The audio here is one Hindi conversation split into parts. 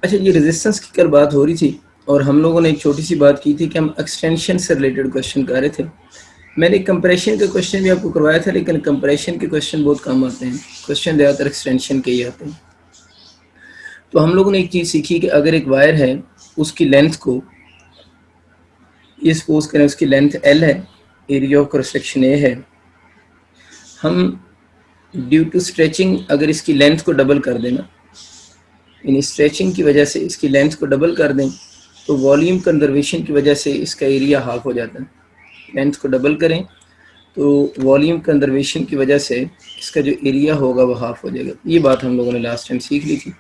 अच्छा, ये रेजिस्टेंस की कल बात हो रही थी और हम लोगों ने एक छोटी सी बात की थी कि हम एक्सटेंशन से रिलेटेड क्वेश्चन कर रहे थे। मैंने कंप्रेशन का क्वेश्चन भी आपको करवाया था, लेकिन कंप्रेशन के क्वेश्चन बहुत कम आते हैं, क्वेश्चन ज़्यादातर एक्सटेंशन के ही आते हैं। तो हम लोगों ने एक चीज़ सीखी कि अगर एक वायर है, उसकी लेंथ को, ये सपोज करें उसकी लेंथ L है, area of cross section A है, हम ड्यू टू स्ट्रेचिंग अगर इसकी लेंथ को डबल कर देना, इन स्ट्रेचिंग की वजह से इसकी लेंथ को डबल कर दें, तो वॉल्यूम कंजर्वेशन की वजह से इसका एरिया हाफ हो जाता है। लेंथ को डबल करें तो वॉल्यूम कंजर्वेशन की वजह से इसका जो एरिया होगा वो हाफ हो जाएगा। ये बात हम लोगों ने लास्ट टाइम सीख ली थी।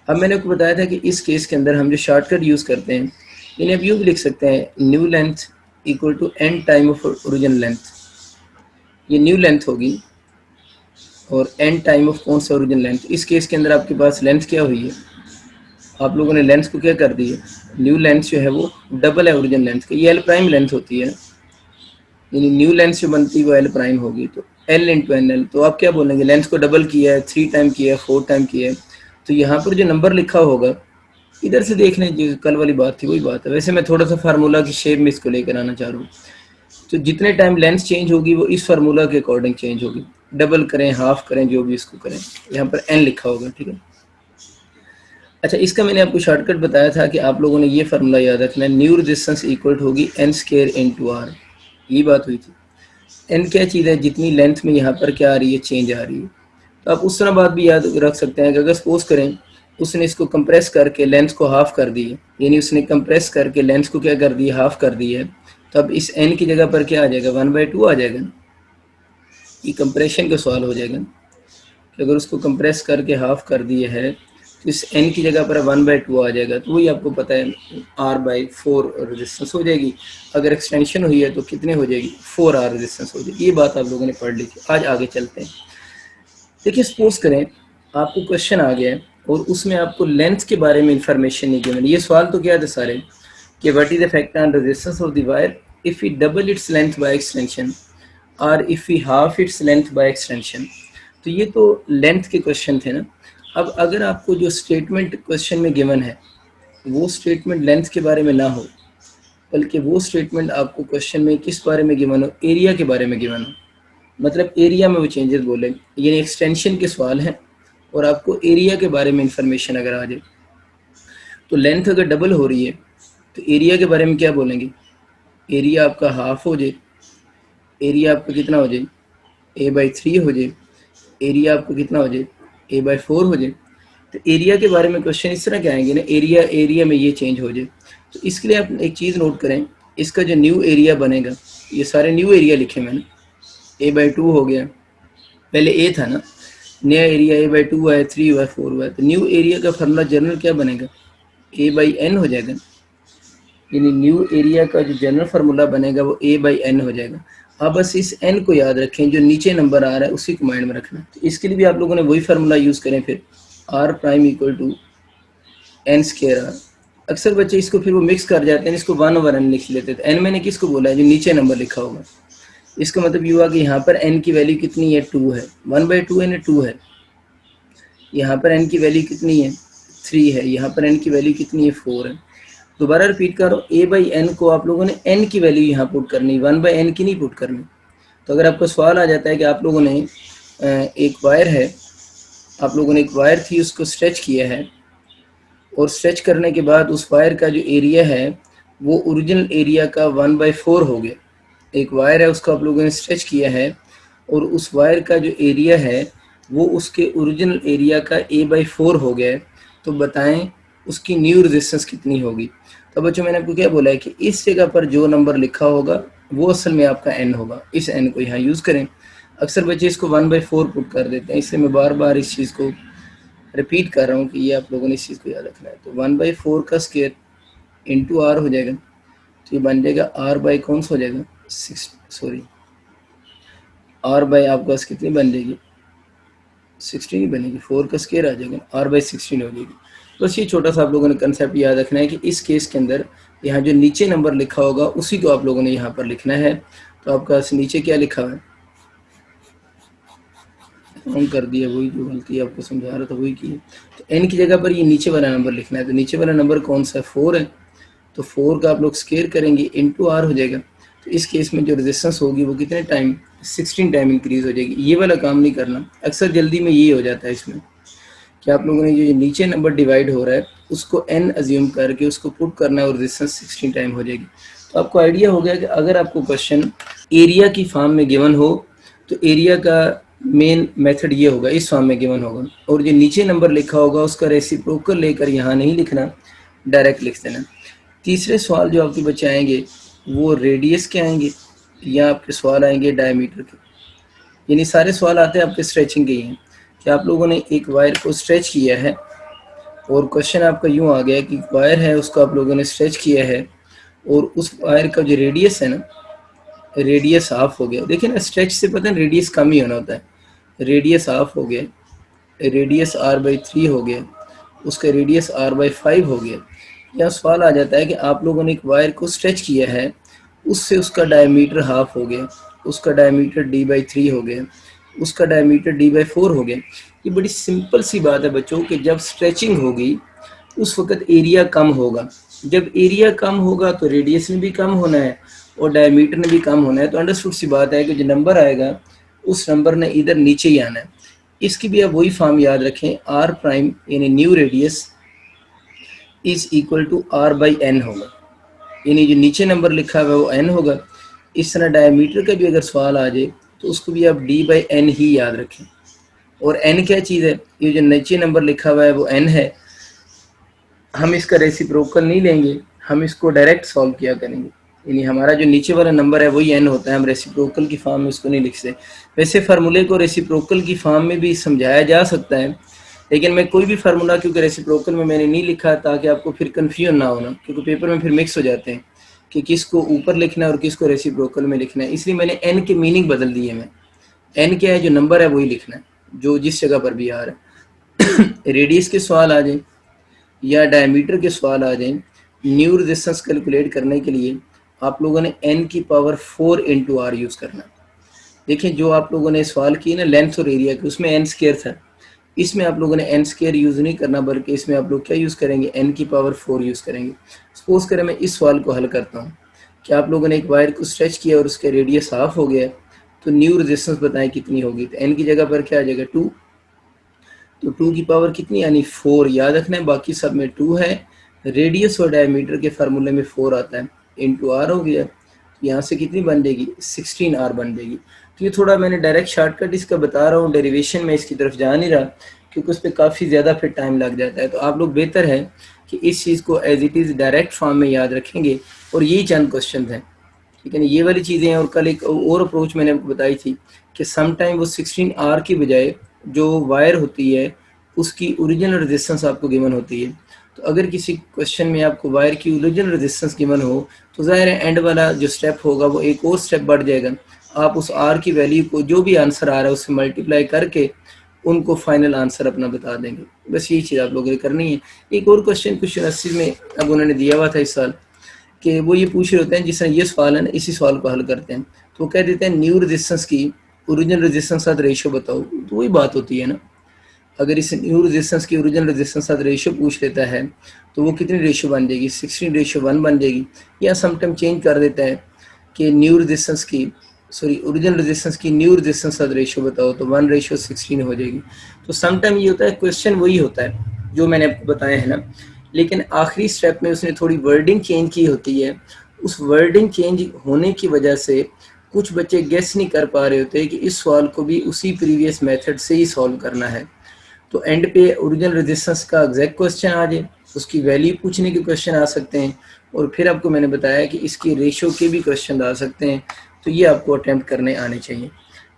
अब मैंने आपको बताया था कि इस केस के अंदर हम जो शॉर्टकट यूज़ करते हैं, इन्हें अब यूँ भी लिख सकते हैं, new length equal to N time of original length. ये न्यू लेंथ होगी और एन टाइम ऑफ कौन सा ओरिजिनल लेंथ। इस केस के अंदर आपके पास लेंथ क्या हुई है, आप लोगों ने लेंथ को क्या कर दी है, न्यू लेंथ जो है वो डबल है ओरिजिनल लेंथ की, ये एल प्राइम लेंथ होती है, यानी न्यू लेंथ जो बनती है वो एल प्राइम होगी। तो एल इंटू एन एल, तो आप क्या बोलेंगे, लेंथ को डबल किया है, 3 टाइम किया है, 4 टाइम किया है, तो यहाँ पर जो नंबर लिखा होगा, इधर से देख लें, जो कल वाली बात थी वही बात है। वैसे मैं थोड़ा सा फार्मूला की शेप में इसको लेकर आना चाह रहा हूँ। तो जितने टाइम लेंथ चेंज होगी वो इस फार्मूला के अकॉर्डिंग चेंज होगी, डबल करें, हाफ करें, जो भी इसको करें, यहाँ पर एन लिखा होगा, ठीक है। अच्छा, इसका मैंने आपको शॉर्टकट बताया था कि आप लोगों ने ये फार्मूला याद रखना है, न्यू रेजिस्टेंस इक्वल होगी एन स्क्वायर इनटू आर। ये बात हुई थी। एन क्या चीज़ है, जितनी लेंथ में यहाँ पर क्या आ रही है, चेंज आ रही है। तो आप उस तरह बात भी याद रख सकते हैं कि अगर सपोज करें उसने इसको कंप्रेस करके लेंथ को हाफ कर दी है, यानी उसने कंप्रेस करके लेंथ को क्या कर दी है, हाफ कर दी है, तो अब इस एन की जगह पर क्या आ जाएगा, 1/2 आ जाएगा। ये कंप्रेशन का सवाल हो जाएगा कि अगर उसको कंप्रेस करके हाफ कर दिए है तो इस एन की जगह पर 1/2 आ जाएगा। तो वही आपको पता है R/4 रेजिस्टेंस हो जाएगी। अगर एक्सटेंशन हुई है तो कितने हो जाएगी, 4R रेजिस्टेंस हो जाएगी। ये बात आप लोगों ने पढ़ ली थी। आज आगे चलते हैं। देखिए, सपोज करें आपको क्वेश्चन आ गया है और उसमें आपको लेंथ के बारे में इंफॉर्मेशन नहीं गिवन। ये सवाल तो क्या था सारे कि what is the factor on resistance of the wire if we double its length by extension और if we half its length by extension. तो ये तो लेंथ के क्वेश्चन थे ना। अब अगर आपको जो स्टेटमेंट क्वेश्चन में गिवन है वो स्टेटमेंट लेंथ के बारे में ना हो, बल्कि वो स्टेटमेंट आपको क्वेश्चन में किस बारे में गिवन हो, एरिया के बारे में गिवन हो, मतलब एरिया में वो चेंजेस बोले, यानी एक्सटेंशन के सवाल हैं और आपको एरिया के बारे में इंफॉर्मेशन अगर आ जाए, तो लेंथ अगर डबल हो रही है तो एरिया के बारे में क्या बोलेंगे, एरिया आपका हाफ हो जाए, एरिया आपका कितना हो जाए, A/3 हो जाए, एरिया आपको कितना हो जाए, A/4 हो जाए। तो एरिया के बारे में क्वेश्चन इस तरह के आएंगे ना, एरिया एरिया में ये चेंज हो जाए। तो इसके लिए आप एक चीज़ नोट करें, इसका जो न्यू एरिया बनेगा, ये सारे न्यू एरिया लिखे मैंने, A/2 हो गया, पहले ए था ना, नया एरिया A/2 हुआ है, 3 हुआ है, 4 हुआ है, तो न्यू एरिया का फार्मूला जनरल क्या बनेगा, A/n हो जाएगा। यानी न्यू एरिया का जो जनरल फार्मूला बनेगा वो A/n हो जाएगा। आप बस इस n को याद रखें, जो नीचे नंबर आ रहा है उसी को माइंड में रखना। तो इसके लिए भी आप लोगों ने वही फार्मूला यूज़ करें, फिर R prime equal to N square R. अक्सर बच्चे इसको फिर वो मिक्स कर जाते हैं, इसको 1/n लिख लेते थे। n मैंने किसको बोला है, जो नीचे नंबर लिखा होगा। इसका मतलब ये हुआ कि यहाँ पर n की वैल्यू कितनी है, 2 है, 1/2 यानी 2 है। यहाँ पर n की वैल्यू कितनी है, 3 है। यहाँ पर n की वैल्यू कितनी है, 4 है। दोबारा रिपीट कर रहा हूँ, A/n को आप लोगों ने n की वैल्यू यहाँ पुट करनी, 1/n की नहीं पुट करनी। तो अगर आपको सवाल आ जाता है कि आप लोगों ने एक वायर है, आप लोगों ने एक वायर थी उसको स्ट्रेच किया है और स्ट्रेच करने के बाद उस वायर का जो एरिया है वो ओरिजिनल एरिया का 1/4 हो गया। एक वायर है उसको आप लोगों ने स्ट्रेच किया है और उस वायर का जो एरिया है वो उसके ओरिजिनल एरिया का A/4 हो गया है। तो बताएं उसकी न्यू रेजिस्टेंस कितनी होगी। तो बच्चों मैंने आपको क्या बोला है कि इस जगह पर जो नंबर लिखा होगा वो असल में आपका n होगा। इस n को यहाँ यूज़ करें। अक्सर बच्चे इसको 1/4 पुट कर देते हैं, इसलिए मैं बार बार इस चीज़ को रिपीट कर रहा हूँ कि ये आप लोगों ने इस चीज़ को याद रखना है। तो 1/4 का स्क्वायर इंटू आर हो जाएगा, तो ये बन जाएगा आर बाई कौन सा हो जाएगा, आर बाई आपके पास कितनी बन जाएगी, 16 ही बनेगी, 4 का स्क्वायर आ जाएगा, R/16 हो जाएगी। बस ये छोटा सा आप लोगों ने कंसेप्ट याद रखना है कि इस केस के अंदर यहाँ जो नीचे नंबर लिखा होगा उसी को आप लोगों ने यहाँ पर लिखना है। तो आपका नीचे क्या लिखा हुआ है, रॉन्ग कर दिया, वही जो गलती आपको समझा रहा था वही की है। तो n की जगह पर ये नीचे वाला नंबर लिखना है। तो नीचे वाला नंबर कौन सा है? 4 है। तो 4 का आप लोग स्क्वायर करेंगे, इंटू आर हो जाएगा। तो इस केस में जो रेजिस्टेंस होगी वो कितने टाइम? 16 टाइम इंक्रीज हो जाएगी। ये वाला काम नहीं करना, अक्सर जल्दी में ये हो जाता है इसमें कि आप लोगों ने जो नीचे नंबर डिवाइड हो रहा है उसको n अज्यूम करके उसको पुट करना है और रेजिस्टेंस 16 टाइम हो जाएगी। तो आपको आइडिया हो गया कि अगर आपको क्वेश्चन एरिया की फॉर्म में गिवन हो तो एरिया का मेन मेथड ये होगा, इस फॉर्म में गिवन होगा, और जो नीचे नंबर लिखा होगा उसका रेसिप्रोकल लेकर यहाँ नहीं लिखना, डायरेक्ट लिख देना। तीसरे सवाल जो आपके बच्चे आएंगे वो रेडियस के आएंगे या आपके सवाल आएंगे डायमीटर के। यानी सारे सवाल आते हैं आपके स्ट्रेचिंग के ही हैं कि आप लोगों ने एक वायर को स्ट्रेच किया है और क्वेश्चन आपका यूँ आ गया कि वायर है उसको आप लोगों ने स्ट्रेच किया है और उस वायर का जो रेडियस है ना, रेडियस हाफ हो गया। देखिए ना, स्ट्रेच से पता है रेडियस कम ही होना होता है। रेडियस हाफ हो गया, रेडियस r/3 हो गया, उसका रेडियस r/5 हो गया। यहाँ सवाल आ जाता है कि आप लोगों ने एक वायर को स्ट्रेच किया है, उससे उसका डायमीटर हाफ हो गया, उसका डायमीटर d/3 हो गया, उसका डायमीटर d/4 हो गया। ये बड़ी सिंपल सी बात है बच्चों कि जब स्ट्रेचिंग होगी उस वक्त एरिया कम होगा। जब एरिया कम होगा तो रेडियस में भी कम होना है और डायमीटर में भी कम होना है। तो अंडरस्टूड सी बात है कि जो नंबर आएगा उस नंबर ने इधर नीचे ही आना है। इसकी भी आप वही फॉर्म याद रखें, r प्राइम यानी new radius is equal to r/n होगा। यानी जो नीचे नंबर लिखा हुआ है वो n होगा। इस तरह डायमीटर का भी अगर सवाल आ जाए तो उसको भी आप d/n ही याद रखें। और n क्या चीज़ है? ये जो नीचे नंबर लिखा हुआ है वो n है। हम इसका रेसिप्रोकल नहीं लेंगे, हम इसको डायरेक्ट सॉल्व किया करेंगे। यानी हमारा जो नीचे वाला नंबर है वही n होता है, हम रेसिप्रोकल की फॉर्म में इसको नहीं लिखते। वैसे फार्मूले को रेसिप्रोकल की फॉर्म में भी समझाया जा सकता है, लेकिन मैं कोई भी फार्मूला क्योंकि रेसिप्रोकल में मैंने नहीं लिखा ताकि आपको फिर कन्फ्यूजन ना होना, क्योंकि पेपर में फिर मिक्स हो जाते हैं कि किसको ऊपर लिखना है और किसको रेसिप्रोकल में लिखना है। इसलिए मैंने n के मीनिंग बदल दिए। मैं n क्या है, जो नंबर है वही लिखना है जो जिस जगह पर भी आ रहा है। रेडियस के सवाल आ जाए या डायमीटर के सवाल आ जाएं, न्यू रेजिस्टेंस कैलकुलेट करने के लिए आप लोगों ने n की पावर 4 इंटू आर यूज़ करना। देखिए जो आप लोगों ने सवाल किए ना लेंथ और एरिया के, उसमें n स्क्वायर था, इसमें आप लोगों ने n स्क्वायर यूज़ नहीं करना, बल्कि इसमें आप लोग क्या यूज़ करेंगे, n की पावर 4 यूज़ करेंगे। सपोज करें मैं इस सवाल को हल करता हूँ कि आप लोगों ने एक वायर को स्ट्रेच किया और उसका रेडियस हाफ हो गया, तो न्यू रेजिस्टेंस बताएं कितनी होगी। तो n की जगह पर क्या आ जाएगा, 2। तो 2 की पावर कितनी यानी 4 याद रखना है, बाकी सब में 2 है। रेडियस और डायमीटर के फार्मूले में 4 आता है, इंटू आर हो गया। तो यहाँ से कितनी बन जाएगी, 16r बन जाएगी। तो ये थोड़ा मैंने डायरेक्ट शॉर्टकट इसका बता रहा हूँ, डेरिवेशन में इसकी तरफ जा नहीं रहा क्योंकि उस पर काफ़ी ज़्यादा फिर टाइम लग जाता है। तो आप लोग बेहतर है कि इस चीज़ को as it is direct form में याद रखेंगे। और यही चंद क्वेश्चन हैं, ठीक है ना, ये वाली चीज़ें हैं। और कल एक और अप्रोच मैंने आपको बताई थी कि समटाइम वो 16r की बजाय जो वायर होती है उसकी ओरिजिनल रेजिस्टेंस आपको गिवन होती है। तो अगर किसी क्वेश्चन में आपको वायर की ओरिजिनल रेजिस्टेंस गिवन हो तो ज़ाहिर है एंड वाला जो स्टेप होगा वो एक और स्टेप बढ़ जाएगा। आप उस आर की वैल्यू को जो भी आंसर आ रहा है उससे मल्टीप्लाई करके उनको फाइनल आंसर अपना बता देंगे। बस यही चीज़ आप लोगों ने करनी है। एक और क्वेश्चन क्वेश्चन 80 में अब उन्होंने दिया हुआ था इस साल कि वो ये पूछ रहे होते हैं, जिस तरह ये सवाल है ना, इसी सवाल को हल करते हैं तो वो कह देते हैं न्यू रेजिस्टेंस की ओरिजिनल रेजिस्टेंस साथ रेशियो बताओ। तो वही बात होती है ना, अगर इस न्यू रेजिस्टेंस की ओरिजिनल रेजिस्टेंस साथ रेशियो पूछ लेता है तो वो कितनी रेशियो बन जाएगी, 16:1 बन जाएगी। या समटाइम चेंज कर देता है कि न्यू रेजिस्टेंस की ओरिजिनल रेजिस्टेंस की न्यू रेजिस्टेंस साथ रेशियो बताओ, तो 1:16 हो जाएगी। तो समटाइम ये होता है, क्वेश्चन वही होता है जो मैंने आपको बताया है ना, लेकिन आखिरी स्टेप में उसने थोड़ी वर्डिंग चेंज की होती है। उस वर्डिंग चेंज होने की वजह से कुछ बच्चे गेस नहीं कर पा रहे होते कि इस सवाल को भी उसी प्रीवियस मेथड से ही सॉल्व करना है। तो एंड पे ओरिजिनल रेजिस्टेंस का एग्जैक्ट क्वेश्चन आ जाए, उसकी वैल्यू पूछने के क्वेश्चन आ सकते हैं, और फिर आपको मैंने बताया कि इसकी रेशो के भी क्वेश्चन आ सकते हैं। तो ये आपको अटैम्प्ट करने आने चाहिए।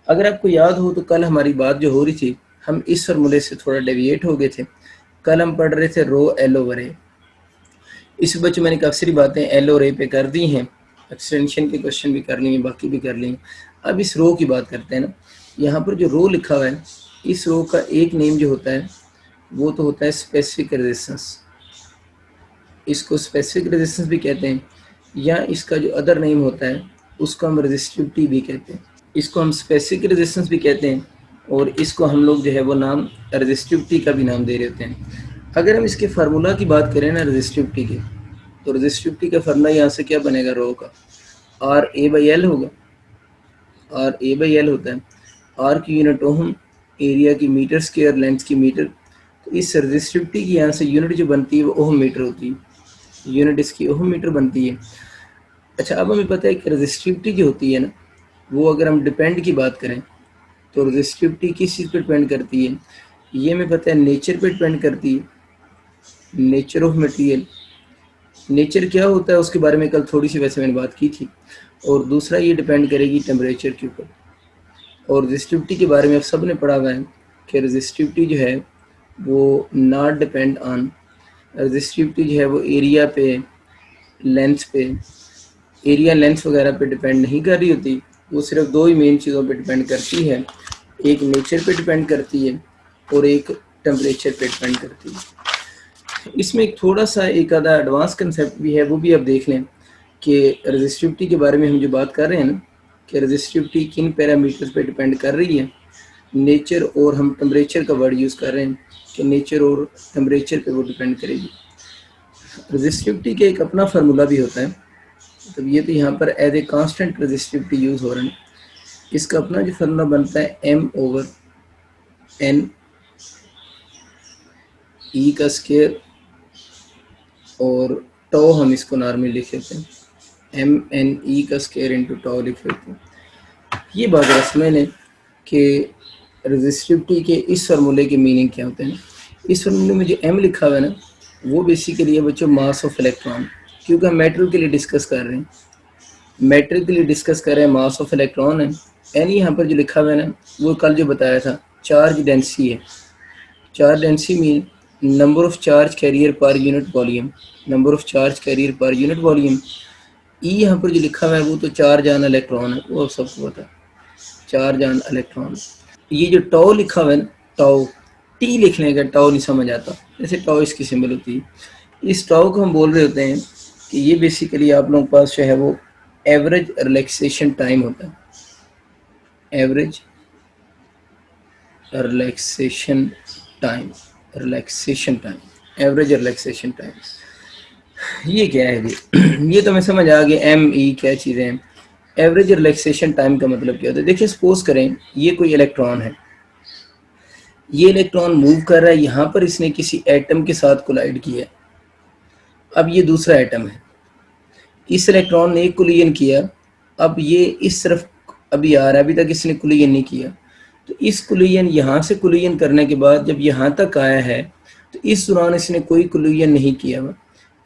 अगर आपको याद हो तो कल हमारी बात जो हो रही थी, हम इस फार्मूले से थोड़ा डेविएट हो गए थे। कल हम पढ़ रहे थे रो एल ओवर ए। इस बच्चों मैंने काफ़ी सारी बातें एल और ए पे कर दी हैं, एक्सटेंशन के क्वेश्चन भी कर लिए, बाकी भी कर लिए। अब इस रो की बात करते हैं ना। यहाँ पर जो रो लिखा हुआ है, इस रो का एक नेम जो होता है वो तो होता है स्पेसिफिक रेजिस्टेंस। इसको स्पेसिफिक रेजिस्टेंस भी कहते हैं, या इसका जो अदर नेम होता है उसको हम रेजिस्टिविटी भी कहते हैं। इसको हम स्पेसिफिक रेजिस्टेंस भी कहते हैं और इसको हम लोग जो है वो नाम रेजिस्टिविटी का भी नाम दे रहे होते हैं। अगर हम इसके फार्मूला की बात करें ना रेजिस्टिविटी के, तो रेजिस्टिविटी का फार्मूला यहाँ से क्या बनेगा, रो का आर ए बाई एल होगा, आर ए बाई एल होता है, आर की यूनिट ओहम, एरिया की मीटर स्क्वायर, लेंथ की मीटर। तो इस रेजिस्टिविटी की यहाँ से यूनिट जो बनती है वो ओहम मीटर होती है, यूनिट इसकी ओहम मीटर बनती है। अच्छा, अब हमें पता है कि रेजिस्टिविटी जो होती है ना, वो अगर हम डिपेंड की बात करें तो रेजिस्टिविटी किस चीज़ पर डिपेंड करती है, ये हमें पता है नेचर पे डिपेंड करती है, नेचर ऑफ मटेरियल। नेचर क्या होता है उसके बारे में कल थोड़ी सी वैसे मैंने बात की थी। और दूसरा ये डिपेंड करेगी टेम्परेचर के ऊपर। और रेजिस्टिविटी के बारे में आप सब ने पढ़ा हुआ है कि रेजिस्टिविटी जो है वो नॉट डिपेंड ऑन, रेजिस्टिविटी जो है वो एरिया पे, लेंथ पे, एरिया लेंथ वगैरह पे डिपेंड नहीं कर रही होती। वो सिर्फ दो ही मेन चीज़ों पे डिपेंड करती है, एक नेचर पे डिपेंड करती है और एक टेम्परेचर पे डिपेंड करती है। इसमें एक थोड़ा सा एक आधा एडवांस कंसेप्ट भी है, वो भी आप देख लें कि रेजिस्टिविटी के बारे में हम जो बात कर रहे हैं ना, कि रेजिस्टिविटी किन पैरामीटर्स पे डिपेंड कर रही है, नेचर और हम टेम्परेचर का वर्ड यूज़ कर रहे हैं कि नेचर और टेम्परेचर पे वो डिपेंड करेगी। रेजिस्टिविटी का एक अपना फार्मूला भी होता है, तो ये तो यहाँ पर as a constant resistivity use हो रहा है। इसका अपना जो फार्मूला बनता है m ओवर n ई का स्क्वायर, और टॉ हम इसको नॉर्मली लिख लेते हैं एम एन ई का स्क्वायर इंटू टॉ लिख लेते हैं। ये बात जरा समझ लें कि रेजिस्टिविटी के इस फार्मूले के मीनिंग क्या होते हैं। इस फार्मूले में जो m लिखा हुआ है ना, वो बेसिकली है बच्चों मास ऑफ इलेक्ट्रॉन, क्योंकि हम मेटल के लिए डिस्कस कर रहे हैं, मेटल के लिए डिस्कस कर रहे हैं, मास ऑफ इलेक्ट्रॉन है। एन यहाँ पर जो लिखा हुआ है ना, वो कल जो बताया था चार्ज डेंसिटी है। Charge density mean number of charge carrier per unit volume, number of charge carrier per unit volume. ई यहाँ पर जो लिखा हुआ है वो तो चार्ज ऑन इलेक्ट्रॉन है, वो सबको पता है, चार्ज ऑन इलेक्ट्रॉन। ये जो टॉ लिखा हुआ है ना, टॉ, टी लिखने का टॉ नहीं समझ आता, जैसे टॉ इसकी सिंबल होती है। इस टॉ को हम बोल रहे होते हैं कि ये बेसिकली आप लोगों के पास जो है वो एवरेज रिलैक्सेशन टाइम होता है, average relaxation time, relaxation time, average relaxation time. ये क्या है ये तो मैं समझ आ गया एम ई क्या चीज़ें हैं। एवरेज रिलैक्सेशन टाइम का मतलब क्या होता है, देखिए सपोज करें ये कोई इलेक्ट्रॉन है, ये इलेक्ट्रॉन मूव कर रहा है, यहाँ पर इसने किसी एटम के साथ कोलाइड किया। अब ये दूसरा एटम है, इस इलेक्ट्रॉन ने एक कोलिजन किया, अब ये इस तरफ अभी आ रहा है, अभी तक इसने कोलिजन नहीं किया। तो इस कोलिजन यहाँ से कोलिजन करने के बाद जब यहाँ तक आया है, तो इस दौरान इसने कोई कोलिजन नहीं किया हुआ,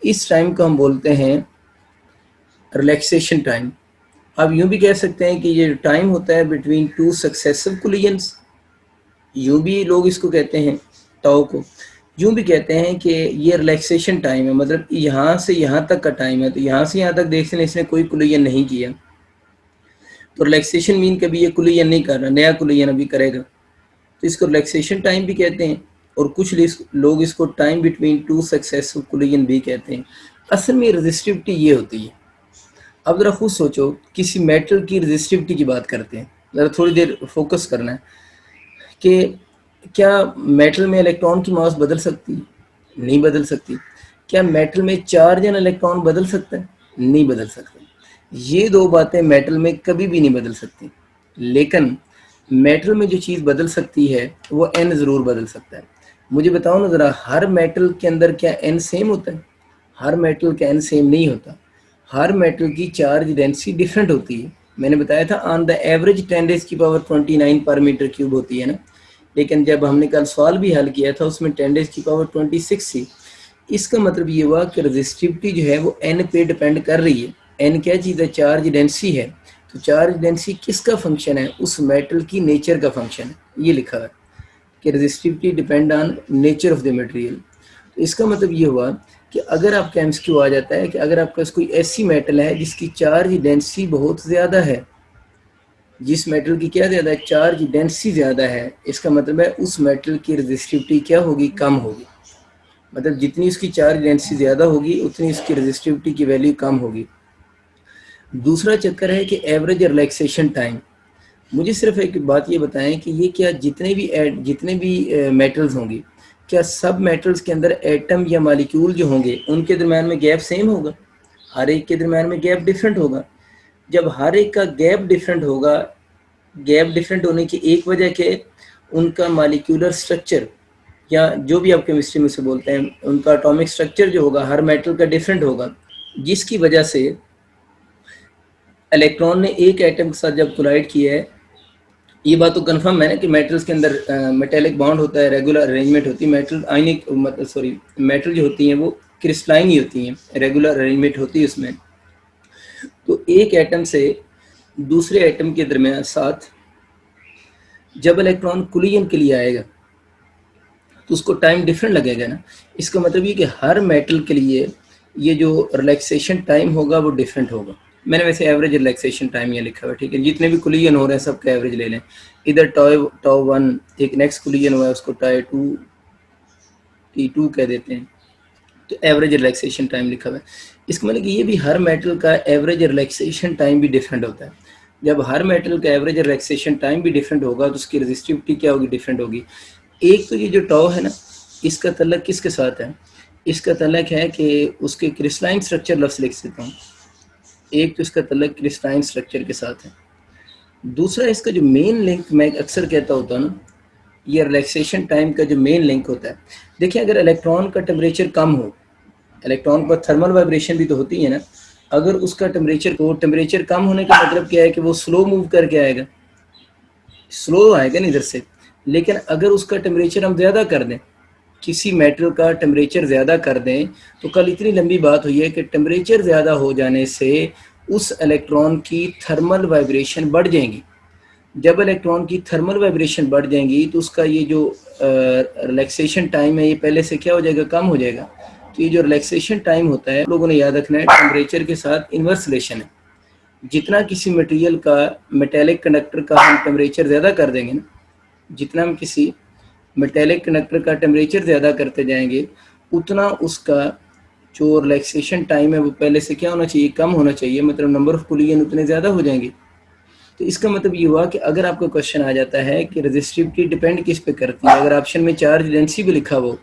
इस टाइम को हम बोलते हैं रिलैक्सेशन टाइम। अब यूँ भी कह सकते हैं कि ये टाइम होता है बिटवीन टू सक्सेसिव कोलिजन्स, यूँ भी लोग इसको कहते हैं टाउ को। यूँ भी कहते हैं कि ये रिलैक्सेशन टाइम है, मतलब यहाँ से यहाँ तक का टाइम है, तो यहाँ से यहाँ तक देखने इसने कोई कोलिजन नहीं किया, तो रिलैक्सेशन मीन कभी ये कोलिजन नहीं कर रहा, नया कोलिजन अभी करेगा, तो इसको रिलैक्सेशन टाइम भी कहते हैं। और कुछ लोग इसको time between two successive collision भी कहते हैं। असल में रेजिस्टिविटी ये होती है। अब ज़रा खुद सोचो, किसी मेटल की रेजिस्टिविटी की बात करते हैं, ज़रा थोड़ी देर फोकस करना है कि क्या मेटल में इलेक्ट्रॉन की मास बदल सकती है? नहीं बदल सकती। क्या मेटल में चार्ज एंड इलेक्ट्रॉन बदल सकता है? नहीं बदल सकता। ये दो बातें मेटल में कभी भी नहीं बदल सकती। लेकिन मेटल में जो चीज़ बदल सकती है वो एन ज़रूर बदल सकता है। मुझे बताओ ना ज़रा, हर मेटल के अंदर क्या एन सेम होता है? हर मेटल का एन सेम नहीं होता। हर मेटल की चार्ज डेंसिटी डिफरेंट होती है। मैंने बताया था ऑन द एवरेज 10⁻29 पर मीटर क्यूब होती है ना, लेकिन जब हमने कल सवाल भी हल किया था उसमें 10⁻26 थी। इसका मतलब ये हुआ कि रेजिस्टिविटी जो है वो एन पे डिपेंड कर रही है। एन क्या चीज़ है? चार्ज डेंसिटी है। तो चार्ज डेंसिटी किसका फंक्शन है? उस मेटल की नेचर का फंक्शन है। ये लिखा है कि resistivity depend on nature of the material. तो इसका मतलब ये हुआ कि अगर आपका एमसीक्यू आ जाता है कि अगर आपके पास कोई ऐसी मेटल है जिसकी चार्ज डेंसिटी बहुत ज़्यादा है, जिस मेटल की क्या ज़्यादा है? चार्ज डेंसिटी ज़्यादा है, इसका मतलब है उस मेटल की रेजिस्टिविटी क्या होगी? कम होगी। मतलब जितनी उसकी चार्ज डेंसिटी ज़्यादा होगी उतनी उसकी रेजिस्टिविटी की वैल्यू कम होगी। दूसरा चक्कर है कि एवरेज रिलैक्सेशन टाइम। मुझे सिर्फ एक बात ये बताएं कि ये क्या जितने भी मेटल्स होंगे, क्या सब मेटल्स के अंदर एटम या मालिक्यूल जो होंगे उनके दरम्यान में गैप सेम होगा? हर एक के दरम्यान में गैप डिफरेंट होगा। जब हर एक का गैप डिफरेंट होगा, गैप डिफरेंट होने की एक वजह क्या है, उनका मालिक्यूलर स्ट्रक्चर या जो भी आप केमिस्ट्री में से बोलते हैं, उनका एटॉमिक स्ट्रक्चर जो होगा हर मेटल का डिफरेंट होगा, जिसकी वजह से इलेक्ट्रॉन ने एक एटम के साथ जब कोलाइड किया है, ये बात तो कंफर्म है ना कि मेटल्स के अंदर मेटेलिक बॉन्ड होता है, रेगुलर अरेंजमेंट होती है, मेटल आयनिक मतलब सॉरी मेटल जो होती हैं वो क्रिस्टलाइन ही होती हैं, रेगुलर अरेंजमेंट होती है उसमें। तो एक एटम से दूसरे एटम के दरमियान साथ जब इलेक्ट्रॉन कोलिजन के लिए आएगा तो उसको टाइम डिफरेंट लगेगा ना। इसका मतलब ये कि हर मेटल के लिए ये जो रिलैक्सेशन टाइम होगा वो डिफरेंट होगा। मैंने वैसे एवरेज रिलैक्सेशन टाइम ये लिखा हुआ है, ठीक है, जितने भी कोलिजन हो रहे हैं सबका एवरेज ले लें। इधर टाउ 1 एक नेक्स्ट कोलिजन हुआ है उसको T2 कह देते हैं, तो एवरेज रिलैक्सेशन टाइम लिखा हुआ है। इसका मतलब कि ये भी हर मेटल का एवरेज रिलैक्सेशन टाइम भी डिफरेंट होता है। जब हर मेटल का एवरेज रिलैक्सेशन टाइम भी डिफरेंट होगा तो उसकी रेजिस्टिविटी क्या होगी, डिफरेंट होगी। एक तो ये जो टाउ है ना, इसका तल्लक किसके साथ है, इसका तल्लक है कि उसके क्रिस्टलाइन स्ट्रक्चर लफ्ज़ लिख देता हूँ। एक तो इसका तल्लक क्रिस्टलाइन स्ट्रक्चर के साथ है, दूसरा इसका जो मेन लिंक मैं अक्सर कहता होता हूँ ना, ये रिलैक्सेशन टाइम का जो मेन लिंक होता है। देखिए अगर इलेक्ट्रॉन का टेम्परेचर कम हो, इलेक्ट्रॉन पर थर्मल वाइब्रेशन भी तो होती है ना, अगर उसका टेम्परेचर कम होने का मतलब क्या है कि वो स्लो मूव करके आएगा, स्लो आएगा ना इधर से। लेकिन अगर उसका टेम्परेचर हम ज़्यादा कर दें, किसी मेटल का टेम्परेचर ज़्यादा कर दें, तो कल इतनी लंबी बात हुई है कि टेम्परेचर ज़्यादा हो जाने से उस इलेक्ट्रॉन की थर्मल वाइब्रेशन बढ़ जाएंगी। जब इलेक्ट्रॉन की थर्मल वाइब्रेशन बढ़ जाएंगी तो उसका ये जो रिलैक्सेशन टाइम है ये पहले से क्या हो जाएगा, कम हो जाएगा। तो ये जो रिलैक्सेशन टाइम होता है लोगों ने याद रखना है, टेम्परेचर के साथ इन्वर्स रिलेशन है। जितना किसी मटेरियल का, मेटेलिक कंडक्टर का हम टेम्परेचर ज़्यादा कर देंगे ना, जितना हम किसी मेटेलिक कंडक्टर का टेम्परेचर ज़्यादा करते जाएंगे, उतना उसका जो रिलैक्सेशन टाइम है वो पहले से क्या होना चाहिए, कम होना चाहिए। मतलब नंबर ऑफ कोलिजन उतने ज़्यादा हो जाएंगे। तो इसका मतलब ये हुआ कि अगर आपका क्वेश्चन आ जाता है कि रेजिस्टिविटी डिपेंड किस पे करती है, अगर ऑप्शन में चार्ज डेंसिटी भी लिखा हो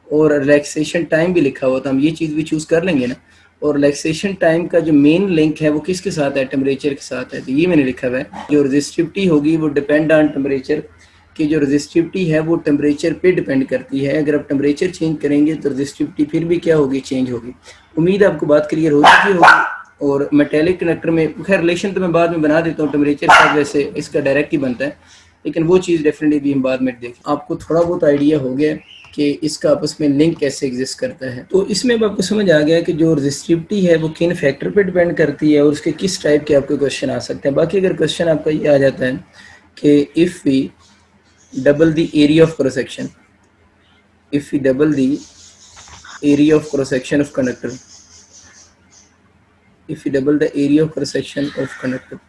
और रिलैक्सेशन टाइम भी लिखा हो तो हम ये चीज़ भी चूज़ कर लेंगे ना। और रिलैक्सेशन टाइम का जो मेन लिंक है वो किसके साथ है, टेम्परेचर के साथ है। तो ये मैंने लिखा हुआ है, जो रेजिस्टिविटी होगी वो डिपेंड ऑन टेम्परेचर, की जो रेजिस्टिविटी है वो टेम्परेचर पे डिपेंड करती है। अगर आप टेम्परेचर चेंज करेंगे तो रेजिस्टिविटी फिर भी क्या होगी, चेंज होगी। उम्मीद है आपको बात क्लियर हो चुकी होगी। और मेटेलिक कनेक्टर में खैर रिलेशन तो मैं बाद में बना देता हूँ, टेम्परेचर का वैसे इसका डायरेक्ट ही बनता है, लेकिन वो चीज़ डेफिनेटली भी हम बाद में देखें। आपको थोड़ा बहुत आइडिया हो गया कि इसका आपस में लिंक कैसे एग्जिस्ट करता है। तो इसमें अब आपको समझ आ गया कि जो रेजिस्टिविटी है वो किन फैक्टर पे डिपेंड करती है और उसके किस टाइप के आपके क्वेश्चन आ सकते हैं। बाकी अगर क्वेश्चन आपका ये आ जाता है कि if we double the area of cross section, if we double the area of cross section of conductor, if we double the area of cross section of conductor,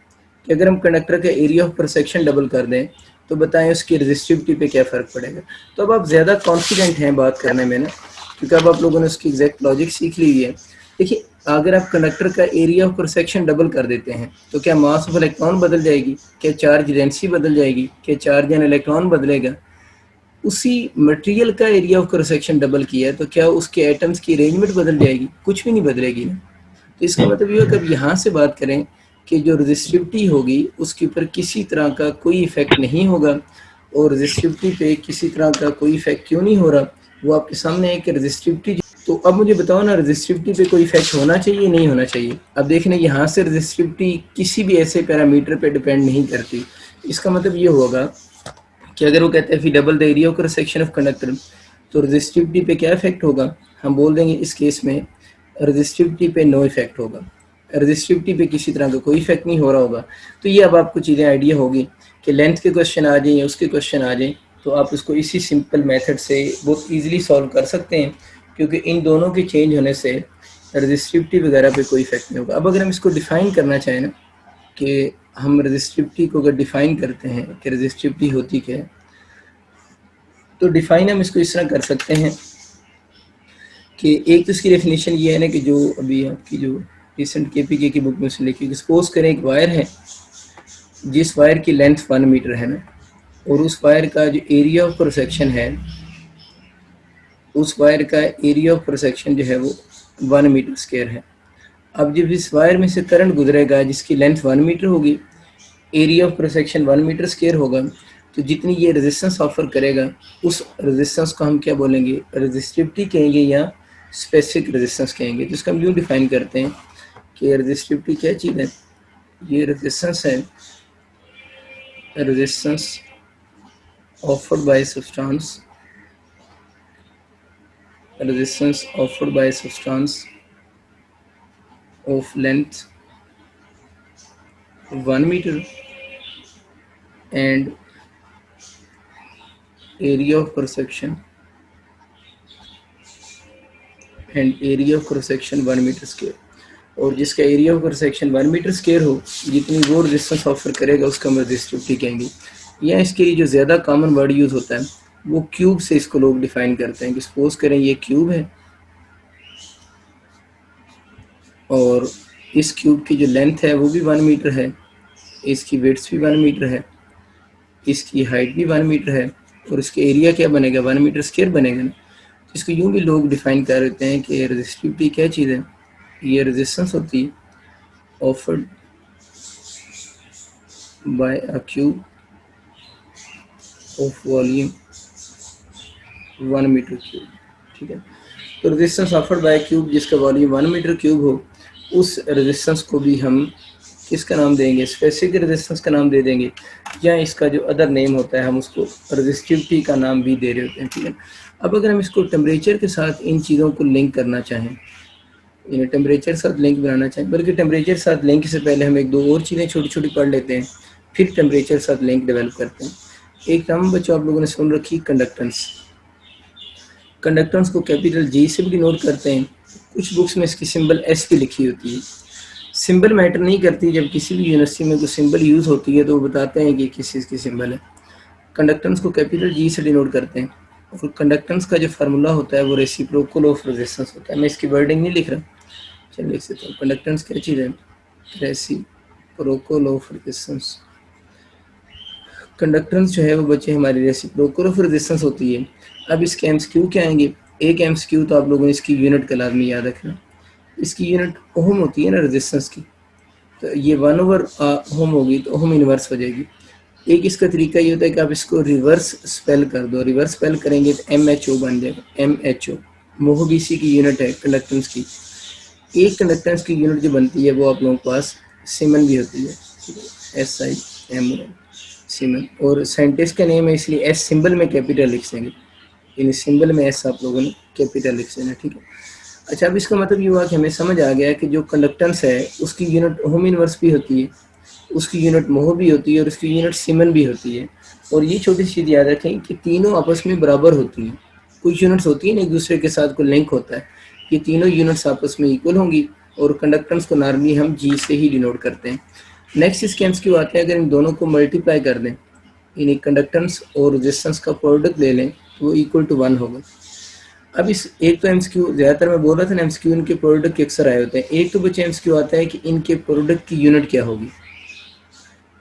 कि अगर हम कंडक्टर का area of cross section double कर दें तो बताएं उसकी रेजिस्टिविटी पे क्या फ़र्क पड़ेगा। तो अब आप ज़्यादा कॉन्फिडेंट हैं बात करने में ना, क्योंकि अब आप लोगों ने उसकी एग्जैक्ट लॉजिक सीख ली है। देखिए अगर आप कंडक्टर का area of cross section double कर देते हैं तो क्या मास ऑफ इलेक्ट्रॉन बदल जाएगी, क्या चार्ज डेंसिटी बदल जाएगी, क्या चार्ज एंड इलेक्ट्रॉन बदलेगा। उसी मटेरियल का area of cross section double किया है तो क्या उसके एटम्स की अरेंजमेंट बदल जाएगी, कुछ भी नहीं बदलेगी ना। तो इसका मतलब ये है कि अब यहाँ से बात करें कि जो रेजिस्टिविटी होगी उसके ऊपर किसी तरह का कोई इफेक्ट नहीं होगा। और रेजिस्टिविटी पे किसी तरह का कोई इफेक्ट क्यों नहीं हो रहा, वो आपके सामने है कि रेजिस्टिविटी। तो अब मुझे बताओ ना, रेजिस्टिविटी पे कोई इफेक्ट होना चाहिए नहीं होना चाहिए। अब देखने यहाँ से रेजिस्टिविटी किसी भी ऐसे पैरामीटर पे डिपेंड नहीं करती। इसका मतलब ये होगा कि अगर वो कहते हैं फिर double the area of cross section of conductor, तो रेजिस्टिविटी पे क्या इफेक्ट होगा, हम बोल देंगे इस केस में रेजिस्टिविटी पे नो इफेक्ट होगा, रेजिस्टिविटी पे किसी तरह का कोई इफेक्ट नहीं हो रहा होगा। तो ये अब आपको चीज़ें आइडिया होगी कि लेंथ के क्वेश्चन आ जाएं या उसके क्वेश्चन आ जाएं तो आप उसको इसी सिंपल मेथड से बहुत ईजिली सॉल्व कर सकते हैं, क्योंकि इन दोनों के चेंज होने से रेजिस्टिविटी वगैरह पे कोई इफेक्ट नहीं होगा। अब अगर हम इसको डिफ़ाइन करना चाहें ना कि हम रेजिस्टिविटी को अगर डिफ़ाइन करते हैं कि रेजिस्टिविटी होती क्या है, तो डिफ़ाइन हम इसको इस तरह कर सकते हैं कि एक तो इसकी डेफिनेशन ये है ना कि जो अभी आपकी जो रिसेंट केपीके की बुक में से लिखी, सपोज करें एक वायर है जिस वायर की लेंथ 1 मीटर है ना, और उस वायर का जो एरिया ऑफ क्रॉस सेक्शन है, उस वायर का एरिया ऑफ क्रॉस सेक्शन जो है वो 1 मीटर स्क्वायर है। अब जब इस वायर में से करंट गुजरेगा जिसकी लेंथ 1 मीटर होगी, area of cross section 1 metre square होगा, तो जितनी ये रेजिस्टेंस ऑफर करेगा उस रेजिस्टेंस को हम क्या बोलेंगे, रेजिस्टिविटी कहेंगे या स्पेसिफिक रेजिस्टेंस कहेंगे। तो इसका हम यूँ डिफाइन करते हैं कि रेजिस्टिविटी क्या चीज़ है, ये रेजिस्टेंस है, resistance offered bye substance, resistance offered by a substance of length 1 meter and area of cross section 1 metre square, और जिसका area of cross section 1 metre square हो, जितनी वो रेजिस्टेंस ऑफर करेगा उसका हम रेजिस्टिविटी कहेंगे। या इसके लिए जो ज़्यादा कॉमन वर्ड यूज़ होता है वो क्यूब से इसको लोग डिफाइन करते हैं कि सपोज करें ये क्यूब है और इस क्यूब की जो लेंथ है वो भी 1 मीटर है, इसकी विड्थ भी 1 मीटर है, इसकी हाइट भी 1 मीटर है, और इसका एरिया क्या बनेगा, 1 मीटर स्क्वायर बनेगा ना। तो इसको यूँ भी लोग डिफाइन कर देते हैं कि रेजिस्टिविटी क्या चीज़ है, ये रेजिस्टेंस होती है offered by a cube of volume 1 metre cube. ठीक है, तो रेजिस्टेंस ऑफर्ड बाय क्यूब जिसका वॉल्यूम 1 मीटर क्यूब हो, उस रेजिस्टेंस को भी हम किसका नाम देंगे, स्पेसिफिक रेजिस्टेंस का नाम दे देंगे, या इसका जो अदर नेम होता है हम उसको रेजिस्टिविटी का नाम भी दे रहे होते हैं। ठीक है, अब अगर हम इसको टेम्परेचर के साथ इन चीज़ों को लिंक करना चाहें, इन्हें टेम्परेचर के साथ लिंक बनाना चाहें, बल्कि टेम्परेचर के साथ लिंक से पहले हम एक दो और चीज़ें छोटी छोटी पढ़ लेते हैं, फिर टेम्परेचर के साथ लिंक डेवलप करते हैं। एक टर्म बच्चों आप लोगों ने सुन रखी, कंडक्टेंस। कंडक्टेंस को कैपिटल जी से भी डिनोट करते हैं, कुछ बुक्स में इसकी सिंबल एस भी लिखी होती है। सिंबल मैटर नहीं करती, जब किसी भी यूनिवर्सिटी में कोई सिंबल यूज़ होती है तो वो बताते हैं कि किस चीज़ की सिंबल है। कंडक्टेंस को कैपिटल जी से डिनोट करते हैं, और कंडक्टेंस का जो फार्मूला होता है वो रेसिप्रोकल ऑफ रेजिस्टेंस होता है। मैं इसकी वर्डिंग नहीं लिख रहा, चलिए लिख सकता हूँ। कंडक्टेंस क्या चीज़ है, रेसिप्रोकल ऑफ रेजिस्टेंस। कंडक्टेंस जो है वो बच्चे हमारी रेसिप्रोकल ऑफ रेजिस्टेंस होती है। अब इसके एमसीक्यू क्या आएंगे, एक एमसीक्यू तो आप लोगों ने इसकी यूनिट का लाजमी याद रखना, इसकी यूनिट ओम होती है ना रेजिस्टेंस की, तो ये 1/ओम होगी तो ओम इनवर्स हो जाएगी। एक इसका तरीका ये होता है कि आप इसको रिवर्स स्पेल कर दो, रिवर्स स्पेल करेंगे तो MHO बन जाएगा, MHO। मोह भी इसी की यूनिट है कंडक्टेंस की। एक कंडक्टेंस की यूनिट जो बनती है वो आप लोगों के पास सीमेन भी होती है, SIMON सीमेन, और साइंटिस्ट का नेम है इसलिए एस सिंबल में कैपिटल लिख देंगे, इन सिंबल में एस आप लोगों ने कैपिटल लिख देना। ठीक है, अच्छा अब इसका मतलब ये हुआ कि हमें समझ आ गया कि जो कंडक्टेंस है उसकी यूनिट ओम इनवर्स भी होती है, उसकी यूनिट मोह भी होती है, और उसकी यूनिट सीमेन भी होती है। और ये छोटी चीज़ याद रखें कि तीनों आपस में बराबर होती हैं। कुछ यूनिट्स होती हैं ना एक दूसरे के साथ कोई लिंक होता है, ये तीनों यूनिट्स आपस में इक्वल होंगी, और कंडक्टेंस को नॉर्मली हम जी से ही डिनोट करते हैं। नेक्स्ट इसके एमसीक्यू आते हैं, अगर इन दोनों को मल्टीप्लाई कर दें, यानी कंडक्टेंस और रेजिस्टेंस का प्रोडक्ट ले लें तो वो इक्वल टू 1 होगा। अब इस एक तो एमसीक्यू ज़्यादातर मैं बोल रहा था ना, एमसीक्यू इनके प्रोडक्ट के अक्सर आए होते हैं। एक तो बच्चे एमसीक्यू आता है कि इनके प्रोडक्ट की यूनिट क्या होगी,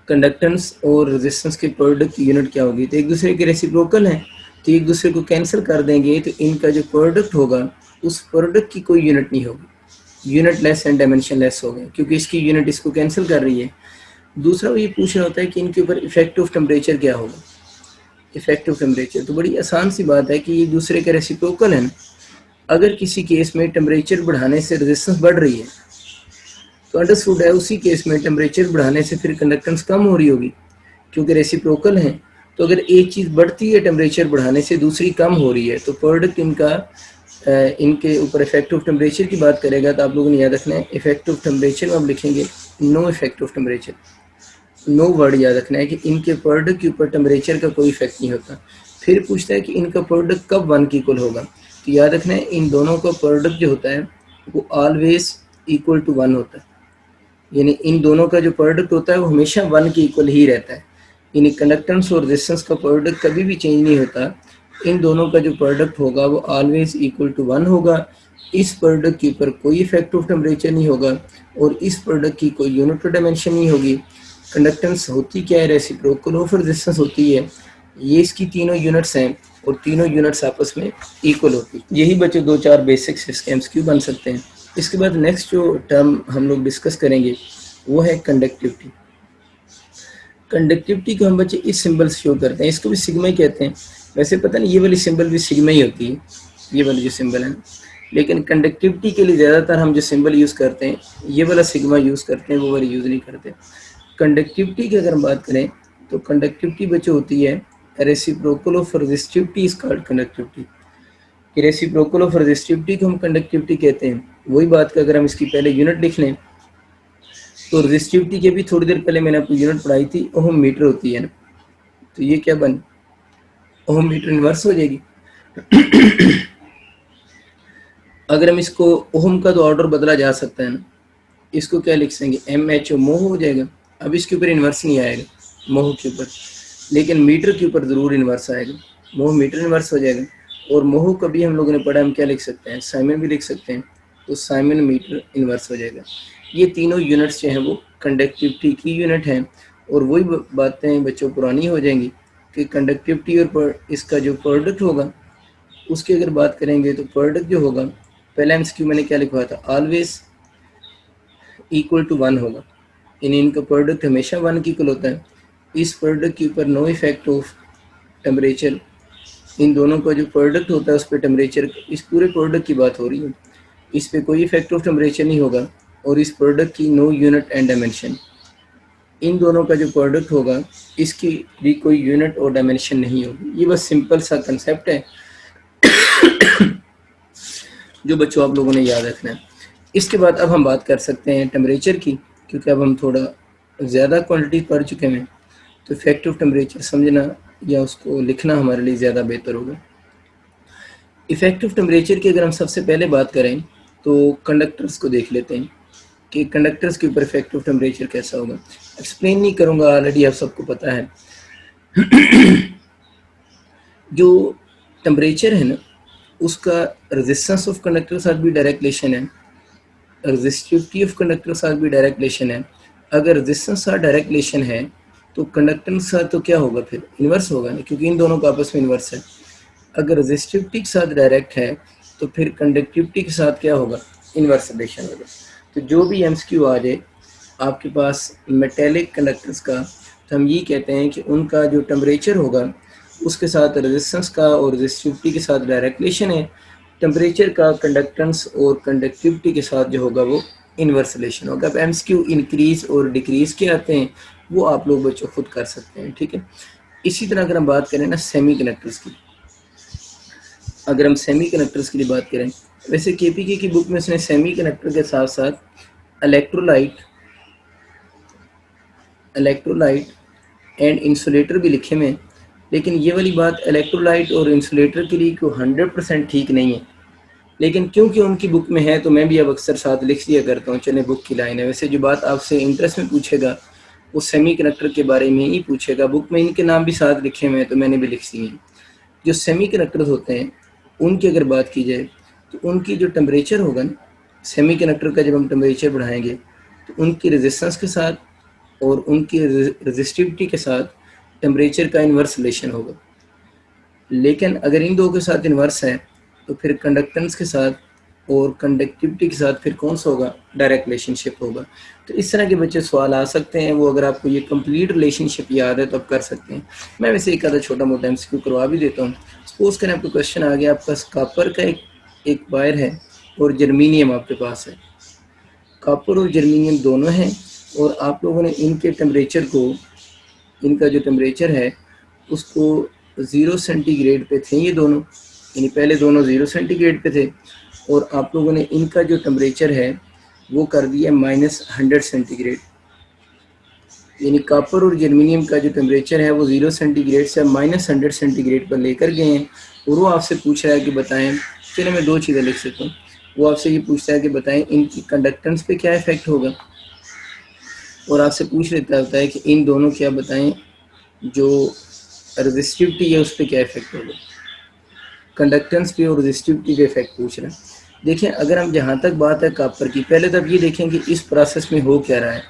कंडक्टेंस और रेजिस्टेंस के प्रोडक्ट की यूनिट क्या होगी। तो एक दूसरे के रेसिप्रोकल हैं तो एक दूसरे को कैंसिल कर देंगे, तो इनका जो प्रोडक्ट होगा उस प्रोडक्ट की कोई यूनिट नहीं होगी, unit less and dimension less होगा, क्योंकि इसकी यूनिट इसको कैंसिल कर रही है। दूसरा वो ये पूछ रहा होता है कि इनके ऊपर इफेक्ट ऑफ टेम्परेचर क्या होगा। इफेक्ट ऑफ टेम्परेचर तो बड़ी आसान सी बात है कि ये दूसरे के रेसिप्रोकल हैं। अगर किसी केस में टेम्परेचर बढ़ाने से रेजिस्टेंस बढ़ रही है तो अंडरस्टूड है उसी केस में टेम्परेचर बढ़ाने से फिर कंडक्टेंस कम हो रही होगी, क्योंकि रेसिप्रोकल हैं। तो अगर एक चीज़ बढ़ती है टेम्परेचर बढ़ाने से, दूसरी कम हो रही है, तो प्रोडक्ट इनका इनके ऊपर इफेक्ट ऑफ टेम्परेचर की बात करेगा। तो आप लोगों ने याद रखना है इफेक्ट ऑफ टेम्परेचर में हम लिखेंगे no effect of temperature, no word याद रखना है कि इनके प्रोडक्ट के ऊपर टेम्परेचर का कोई इफेक्ट नहीं होता। फिर पूछता है कि इनका प्रोडक्ट कब 1 की इक्वल होगा, तो याद रखना है इन दोनों का प्रोडक्ट जो होता है वो ऑलवेज इक्वल टू 1 होता है, यानी इन दोनों का जो प्रोडक्ट होता है वो हमेशा 1 के इक्वल ही रहता है। यानी कंडक्टेंस और रेजिस्टेंस का प्रोडक्ट कभी भी चेंज नहीं होता, इन दोनों का जो प्रोडक्ट होगा वो ऑलवेज इक्वल टू 1 होगा। इस प्रोडक्ट के ऊपर कोई इफेक्ट ऑफ टेम्परेचर नहीं होगा, और इस प्रोडक्ट की कोई यूनिट ऑफ डायमेंशन नहीं होगी, कंडक्टेंस होती क्या है, रेसिप्रोकल ऑफ रेजिस्टेंस होती है। ये इसकी तीनों यूनिट्स हैं और तीनों यूनिट्स आपस में इक्वल होती है। यही बच्चों 2-4 बेसिक्स इसके एमसीक्यू बन सकते हैं। इसके बाद नेक्स्ट जो टर्म हम लोग डिस्कस करेंगे वो है कंडक्टिविटी। कंडक्टिविटी को हम बच्चे इस सिंबल से शो करते हैं, इसको भी सिग्मा ही कहते हैं। वैसे पता नहीं ये वाली सिंबल भी सिग्मा ही होती है, ये वाली जो सिंबल है, लेकिन कंडक्टिविटी के लिए ज़्यादातर हम जो सिंबल यूज़ करते हैं ये वाला सिग्मा यूज़ करते हैं, वो वाली यूज़ नहीं करते। कंडक्टिविटी की अगर हम बात करें तो कंडक्टिविटी बच्चे होती है reciprocal of resistivity is called conductivity. Reciprocal of resistivity को हम कंडक्टिविटी कहते हैं। वही बात का अगर हम इसकी पहले यूनिट लिख लें तो रेजिस्टिविटी के भी थोड़ी देर पहले मैंने आपको यूनिट पढ़ाई थी, ओम मीटर होती है ना, तो ये क्या बन ओम मीटर इनवर्स हो जाएगी। अगर हम इसको ओम का तो ऑर्डर बदला जा सकता है ना, इसको क्या लिख सकेंगे एम एच ओ मोह हो जाएगा। अब इसके ऊपर इन्वर्स नहीं आएगा मोह के ऊपर, लेकिन मीटर के ऊपर ज़रूर इन्वर्स आएगा, मोह मीटर इन्वर्स हो जाएगा। और मोह कभी हम लोगों ने पढ़ा, हम क्या लिख सकते हैं साइमन भी लिख सकते हैं, तो साइमन मीटर इन्वर्स हो जाएगा। ये तीनों यूनिट्स जो हैं वो कंडक्टिविटी की यूनिट हैं। और वही बातें बच्चों पुरानी हो जाएंगी कि कंडक्टिविटी और इसका जो प्रोडक्ट होगा उसकी अगर बात करेंगे तो प्रोडक्ट जो होगा, पहला एमसीक्यू मैंने क्या लिखवाया था, ऑलवेज इक्वल टू 1 होगा, यानी इनका प्रोडक्ट हमेशा 1 की इक्वल होता है। इस प्रोडक्ट के ऊपर नो इफेक्ट ऑफ टेम्परेचर, इन दोनों का जो प्रोडक्ट होता है उस पर टेम्परेचर, इस पूरे प्रोडक्ट की बात हो रही है, इस पे कोई इफेक्ट ऑफ टेम्परेचर नहीं होगा। और इस प्रोडक्ट की नो यूनिट एंड डायमेंशन, इन दोनों का जो प्रोडक्ट होगा इसकी भी कोई यूनिट और डायमेंशन नहीं होगी। ये बस सिंपल सा कंसेप्ट है जो बच्चों आप लोगों ने याद रखना है। इसके बाद अब हम बात कर सकते हैं टेम्परेचर की, क्योंकि अब हम थोड़ा ज़्यादा क्वांटिटी पढ़ चुके हैं, तो इफेक्ट ऑफ टेम्परेचर समझना या उसको लिखना हमारे लिए ज़्यादा बेहतर होगा। इफेक्ट ऑफ टेम्परेचर की अगर हम सबसे पहले बात करें तो कंडक्टर्स को देख लेते हैं कि कंडक्टर्स के ऊपर इफेक्ट ऑफ टेम्परेचर कैसा होगा। एक्सप्लेन नहीं करूँगा, ऑलरेडी आप सबको पता है। जो टेम्परेचर है ना उसका रेजिस्टेंस ऑफ कंडक्टर के साथ भी डायरेक्ट रिलेशन है, रेजिस्टिविटी ऑफ कंडक्टर के साथ भी डायरेक्ट रिलेशन है। अगर रेजिस्टेंस का डायरेक्ट रिलेशन है तो कंडक्टेंस का तो क्या होगा, फिर इन्वर्स होगा ना, क्योंकि इन दोनों का आपस में इन्वर्स है। अगर रेजिस्टिविटी के साथ डायरेक्ट है तो फिर कंडक्टिविटी के साथ क्या होगा, इन्वर्स रिलेशन होगा। तो जो भी एमसीक्यू आ जाए आपके पास मेटेलिक कंडक्टर्स का, तो हम ये कहते हैं कि उनका जो टेम्परेचर होगा उसके साथ रेजिस्टेंस का और रेजिस्टिविटी के साथ डायरेक्ट रिलेशन है। टेम्परेचर का कंडक्टेंस और कंडक्टिविटी के साथ जो होगा वो इन्वर्स रिलेशन होगा। अब एमसीक्यू इंक्रीज और डिक्रीज के आते हैं, वो आप लोग बच्चों खुद कर सकते हैं, ठीक है। इसी तरह अगर हम बात करें ना सेमी कंडक्टर्स की, अगर हम सेमी कंडक्टर्स की बात करें, वैसे केपीके की बुक में उसने सेमी कंडक्टर के साथ साथ इलेक्ट्रोलाइट एंड इंसुलेटर भी लिखे में, लेकिन ये वाली बात इलेक्ट्रोलाइट और इंसुलेटर के लिए को 100% ठीक नहीं है, लेकिन क्योंकि उनकी बुक में है तो मैं भी अब अक्सर साथ लिख दिया करता हूँ, चले बुक की लाइन है। वैसे जो बात आपसे इंटरेस्ट में पूछेगा वो सेमी कंडक्टर के बारे में ही पूछेगा, बुक में इनके नाम भी साथ लिखे हुए हैं तो मैंने भी लिख दिए हैं। जो सेमी कंडक्टर्स होते हैं उनकी अगर बात की जाए तो उनकी जो टेम्परेचर होगा ना, सेमी कंडक्टर का जब हम टेम्परेचर बढ़ाएंगे तो उनकी रेजिस्टेंस के साथ और उनकी रेजिस्टिविटी के साथ टेम्परेचर का इन्वर्स रिलेशन होगा। लेकिन अगर इन दो के साथ इन्वर्स है तो फिर कंडक्टेंस के साथ और कंडक्टिविटी के साथ फिर कौन सा होगा, डायरेक्ट रिलेशनशिप होगा। तो इस तरह के बच्चे सवाल आ सकते हैं, वो अगर आपको ये कंप्लीट रिलेशनशिप याद है तो आप कर सकते हैं। मैं वैसे एक आधा छोटा मोटा एमसीक्यू करवा भी देता हूँ। सपोज करें आपको क्वेश्चन आ गया, आपका कॉपर का एक वायर है और जर्मीनियम आपके पास है, कॉपर और जर्मीनियम दोनों हैं, और आप लोगों ने इनके टेम्परेचर को, इनका जो टेम्परेचर है उसको 0 सेंटीग्रेड पे थे ये दोनों, यानी पहले दोनों 0 सेंटीग्रेड पे थे, और आप लोगों ने इनका जो टेम्परेचर है वो कर दिया -100 सेंटीग्रेड। यानी कॉपर और जर्मीनियम का जो टेम्परेचर है वो 0 सेंटीग्रेड से -100 सेंटीग्रेड पर लेकर गए हैं, और वो आपसे पूछ रहा है कि बताएं, चलिए मैं दो चीज़ें लिख सकता हूँ। वो आपसे ये पूछता है कि बताएं इनकी कंडक्टेंस पे क्या इफेक्ट होगा, और आपसे पूछ लेता होता है कि इन दोनों क्या बताएं जो रेजिस्टिविटी है उस पर क्या इफेक्ट होगा। कंडक्टेंस पे और रेजिस्टिविटी पे इफेक्ट पूछ रहे हैं। देखें, अगर हम जहाँ तक बात है कॉपर की, पहले तो आप ये देखें कि इस प्रोसेस में हो क्या रहा है।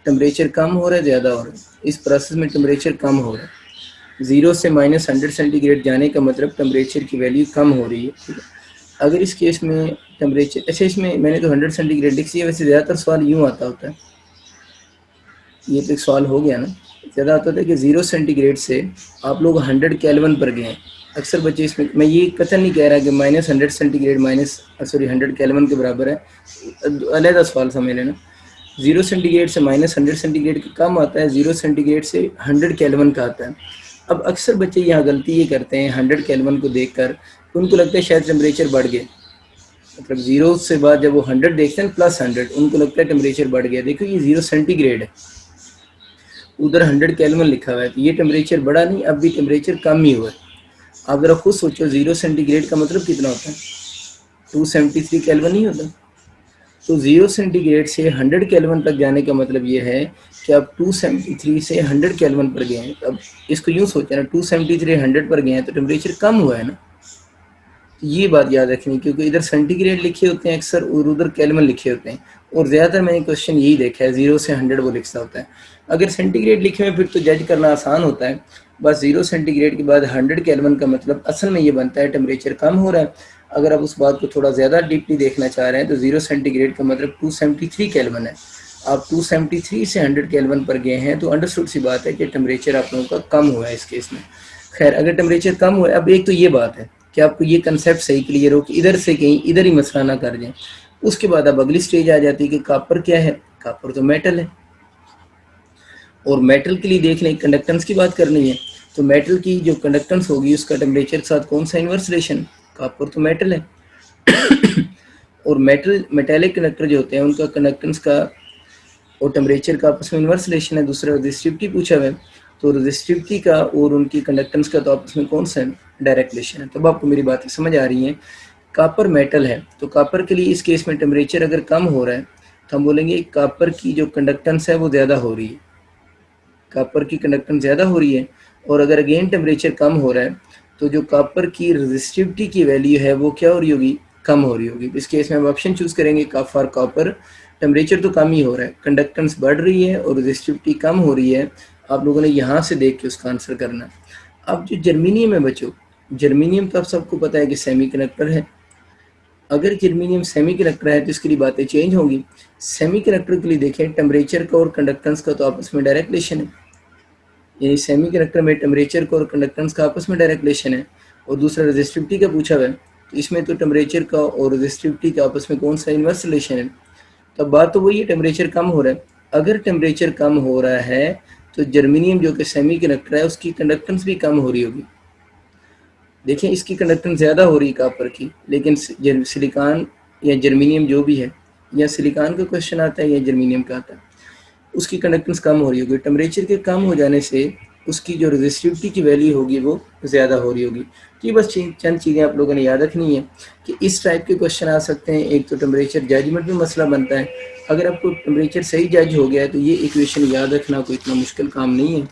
टेम्परेचर कम हो रहा है ज़्यादा हो रहा है? इस प्रोसेस में टेम्परेचर कम हो रहा है। 0 से -100 सेंटीग्रेड जाने का मतलब टेम्परेचर की वैल्यू कम हो रही है, ठीक है। अगर इस केस में टेम्परेचर, अच्छा इसमें मैंने तो 100 सेंटीग्रेड लिख दिया, वैसे ज़्यादातर सवाल यूँ आता होता है, ये तो एक सवाल हो गया ना, ज़्यादा आता था कि 0 सेंटीग्रेड से आप लोग 100 केल्विन पर गए हैं। अक्सर बच्चे इसमें, मैं ये कतई नहीं कह रहा कि -100 सेंटीग्रेड 100 केल्विन के बराबर है, अलहदा सवाल समझ लेना। 0 सेंटीग्रेड से -100 सेंटीग्रेड का कम आता है, 0 सेंटीग्रेड से 100 केल्विन का आता है। अब अक्सर बच्चे यहाँ गलती ये करते हैं 100 केल्विन को देखकर, तो उनको लगता है शायद टेम्परेचर बढ़ गया, मतलब 0 से बाद जब वो 100 देखते हैं +100, उनको लगता है टेम्परेचर बढ़ गया। देखो ये 0 सेंटीग्रेड है, उधर 100 केल्विन लिखा हुआ है, तो ये टेम्परेचर बढ़ा नहीं, अब भी टेम्परेचर कम ही हुआ है। आप ज़रा खुद सोचो 0 सेंटीग्रेड का मतलब कितना होता है, 273 केल्विन नहीं होता। तो 0 सेंटीग्रेड से 100 केल्विन तक जाने का मतलब ये है कि आप 273 से 100 केल्विन पर गए हैं। अब इसको यूँ सोचना, 273 100 पर गए हैं तो टेम्परेचर कम हुआ है ना। तो ये बात याद रखनी, क्योंकि इधर सेंटीग्रेड लिखे होते हैं अक्सर और उधर केल्विन लिखे होते हैं, और ज़्यादातर मैंने क्वेश्चन यही देखा है 0 से 100 वो लिखता होता है। अगर सेंटीग्रेड लिखे हुए फिर तो जज करना आसान होता है, बस 0 सेंटीग्रेड के बाद 100 केल्विन का मतलब असल में ये बनता है टेम्परेचर कम हो रहा है। अगर आप उस बात को थोड़ा ज़्यादा डीपली देखना चाह रहे हैं तो 0 सेंटीग्रेड का मतलब 273 केल्विन है। आप 273 से 100 केल्विन पर गए हैं तो अंडरस्टूड सी बात है कि टेम्परेचर आप लोगों का कम हुआ है इस केस में। खैर, अगर टेम्परेचर कम हुआ है, अब एक तो ये बात है कि आपको ये कंसेप्ट सही क्लियर हो कि इधर से कहीं इधर ही मसला ना कर जाए। उसके बाद अब अगली स्टेज आ जाती है कि कॉपर क्या है। कॉपर तो मेटल है, और मेटल के लिए देख लें कंडक्टेंस की बात करनी है, तो मेटल की जो कंडक्टेंस होगी उसका टेम्परेचर के साथ कौन सा इन्वर्स रिलेशन, कॉपर तो मेटल है। और मेटेलिक कंडक्टर जो होते हैं उनका कंडक्टेंस का और टेम्परेचर का आपस में इन्वर्स रिलेशन है। दूसरा रेजिस्टिविटी पूछा हुआ है, तो रेजिस्टिविटी का और उनकी कंडक्टेंस का तो आपस में कौन सा है, डायरेक्ट रिलेशन है। तब आपको मेरी बातें समझ आ रही हैं। कॉपर मेटल है, तो कॉपर के लिए इस केस में टेम्परेचर अगर कम हो रहा है तो हम बोलेंगे कॉपर की जो कंडक्टेंस है वो ज़्यादा हो रही है, कॉपर की कंडक्टेंस ज़्यादा हो रही है। और अगर अगेन टेम्परेचर कम हो रहा है तो जो कॉपर की रेजिस्टिविटी की वैल्यू है वो क्या हो रही होगी, कम हो रही होगी। इस केस में हम ऑप्शन चूज़ करेंगे फॉर कॉपर। टेम्परेचर तो कम ही हो रहा है, कंडक्टेंस बढ़ रही है और रेजिस्टिविटी कम हो रही है। आप लोगों ने यहाँ से देख के उसका आंसर करना है। अब जो जर्मीनियम है बच्चों, जर्मीनियम तो आप सबको पता है कि सेमीकंडक्टर है। अगर जर्मीनियम सेमीकंडक्टर है तो इसके लिए बातें चेंज होंगी। सेमीकंडक्टर के लिए देखें टेम्परेचर का और कंडक्टेंस का तो आपस में डायरेक्ट रिलेशन है, यानी सेमीकंडक्टर में टेम्परेचर का और कंडक्टेंस का आपस में डायरेक्ट रिलेशन है। और दूसरा रेजिस्टिविटी का पूछा हुआ है, तो इसमें तो टेम्परेचर का और रेजिस्टिविटी का आपस में कौन सा इन्वर्स रिलेशन है। तो बात तो वही है, टेम्परेचर कम हो रहा है। अगर टेम्परेचर कम हो रहा है तो जर्मीनियम जो कि सेमीकंडक्टर है उसकी कंडक्टेंस भी कम हो रही होगी। देखें इसकी कंडक्टेंस ज़्यादा हो रही है कॉपर की, लेकिन सिलिकॉन या जर्मीनियम जो भी है, या सिलिकॉन का क्वेश्चन आता है या जर्मीनियम का आता है, उसकी कंडक्टेंस कम हो रही होगी। टेम्परेचर के कम हो जाने से उसकी जो रेजिस्टिविटी की वैल्यू होगी वो ज़्यादा हो रही होगी। तो ये बस चंद चीज़ें आप लोगों ने याद रखनी है कि इस टाइप के क्वेश्चन आ सकते हैं। एक तो टेम्परेचर जजमेंट में मसला बनता है, अगर आपको टेम्परेचर सही जज हो गया है तो ये इक्वेशन याद रखना कोई इतना मुश्किल काम नहीं है,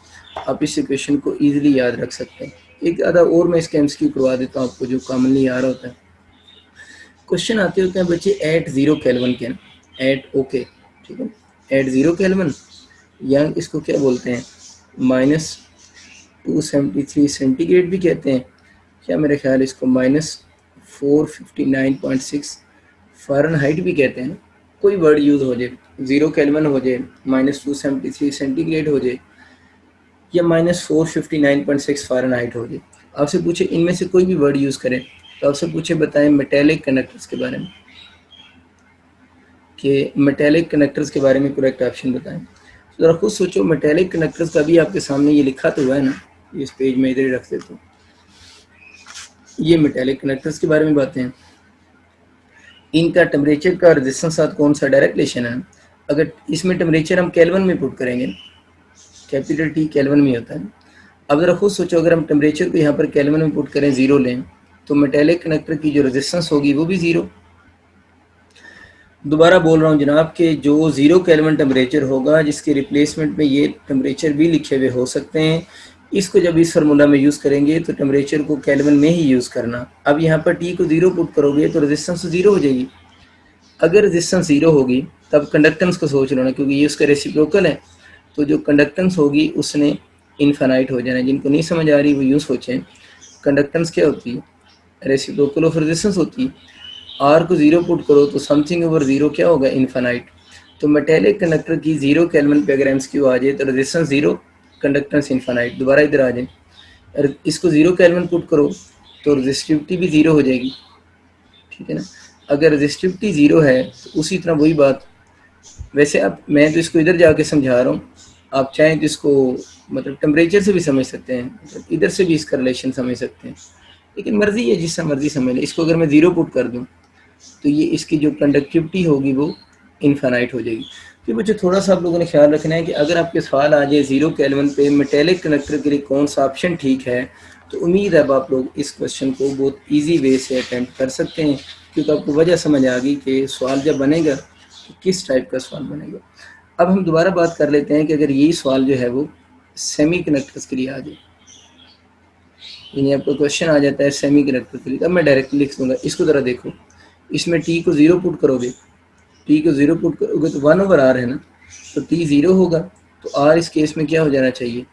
आप इस इक्वेशन को ईजिली याद रख सकते हैं। एक आधा और मैं इसका एमसीक्यू करवा देता हूँ आपको जो कॉमनली आ रहा होता है। क्वेश्चन आते होते हैं बच्चे एट 0 केल्विन के, एट ओके ठीक है, एट 0 केल्विन या इसको क्या बोलते हैं -273 सेंटीग्रेड भी कहते हैं क्या, मेरे ख्याल इसको -459.6 फ़ारेनहाइट भी कहते हैं ना, कोई वर्ड यूज़ हो जाए, 0 केल्विन हो जाए, -273 सेंटीग्रेड हो जाए, या -459.6 फ़ारेनहाइट हो जाए। आपसे पूछे इनमें से कोई भी वर्ड यूज़ करें, तो आपसे पूछे बताएं मेटेलिक कंडक्टर्स के बारे में, कि मेटेलिक कंडक्टर्स के बारे में करेक्ट ऑप्शन बताएं। तो ज़रा खुद सोचो, मेटेलिक कंडक्टर्स का भी आपके सामने ये लिखा तो हुआ है ना, इस पेज में इधर ही रख देता हूँ। ये मेटेलिक कंडक्टर्स के बारे में बातें हैं। इनका टेम्परेचर का रेजिस्टेंस साथ कौन सा डायरेक्ट रिलेशन है। अगर इसमें टेम्परेचर हम केल्विन में पुट करेंगे, कैपिटल टी केल्विन में होता है। अब ज़रा खुद सोचो, अगर हम टेम्परेचर को यहाँ पर केल्विन में पुट करें, 0 लें, तो मेटेलिक कंडक्टर की जो रेजिस्टेंस होगी वो भी 0। दोबारा बोल रहा हूँ जनाब कि जो 0 केल्विन टेम्परेचर होगा जिसके रिप्लेसमेंट में ये टेम्परेचर भी लिखे हुए हो सकते हैं, इसको जब इस फार्मूला में यूज़ करेंगे तो टेम्परेचर को केल्विन में ही यूज़ करना। अब यहाँ पर टी को 0 पुट करोगे तो रेजिस्टेंस 0 हो जाएगी। अगर रेजिस्टेंस 0 होगी तब कंडक्टेंस को सोच लो ना, क्योंकि ये उसका रेसिप्रोकल है, तो जो कंडक्टेंस होगी उसने इनफाइनाइट हो जाना है। जिनको नहीं समझ आ रही वो यूँ सोचें, कंडक्टेंस क्या होती है, रेसिप्रोकल ऑफ रेजिस्टेंस होती है। आर को ज़ीरो पुट करो तो समथिंग ओवर ज़ीरो क्या होगा, इनफाइनाइट। तो मेटेलिक कंडक्टर की 0 केल्विन पे अगर एम्स क्यू आ जाए तो रेजिस्टेंस 0, कंडक्टेंस इनफाइनाइट। दोबारा इधर आ जाए, इसको 0 केल्विन पुट करो तो रेजिस्टिविटी भी 0 हो जाएगी, ठीक है ना। अगर रेजिस्टिविटी 0 है तो उसी तरह वही बात, वैसे अब मैं तो इसको इधर जाके समझा रहा हूँ, आप चाहें तो इसको मतलब टेम्परेचर से भी समझ सकते हैं, मतलब इधर से भी इसका रिलेशन समझ सकते हैं, लेकिन मर्जी है जिस मर्जी समझ लें। इसको अगर मैं 0 पुट कर दूँ तो ये इसकी जो कंडक्टिविटी होगी वो इनफाइनाइट हो जाएगी। फिर मुझे थोड़ा सा आप लोगों ने ख्याल रखना है कि अगर आपके सवाल आ जाए 0 केल्विन पे मेटेलिक कंडक्टर के लिए कौन सा ऑप्शन ठीक है, तो उम्मीद है अब आप लोग इस क्वेश्चन को बहुत ईजी वे से अटैम्प्ट कर सकते हैं, क्योंकि आपको वजह समझ आ गई कि सवाल जब बनेगा तो किस टाइप का सवाल बनेगा। अब हम दोबारा बात कर लेते हैं कि अगर यही सवाल जो है वो सेमी कंडक्टर्स के लिए आ जाए, यानी आपको क्वेश्चन आ जाता है सेमी कंडक्टर के लिए, तब मैं डायरेक्टली लिख दूंगा। इसको ज़रा देखो, इसमें टी को 0 पुट करोगे, टी को 0 पुट करोगे तो 1/r है ना, तो टी 0 होगा, तो आर इस केस में क्या हो जाना चाहिए,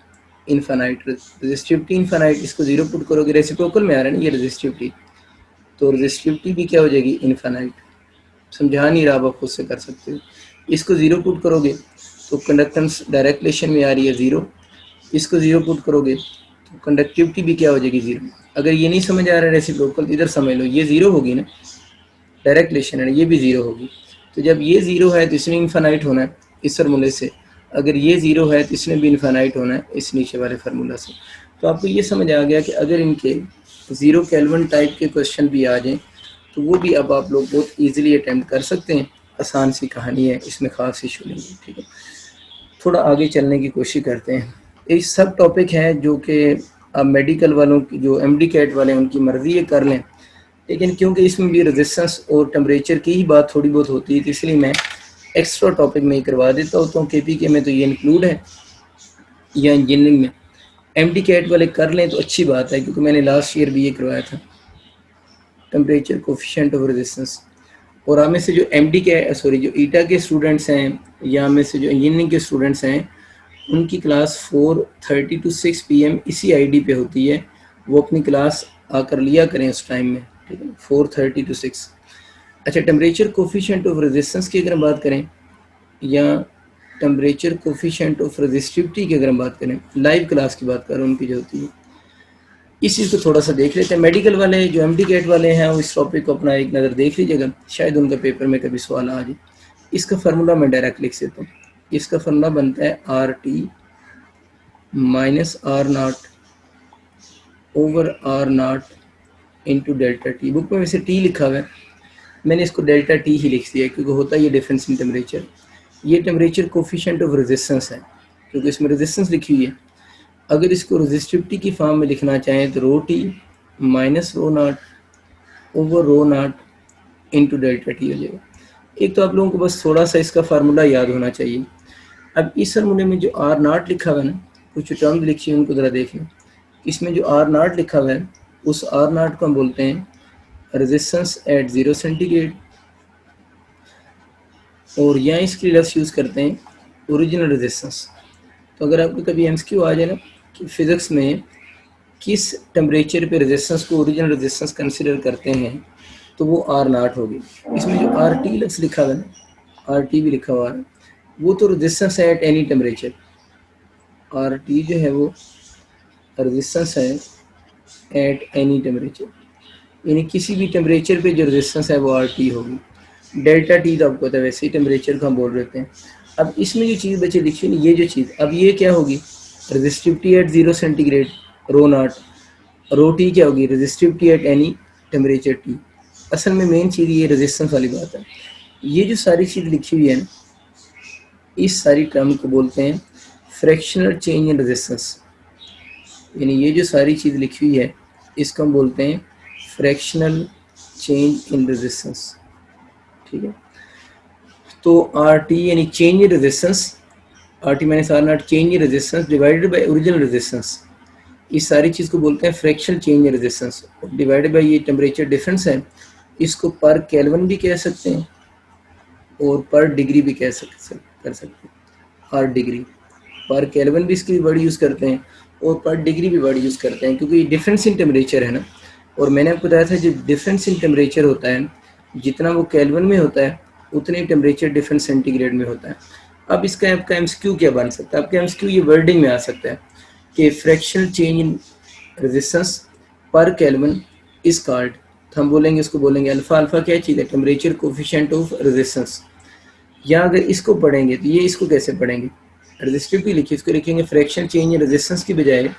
इनफाइनाइट। रेजिस्टिविटी इनफाइनाइट, इसको 0 पुट करोगे, रेसिप्रोकल में आ रहा है ना ये रेजिस्टिविटी, तो रेजिस्टिविटी भी क्या हो जाएगी, इनफाइनाइट। समझा नहीं रहा, आप खुद से कर सकते हो। इसको 0 पुट करोगे तो कंडक्टेंस डायरेक्ट रिलेशन में आ रही है 0, इसको 0 पुट करोगे तो कंडक्टिविटी भी क्या हो जाएगी 0। अगर ये नहीं समझ आ रहा है रेसिप्रोकल, इधर समझ लो, ये 0 होगी ना, डायरेक्ट रिलेशन है, ये भी 0 होगी। तो जब ये 0 है तो इसने इनफाइनाइट होना है इस फार्मूले से, अगर ये 0 है तो इसने भी इनफाइनाइट होना है इस नीचे वाले फार्मूला से। तो आपको ये समझ आ गया कि अगर इनके 0 केल्विन टाइप के क्वेश्चन भी आ जाएँ तो वो भी अब आप लोग बहुत ईजिली अटैम्प्ट कर सकते हैं। आसान सी कहानी है, इसमें ख़ास इशू नहीं है, ठीक है। थोड़ा आगे चलने की कोशिश करते हैं। एक सब टॉपिक है जो कि अब मेडिकल वालों की, जो एमडी कैट वाले हैं, उनकी मर्ज़ी है कर लें, लेकिन क्योंकि इसमें भी रेजिस्टेंस और टेम्परेचर की ही बात थोड़ी बहुत होती है, तो इसलिए मैं एक्स्ट्रा टॉपिक में ही करवा देता हूँ। तो केपीके में तो ये इंक्लूड है या इंजीनियरिंग में। एमडी कैट वाले कर लें तो अच्छी बात है, क्योंकि मैंने लास्ट ईयर भी ये करवाया था, टेम्परेचर कोफिशिएंट ऑफ रेजिस्टेंस। और हमें से जो एमडी के जो ईटा के स्टूडेंट्स हैं या हमें से जो इंजीनियरिंग के स्टूडेंट्स हैं, उनकी क्लास 4:30 to 6 PM इसी आईडी पे होती है, वो अपनी क्लास आकर लिया करें उस टाइम में, ठीक है, 4:30 to 6। अच्छा, टेम्परेचर कोफिशिएंट ऑफ रेजिस्टेंस की अगर हम बात करें या टेम्परेचर कोफिशिएंट ऑफ रेजिस्टिविटी की अगर हम बात करें, लाइव क्लास की बात करें उनकी जो होती है, इस चीज़ को थोड़ा सा देख लेते हैं। मेडिकल वाले जो एमडी कैट वाले हैं वो इस टॉपिक को अपना एक नज़र देख लीजिएगा, शायद उनका पेपर में कभी सवाल आ जाए। इसका फार्मूला मैं डायरेक्ट लिख देता हूँ। इसका फार्मूला बनता है RT - R0 over R0 into delta T. Book में वैसे टी लिखा हुआ है, मैंने इसको डेल्टा टी ही लिख दिया क्योंकि होता है ये डिफरेंस इन टेम्परेचर। ये टेम्परेचर कोफिशिएंट ऑफ रेजिस्टेंस है, क्योंकि इसमें रेजिस्टेंस लिखी हुई है। अगर इसको रेजिस्टिविटी की फॉर्म में लिखना चाहें तो rho T minus rho naught over rho naught into delta T हो जाएगा। एक तो आप लोगों को बस थोड़ा सा इसका फार्मूला याद होना चाहिए। अब इस फार्मूले में जो आर नॉट लिखा हुआ है ना, कुछ टर्म लिखी है उनको ज़रा देख लें। इसमें जो आर नॉट लिखा हुआ है, उस आर नॉट को हम बोलते हैं रेजिस्टेंस एट 0 सेंटीग्रेड, और यहाँ इसके लिए लफ्ज़ यूज़ करते हैं ओरिजिनल रेजिस्टेंस। तो अगर आपको कभी एमसीक्यू आ जाए ना कि फिज़िक्स में किस टेम्परेचर पे रेजिस्टेंस को ओरिजिनल रेजिस्टेंस कंसिडर करते हैं, तो वो आर नॉट होगी। इसमें जो आर टी लफ्ज़ लिखा हुआ है ना, आर टी भी लिखा हुआ है, वो तो रेजिस्टेंस है eight any temperature. R T जो है वो रेजिस्टेंस है एट एनी टेम्परेचर, यानी किसी भी टेम्परेचर पे जो रेजिस्टेंस है वो आर टी होगी। डेल्टा टी तो आपको पता है, वैसे ही टेम्परेचर को हम बोल रहे हैं। अब इसमें जो चीज़ बची लिखी है, ये जो चीज़, अब ये क्या होगी, resistivity at 0 centigrade rho naught, rho T क्या होगी, resistivity at any temperature T. असल में मेन चीज़ ये रेजिस्टेंस वाली बात है। ये जो सारी चीज़ लिखी हुई है ना, इस सारी टर्म को बोलते हैं फ्रैक्शनल चेंज इन रेजिस्टेंस, यानी ये जो सारी चीज़ लिखी हुई है इसको हम बोलते हैं फ्रैक्शनल चेंज इन रेजिस्टेंस, ठीक है। तो आर टी यानी change in resistance, R T minus R naught change in resistance divided by original resistance, इस सारी चीज़ को बोलते हैं fractional change in resistance divided by ये टेम्परेचर डिफरेंस है। इसको पर केल्विन भी कह सकते हैं और पर डिग्री भी कर सकते हैं, हर डिग्री। पर केल्विन भी इसकी वर्ड यूज़ करते हैं और पर डिग्री भी वर्ड यूज़ करते हैं, क्योंकि डिफरेंस इन टेम्परेचर है ना। और मैंने आपको बताया था जब डिफरेंस इन टेम्परेचर होता है, जितना वो केल्विन में होता है उतने टेम्परेचर डिफरेंस सेंटीग्रेड में होता है। अब इसका आपका एमसीक्यू क्या बन सकता है? आपका एमसीक्यू ये वर्डिंग में आ सकता है कि फ्रैक्शनल चेंज इन रेजिस्टेंस पर केल्विन इज कॉल्ड, तो हम बोलेंगे उसको बोलेंगे अल्फा। अल्फा क्या चीज़ है? Temperature coefficient of resistance. या अगर इसको पढ़ेंगे तो ये इसको कैसे पढ़ेंगे? रेजिस्टिविटी लिखिए, इसको लिखेंगे फ्रैक्शन चेंज इन रेजिस्टेंस की बजाय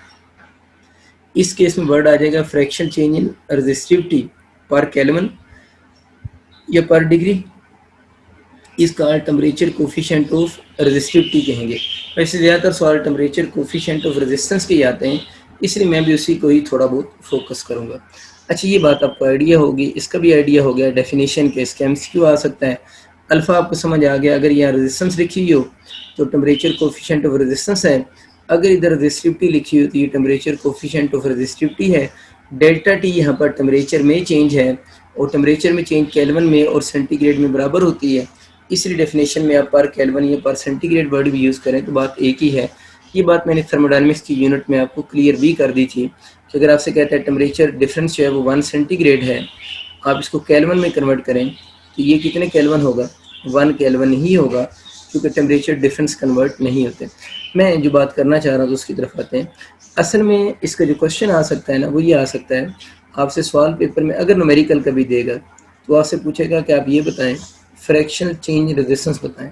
इस केस में वर्ड आ जाएगा फ्रैक्शन चेंज इन रेजिस्टिविटी पर केल्विन या पर डिग्री, इसका टेम्परेचर कोफिशिएंट ऑफ रेजिस्टिविटी कहेंगे। वैसे ज़्यादातर सवाल टेम्परेचर कोफिशिएंट ऑफ रेजिस्टेंस के आते हैं, इसलिए मैं भी उसी को ही थोड़ा बहुत फोकस करूँगा। अच्छा, ये बात आपको आइडिया होगी, इसका भी आइडिया हो गया डेफिनेशन के, इसका एमसीक्यू आ सकता है। अल्फ़ा आपको समझ आ गया, अगर यहाँ रेजिस्टेंस लिखी हुई हो तो टेम्परेचर कोफिशिएंट ऑफ रेजिस्टेंस है, अगर इधर रेजिस्टिविटी लिखी हुई तो ये टेम्परेचर कोफिशिएंट ऑफ रेजिस्टिविटी है। डेल्टा टी यहाँ पर टेम्परेचर में चेंज है और टेम्परेचर में चेंज केल्विन में और सेंटीग्रेड में बराबर होती है, इसलिए डेफिनेशन में आप पर केल्विन या पर सेंटीग्रेड वर्ड भी यूज़ करें तो बात एक ही है। ये बात मैंने थर्मोडायनामिक्स की यूनिट में आपको क्लियर भी कर दी थी कि अगर आपसे कहता है टेम्परेचर डिफरेंस जो है वो 1 सेंटीग्रेड है, आप इसको केल्विन में कन्वर्ट करें तो ये कितने केल्विन होगा? 1 केल्विन ही होगा, क्योंकि टेम्परेचर डिफरेंस कन्वर्ट नहीं होते। मैं जो बात करना चाह रहा हूँ उसकी तरफ आते हैं। असल में इसका जो क्वेश्चन आ सकता है ना, वो ये आ सकता है आपसे सवाल पेपर में, अगर न्यूमेरिकल का भी देगा तो आपसे पूछेगा कि आप ये बताएं फ्रैक्शनल चेंज रेजिस्टेंस बताएं।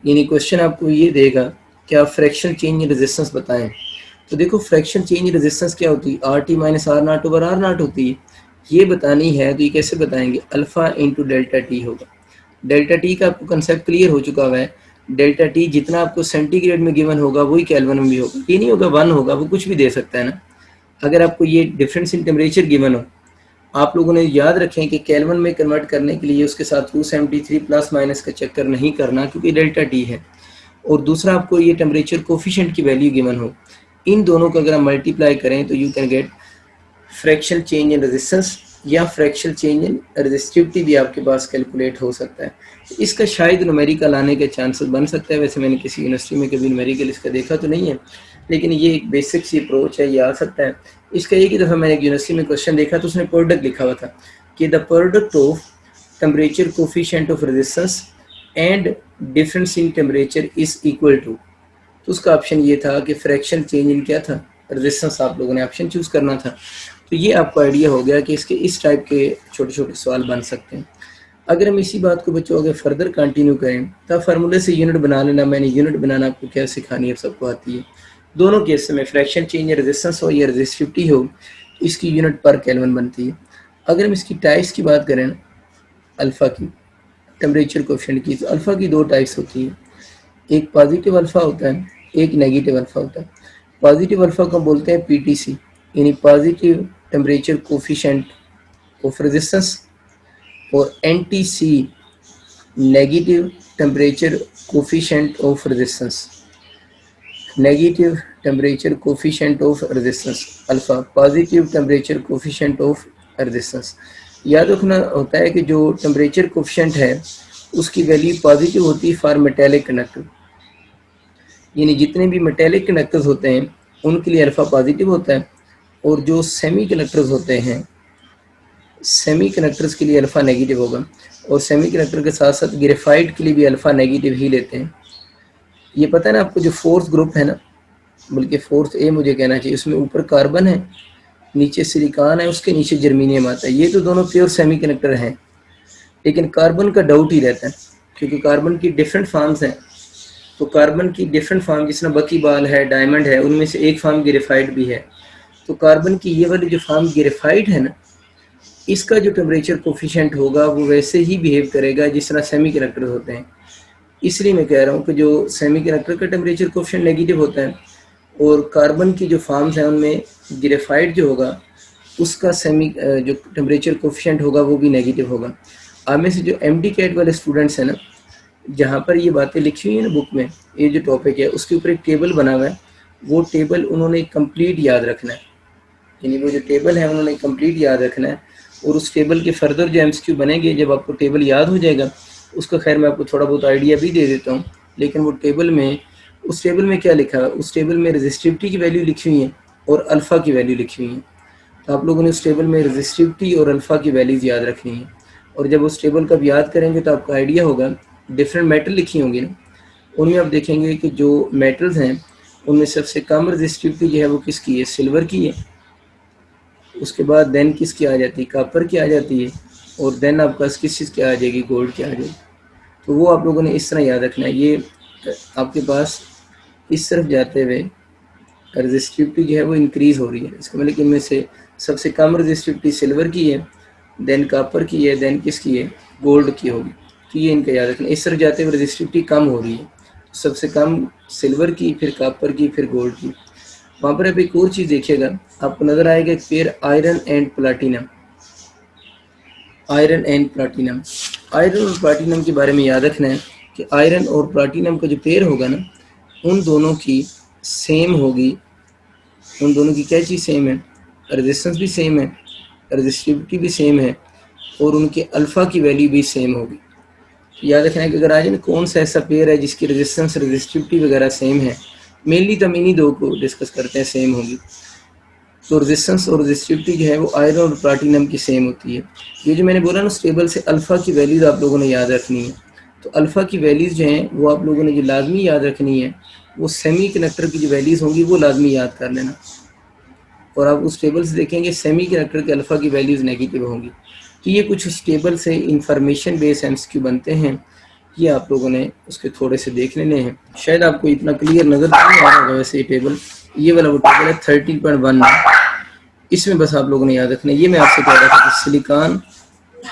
यानी क्वेश्चन आपको ये देगा कि आप फ्रैक्शनल चेंज रेजिस्टेंस बताएं। तो देखो फ्रैक्शन चेंज रेजिस्टेंस क्या होती है? R T minus R naught over R naught होती है। ये बतानी है तो ये कैसे बताएंगे? अल्फा इंटू डेल्टा टी होगा। डेल्टा टी का आपको कंसेप्ट क्लियर हो चुका हुआ है। डेल्टा टी जितना आपको सेंटीग्रेड में गिवन होगा वही केल्विन में भी होगा। ये नहीं होगा 1 होगा, वो कुछ भी दे सकता है ना। अगर आपको ये डिफरेंस इन टेम्परेचर गिवन हो, आप लोगों ने याद रखें कि केल्विन में कन्वर्ट करने के लिए उसके साथ 273 प्लस माइनस का चक्कर नहीं करना, क्योंकि डेल्टा टी है। और दूसरा, आपको ये टेम्परेचर कोफिशिएंट की वैल्यू गिवन हो, इन दोनों को अगर हम मल्टीप्लाई करें तो you can get fractional change in resistance या फ्रैक्शनल चेंज इन रेजिस्टिविटी भी आपके पास कैलकुलेट हो सकता है। तो इसका शायद न्यूमेरिकल आने के चांसेस बन सकता है। वैसे मैंने किसी यूनिवर्सिटी में कभी न्यूमेरिकल इसका देखा तो नहीं है, लेकिन ये एक बेसिक सी अप्रोच है, ये आ सकता है। इसका एक ही दफ़ा मैंने एक यूनिवर्सिटी में क्वेश्चन देखा तो उसने प्रोडक्ट लिखा हुआ था कि the product of temperature coefficient of resistance and difference in temperature is equal to, तो उसका ऑप्शन ये था कि फ्रैक्शन चेंज इन क्या था? रेजिस्टेंस। आप लोगों ने ऑप्शन चूज़ करना था। तो ये आपको आइडिया हो गया कि इसके इस टाइप के छोटे छोटे सवाल बन सकते हैं। अगर हम इसी बात को बच्चों आगे फर्दर कंटिन्यू करें तो फार्मूले से यूनिट बना लेना। मैंने यूनिट बनाना आपको क्या सिखानी है, सबको आती है। दोनों केस में फ्रैक्शन चेंज या रेजिस्टेंस हो या रेजिस्टिविटी हो, इसकी यूनिट पर केल्विन बनती है। अगर हम इसकी टाइप्स की बात करें अल्फ़ा की, टेम्परेचर कोएफिशिएंट की, तो अल्फ़ा की 2 टाइप्स होती है। एक पॉजिटिव अल्फ़ा होता है, एक नेगेटिव अल्फ़ा होता है। पॉजिटिव अल्फ़ा को बोलते हैं पीटीसी, यानी positive temperature coefficient of resistance, और NTC negative temperature coefficient of resistance. Negative temperature coefficient of resistance alpha, positive temperature coefficient of resistance. याद रखना होता है कि जो टेम्परेचर कोफिशिएंट है उसकी वैल्यू पॉजिटिव होती है फॉर मेटेलिक कंडक्टर, यानी जितने भी मेटेलिक कंडक्टर्स होते हैं उनके लिए अल्फ़ा पॉजिटिव होता है, और जो सेमी कंडक्टर्स होते हैं, सेमी कंडक्टर्स के लिए अल्फ़ा नेगेटिव होगा। और सेमी कंडक्टर के साथ साथ ग्रेफाइट के लिए भी अल्फ़ा नेगेटिव ही लेते हैं। ये पता है ना आपको, जो फोर्थ ग्रुप है ना, बल्कि फोर्थ ए मुझे कहना चाहिए, उसमें ऊपर कार्बन है, नीचे सिलिकॉन है, उसके नीचे जर्मीनियम आता है। ये तो दोनों प्योर सेमी कंडक्टर हैं, लेकिन कार्बन का डाउट ही रहता है, क्योंकि कार्बन की डिफरेंट फॉर्म्स हैं। तो कार्बन की डिफरेंट फॉर्म, जिस तरह बकीबाल है, डायमंड है, उनमें से एक फॉर्म ग्रेफाइट भी है। तो कार्बन की ये वाली जो फॉर्म ग्रेफाइट है ना, इसका जो टेम्परेचर कोफिशिएंट होगा वो वैसे ही बिहेव करेगा जिस तरह सेमी कंडक्टर होते हैं। इसलिए मैं कह रहा हूँ कि जो सेमी कंडक्टर का टेम्परेचर कोफिशिएंट नेगेटिव होता है, और कार्बन की जो फॉर्म्स हैं उनमें ग्रेफाइट जो होगा उसका जो टेम्परेचर कोफिशिएंट होगा वो भी नेगेटिव होगा। आप में से जो एमडी कैट वाले स्टूडेंट्स हैं ना, जहाँ पर ये बातें लिखी हुई है ना बुक में, ये जो टॉपिक है उसके ऊपर एक टेबल बना हुआ है, वो टेबल उन्होंने कंप्लीट याद रखना है। यानी वो जो टेबल है उन्होंने कंप्लीट याद रखना है, और उस टेबल के फर्दर जो एमसीक्यू बनेंगे, जब आपको टेबल याद हो जाएगा उसका खैर मैं आपको थोड़ा बहुत आइडिया भी दे देता हूँ, लेकिन वो टेबल में उस टेबल में क्या लिखा है, उस टेबल में रेजिस्टिविटी की वैल्यू लिखी हुई है और अल्फ़ा की वैल्यू लिखी हुई है। तो आप लोगों ने उस टेबल में रेजिस्टिविटी और अल्फ़ा की वैल्यूज़ याद रखनी है। और जब उस टेबल का आप याद करेंगे तो आपको आइडिया होगा, डिफरेंट मेटल लिखी होंगी ना, उनमें आप देखेंगे कि जो मेटल्स हैं उनमें सबसे कम रेजिस्टिविटी जो है वो किसकी है, सिल्वर की है। उसके बाद देन किसकी आ जाती है, कापर की आ जाती है। और देन आपका किस चीज़ की आ जाएगी, गोल्ड की आ जाएगी। तो वो आप लोगों ने इस तरह याद रखना है। ये आपके पास इस तरफ जाते हुए रेजिस्टिविटी जो है वो इंक्रीज़ हो रही है। इसका मतलब कि इनमें से सबसे कम रेजिस्टिविटी सिल्वर की है, देन कापर की है, देन किसकी है, गोल्ड की होगी। तो ये इनका याद रखना। इस तरफ जाते हुए रेजिस्टिविटी कम हो रही है, सबसे कम सिल्वर की, फिर कापर की, फिर गोल्ड की। वहाँ पर आप एक और चीज़ देखिएगा, आपको नज़र आएगा एक pair iron and platinum. Iron and platinum, iron और प्लाटिनम के बारे में याद रखना है कि आयरन और प्लाटिनम का जो पेयर होगा ना, उन दोनों की सेम होगी। उन दोनों की क्या चीज़ सेम है, रेजिस्टेंस भी सेम है, रेजिस्टिविटी भी सेम है, और उनके अल्फ़ा की वैल्यू भी सेम होगी। याद रखना है कि अगर आज ना कौन सा ऐसा पेयर है जिसकी रेजिस्टेंस रेजिस्टिविटी वगैरह सेम है, मेनली तो हम इन्हीं दो को डिस्कस करते हैं, सेम होगी। तो रेजिस्टेंस और रेजिस्टिविटी जो है वो आयरन और प्लाटिनम की सेम होती है। ये जो मैंने बोला ना, उस टेबल से अल्फ़ा की वैल्यूज़ आप लोगों ने याद रखनी है। तो अल्फ़ा की वैल्यूज़ जो हैं वो आप लोगों ने जो लाजमी याद रखनी है, वो सेमी कंडक्टर की जो वैल्यूज़ होंगी वो लाजमी याद कर लेना। और आप उस टेबल से देखेंगे सेमी कंडक्टर के अल्फ़ा की वैल्यूज़ नेगेटिव होंगी। तो ये कुछ उस टेबल से इंफॉर्मेशन बेस्ड एमसीक्यू बनते हैं, ये आप लोगों ने उसके थोड़े से देख लेने हैं। शायद आपको इतना क्लियर नज़र नहीं आ रहा होगा वैसे ये टेबल, ये वाला वो टेबल है 13.1 में। इसमें बस आप लोगों ने याद रखना है। ये मैं आपसे कह रहा था कि सिलिकॉन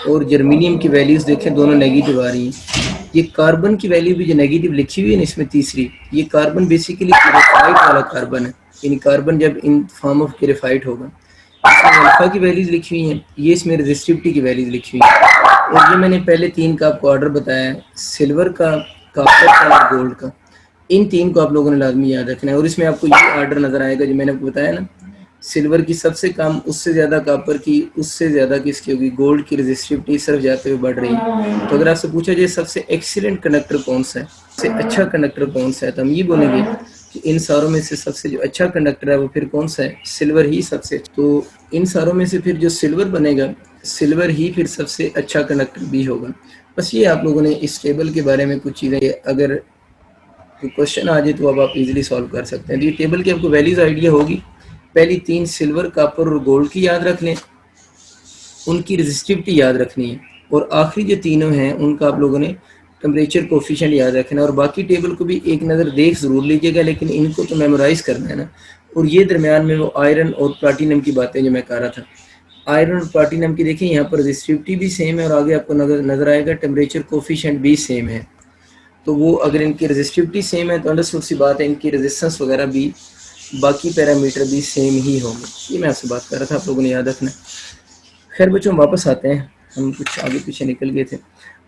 और जर्मेनियम की वैल्यूज़ देखें, दोनों नेगेटिव आ रही हैं। ये कार्बन की वैल्यू भी जो नेगेटिव लिखी हुई है ना इसमें तीसरी, ये कार्बन बेसिकली ग्रेफाइट वाला कार्बन है, यानी कार्बन जब इन फॉर्म ऑफ ग्रेफाइट होगा। इसमें अल्फा की वैल्यूज़ लिखी हुई हैं, ये इसमें रेजिस्टिविटी की वैल्यूज़ लिखी हुई हैं। और ये मैंने पहले तीन का आपको ऑर्डर बताया है, सिल्वर का, कॉपर का और गोल्ड का। इन तीन को आप लोगों ने लाजमी याद रखना है। और इसमें आपको ये ऑर्डर नज़र आएगा जो मैंने आपको बताया ना, सिल्वर की सबसे कम, उससे ज़्यादा कॉपर की, उससे ज़्यादा किसकी होगी, गोल्ड की रेजिस्टिविटी सिर्फ जाते हुए बढ़ रही है। तो अगर आपसे पूछा जाए सबसे एक्सीलेंट कंडक्टर कौन सा है, सबसे अच्छा कंडक्टर कौन सा है, तो हम ये बोलेंगे कि इन सारों में से सबसे जो अच्छा कंडक्टर है वो फिर कौन सा है, सिल्वर ही सबसे। तो इन सारों में से फिर जो सिल्वर बनेगा, सिल्वर ही फिर सबसे अच्छा कंडक्टर भी होगा। बस ये आप लोगों ने इस टेबल के बारे में कुछ चीज़ें, अगर कोई क्वेश्चन आ जाए तो अब आप इजीली सॉल्व कर सकते हैं। तो ये टेबल की आपको वैल्यूज आइडिया होगी। पहली तीन सिल्वर, कॉपर और गोल्ड की याद रख लें, उनकी रेजिस्टिविटी याद रखनी है। और आखिरी जो तीनों हैं उनका आप लोगों ने टेम्परेचर कोफिशिएंट याद रखना है। और बाकी टेबल को भी एक नज़र देख ज़रूर लीजिएगा, लेकिन इनको तो मेमोराइज करना है ना। और ये दरमियान में वो आयरन और प्लाटिनम की बातें जो मैं कह रहा था, आयरन और प्लाटिनम की देखिए यहाँ पर रेजिस्टिविटी भी सेम है, और आगे आपको नज़र आएगा टेम्परेचर कोफिशिएंट भी सेम है। तो वो अगर इनकी रेजिस्टिविटी सेम है तो अंडरस्टूड सी बात है, इनकी रेजिस्टेंस वगैरह भी, बाकी पैरामीटर भी सेम ही होंगे। ये मैं आपसे बात कर रहा था, आप लोगों ने याद रखना। खैर बच्चों, वापस आते हैं, हम कुछ आगे पीछे निकल गए थे।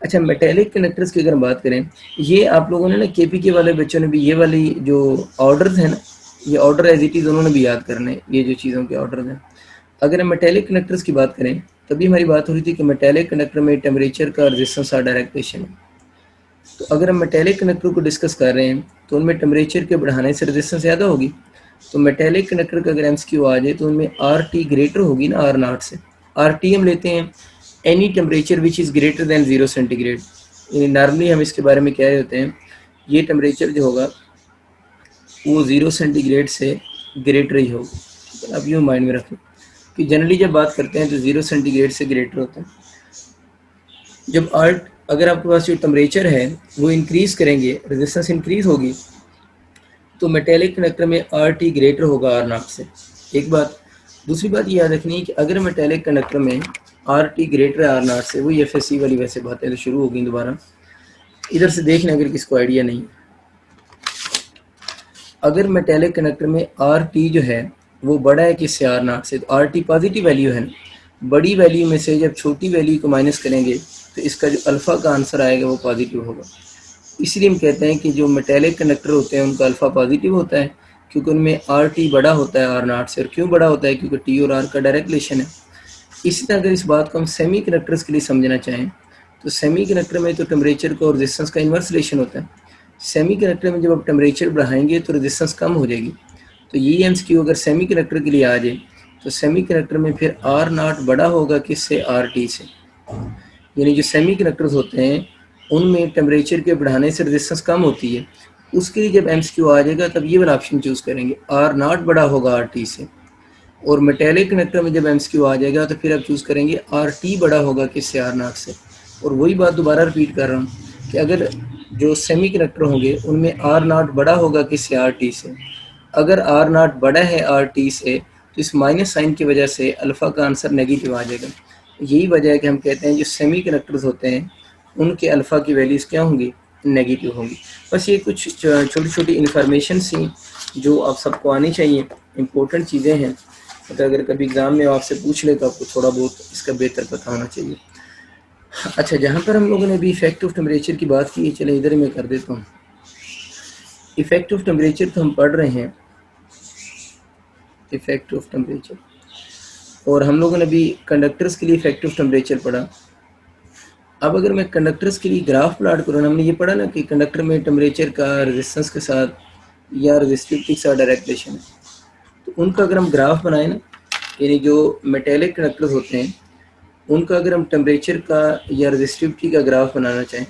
अच्छा, मेटेलिक कनेक्टर्स की अगर बात करें, ये आप लोगों ने ना केपीके वाले बच्चों ने भी ये वाली जो ऑर्डर्स हैं ना, ये ऑर्डर एज इट इज़ उन्होंने भी याद करने, ये जो चीज़ों के ऑर्डर हैं। अगर हम मेटेलिक कनेक्टर्स की बात करें, तभी हमारी बात हो रही थी कि मेटेलिक कनेक्टर में टेम्परेचर का रेजिस्टेंस का डायरेक्ट रिलेशन है। तो अगर हम मेटेलिक कनेक्टर को डिस्कस कर रहे हैं तो उनमें टेम्परेचर के बढ़ाने से रेजिस्टेंस ज़्यादा होगी। तो मेटेलिक कनेक्टर का अगर एमसीक्यू आ जाए तो उनमें आर टी ग्रेटर होगी ना आर नॉट से। आर टी हम लेते हैं any temperature which is greater than 0 centigrade. यानी नॉर्मली हम इसके बारे में क्या होते हैं, ये टेम्परेचर जो होगा वो 0 सेंटीग्रेड से ग्रेटर ही होगा। ठीक है, अब यूँ माइंड में रखें कि जनरली जब बात करते हैं तो 0 सेंटीग्रेड से ग्रेटर होता है। जब आर, अगर आपके पास जो टेम्परेचर है वो इंक्रीज़ करेंगे, रेजिस्टेंस इंक्रीज़ होगी, तो मेटेलिक कनेक्टर में आर टी ग्रेटर होगा आर नॉट से। एक बात। दूसरी बात ये याद रखनी है कि अगर मेटेलिक कनेक्टर में आर टी ग्रेटर है आर नॉट से, वही एफ एस सी वाली वैसे बातें तो शुरू हो गई दोबारा। इधर से देखना अगर किसको आइडिया नहीं, अगर मेटेलिक कनेक्टर में आर टी जो है वो बड़ा है किससे, आर नॉट से, तो आर टी पॉजिटिव वैल्यू है। बड़ी वैल्यू में से जब छोटी वैल्यू को माइनस करेंगे तो इसका जो अल्फ़ा का आंसर आएगा वो पॉजिटिव होगा। इसलिए हम कहते हैं कि जो मेटेलिक कंडक्टर होते हैं उनका अल्फ़ा पॉजिटिव होता है, क्योंकि उनमें आर टी बड़ा होता है आर नॉट से। और क्यों बड़ा होता है, क्योंकि टी और आर का डायरेक्ट रिलेशन है। इसी तरह अगर इस बात को हम सेमी कंडक्टर्स के लिए समझना चाहें तो सेमी कंडक्टर में तो टेम्परेचर का और रेजिस्टेंस का इन्वर्स रिलेशन होता है। सेमीकंडक्टर में जब आप टेम्परेचर बढ़ाएंगे तो रेजिस्टेंस कम हो जाएगी। तो ये एमसीक्यू अगर सेमीकंडक्टर के लिए आ जाए तो सेमीकंडक्टर में फिर आर नॉट बड़ा होगा किससे, आर टी से। यानी जो सेमीकंडक्टर्स होते हैं उनमें टेम्परेचर के बढ़ाने से रेजिस्टेंस कम होती है। उसके लिए जब एमसीक्यू आ जाएगा तब ये वाला ऑप्शन चूज़ करेंगे, आर नॉट बड़ा होगा आर टी से। और मेटेलिक कनेक्टर में जब एमसीक्यू आ जाएगा तो फिर आप चूज़ करेंगे आर टी बड़ा होगा किससे, आर नॉट से। और वही बात दोबारा रिपीट कर रहा हूँ कि अगर जो सेमी कनेक्टर होंगे उनमें आर नॉट बड़ा होगा किससे, आर टी से। अगर आर नॉट बड़ा है आर टी से तो इस माइनस साइन की वजह से अल्फ़ा का आंसर नेगेटिव आ जाएगा। यही वजह है कि हम कहते हैं जो सेमी कनेक्टर्स होते हैं उनके अल्फ़ा की वैल्यूज़ क्या होंगी, नेगेटिव होंगी। बस ये कुछ छोटी छोटी इन्फॉर्मेशन सी जो आप सबको आनी चाहिए, इम्पोर्टेंट चीज़ें हैं। मतलब अगर कभी एग्ज़ाम में आपसे पूछ ले तो आपको थोड़ा बहुत इसका बेहतर पता होना चाहिए। अच्छा, जहाँ पर हम लोगों ने अभी इफेक्ट ऑफ टेम्परेचर की बात की, चले इधर ही मैं कर देता हूँ। इफेक्ट ऑफ टेम्परेचर तो हम पढ़ रहे हैं, इफेक्ट ऑफ टेम्परेचर, और हम लोगों ने अभी कंडक्टर्स के लिए इफेक्ट ऑफ टेम्परेचर पढ़ा। अब अगर मैं कंडक्टर्स के लिए ग्राफ प्लॉट करूँ, हमने ये पढ़ा ना कि कंडक्टर में टेम्परेचर का रेजिस्टेंस के साथ या रेजिस्टिविटी के साथ डायरेक्ट रिलेशन है। तो उनका अगर हम ग्राफ बनाए ना, यानी जो मेटेलिक कंडक्टर्स होते हैं उनका अगर हम टेम्परेचर का या रेजिस्टिविटी का ग्राफ बनाना चाहें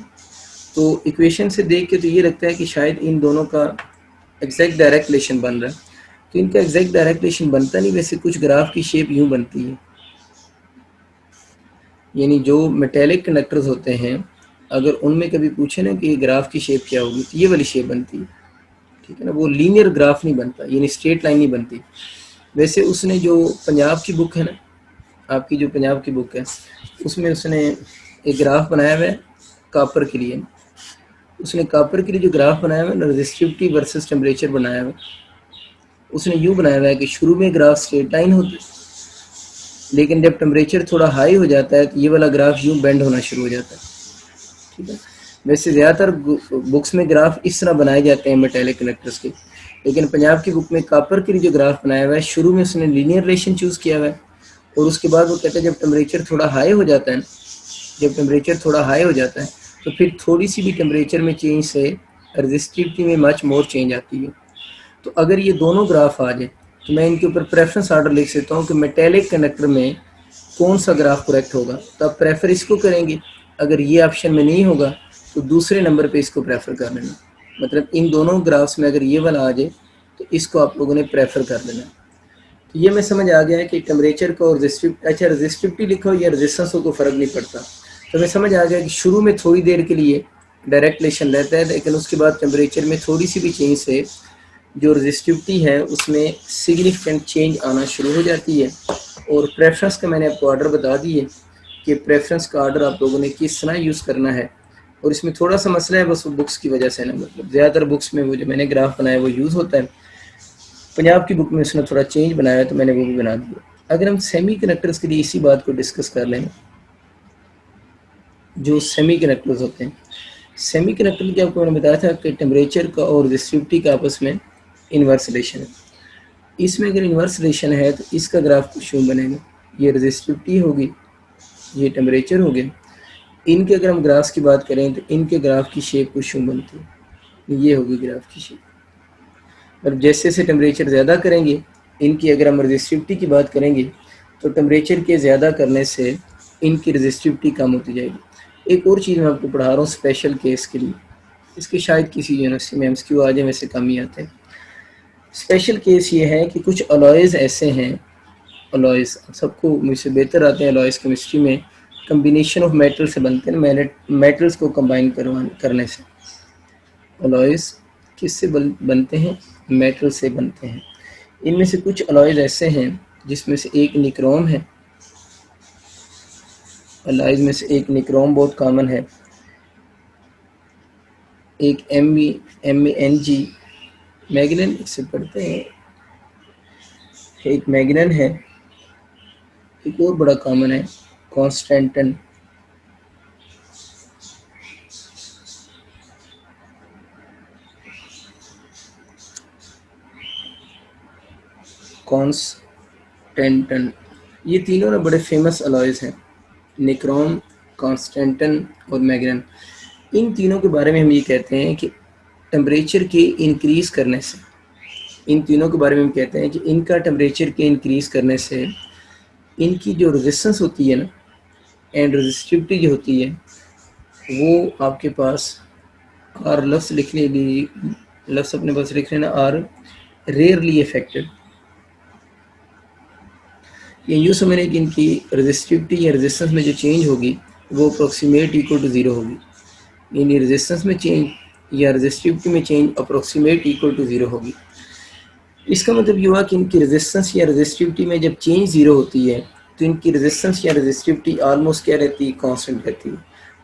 तो इक्वेशन से देख के तो ये लगता है कि शायद इन दोनों का एग्जैक्ट डायरेक्ट रिलेशन बन रहा है। तो इनका एग्जैक्ट डायरेक्ट रिलेशन बनता नहीं, वैसे कुछ ग्राफ की शेप यूँ बनती है। यानी जो मेटेलिक कंडक्टर्स होते हैं अगर उनमें कभी पूछे ना कि ग्राफ की शेप क्या होगी तो ये वाली शेप बनती है, ठीक है ना। वो लीनियर ग्राफ नहीं बनता, यानी स्ट्रेट लाइन नहीं बनती। वैसे उसने जो पंजाब की बुक है ना, आपकी जो पंजाब की बुक है उसमें उसने एक ग्राफ बनाया हुआ है कापर के लिए। उसने कापर के लिए जो ग्राफ बनाया हुआ है ना, रेजिस्टिविटी वर्सेस टेम्परेचर बनाया हुआ है, उसने यूँ बनाया हुआ है कि शुरू में ग्राफ स्ट्रेट लाइन होती है, लेकिन जब टेम्परेचर थोड़ा हाई हो जाता है तो ये वाला ग्राफ यूँ बेंड होना शुरू हो जाता है, ठीक है। वैसे ज़्यादातर बुक्स में ग्राफ इस तरह बनाए जाते हैं मेटेलिक कंडक्टर्स के, लेकिन पंजाब की बुक में कापर के लिए जो ग्राफ बनाया हुआ है शुरू में उसने लीनियर रिलेशन चूज़ किया हुआ है, और उसके बाद वो कहते हैं जब टेम्परेचर थोड़ा हाई हो जाता है, जब टेम्परेचर थोड़ा हाई हो जाता है तो फिर थोड़ी सी भी टेम्परेचर में चेंज से रेजिस्टिविटी में मच मोर चेंज आती है। तो अगर ये दोनों ग्राफ आ जाए तो मैं इनके ऊपर प्रेफरेंस ऑर्डर लिख सकता हूँ कि मेटेलिक कंडक्टर में कौन सा ग्राफ करेक्ट होगा, तो आप प्रेफर इसको करेंगे। अगर ये ऑप्शन में नहीं होगा तो दूसरे नंबर पे इसको प्रेफर कर लेना। मतलब इन दोनों ग्राफ्स में अगर ये वाला आ जाए तो इसको आप लोगों ने प्रेफर कर लेना। तो ये मैं समझ आ गया है कि टेम्परेचर को और अच्छा रेजिस्टिविटी लिखो या रेजिस्टेंस को फ़र्क नहीं पड़ता। तो मैं समझ आ गया कि शुरू में थोड़ी देर के लिए डायरेक्ट रिलेशन रहता है, लेकिन उसके बाद टेम्परेचर में थोड़ी सी भी चेंज से जो रेजिस्टिविटी है उसमें सिग्निफिकेंट चेंज आना शुरू हो जाती है। और प्रेफरेंस का मैंने आपको ऑर्डर बता दिए कि प्रेफरेंस का ऑर्डर आप लोगों ने किस तरह यूज़ करना है। और इसमें थोड़ा सा मसला है बस वो बुक्स की वजह से ना, मतलब ज़्यादातर बुक्स में वो जो मैंने ग्राफ बनाया वो यूज़ होता है, पंजाब की बुक में उसने थोड़ा चेंज बनाया तो मैंने वो भी बना दिया। अगर हम सेमी कंडक्टर्स के लिए इसी बात को डिस्कस कर लें, जो सेमी कंडक्टर्स होते हैं, सेमी कंडक्टर की आपको मैंने बताया था कि टेम्परेचर का और रेजिस्टिविटी का आपस में इन्वर्स रिलेशन है। इसमें अगर इन्वर्स रिलेशन है तो इसका ग्राफ कुछ यूँ बनेगा, ये रेजिस्टिविटी होगी, ये टेम्परेचर हो गया। इनके अगर हम ग्राफ्स की बात करें तो इनके ग्राफ की शेप कुछ यूँ बनती है, ये होगी ग्राफ की शेप। और जैसे जैसे टेम्परेचर ज़्यादा करेंगे, इनकी अगर हम रेजिस्टिविटी की बात करेंगे तो टेम्परेचर के ज़्यादा करने से इनकी रेजिस्टिविटी कम होती जाएगी। एक और चीज़ मैं आपको पढ़ा रहा हूँ स्पेशल केस के लिए, इसके शायद किसी यूनिवर्सिटी में एमसीक्यू आ जाए, वैसे कम ही आते हैं। स्पेशल केस ये है कि कुछ अलॉयज़ ऐसे हैं, अलॉयज़ सबको मुझसे बेहतर आते हैं अलॉयज़ केमिस्ट्री में, कम्बिनेशन ऑफ मेटल से बनते हैं, मेटल्स को कंबाइन करने से। अलॉयज़ किससे बनते हैं, मेटल से बनते हैं। इनमें से कुछ अलॉयज़ ऐसे हैं जिसमें से एक निक्रोम है, अलॉयज़ में से एक निक्रोम बहुत कॉमन है, एक MENG मैग्नन इससे पढ़ते हैं, एक मैग्नन है, एक और बड़ा कॉमन है कॉन्स्टेंटन। कॉन्स्टेंटन, ये तीनों ना बड़े फेमस अलॉयज़ हैं, निक्रोम, कॉन्स्टेंटन और मैग्नन। इन तीनों के बारे में हम ये कहते हैं कि टेम्परेचर के इंक्रीज़ करने से, इन तीनों के बारे में हम कहते हैं कि इनका टेम्परेचर के इंक्रीज़ करने से इनकी जो रेजिस्टेंस होती है ना एंड रेजिस्टिविटी जो होती है वो आपके पास आर लफ्स लिखने भी, लफ्स अपने पास लिख लेना, आर रेयरली अफेक्टेड। ये यूँ समझने कि इनकी रेजिस्टिविटी या रेजिस्टेंस में जो चेंज होगी वो अप्रोक्सीमेट इक्वल टू ज़ीरो होगी, यानी रेजिस्टेंस में चेंज या रेजिस्टिविटी में change approximate equal to zero होगी। इसका मतलब ये हुआ कि इनकी रेजिस्टेंस या रेजिस्टिविटी में जब चेंज ज़ीरो होती है तो इनकी रेजिस्टेंस या रेजिस्टिविटी ऑलमोस्ट क्या रहती है, कांस्टेंट रहती है।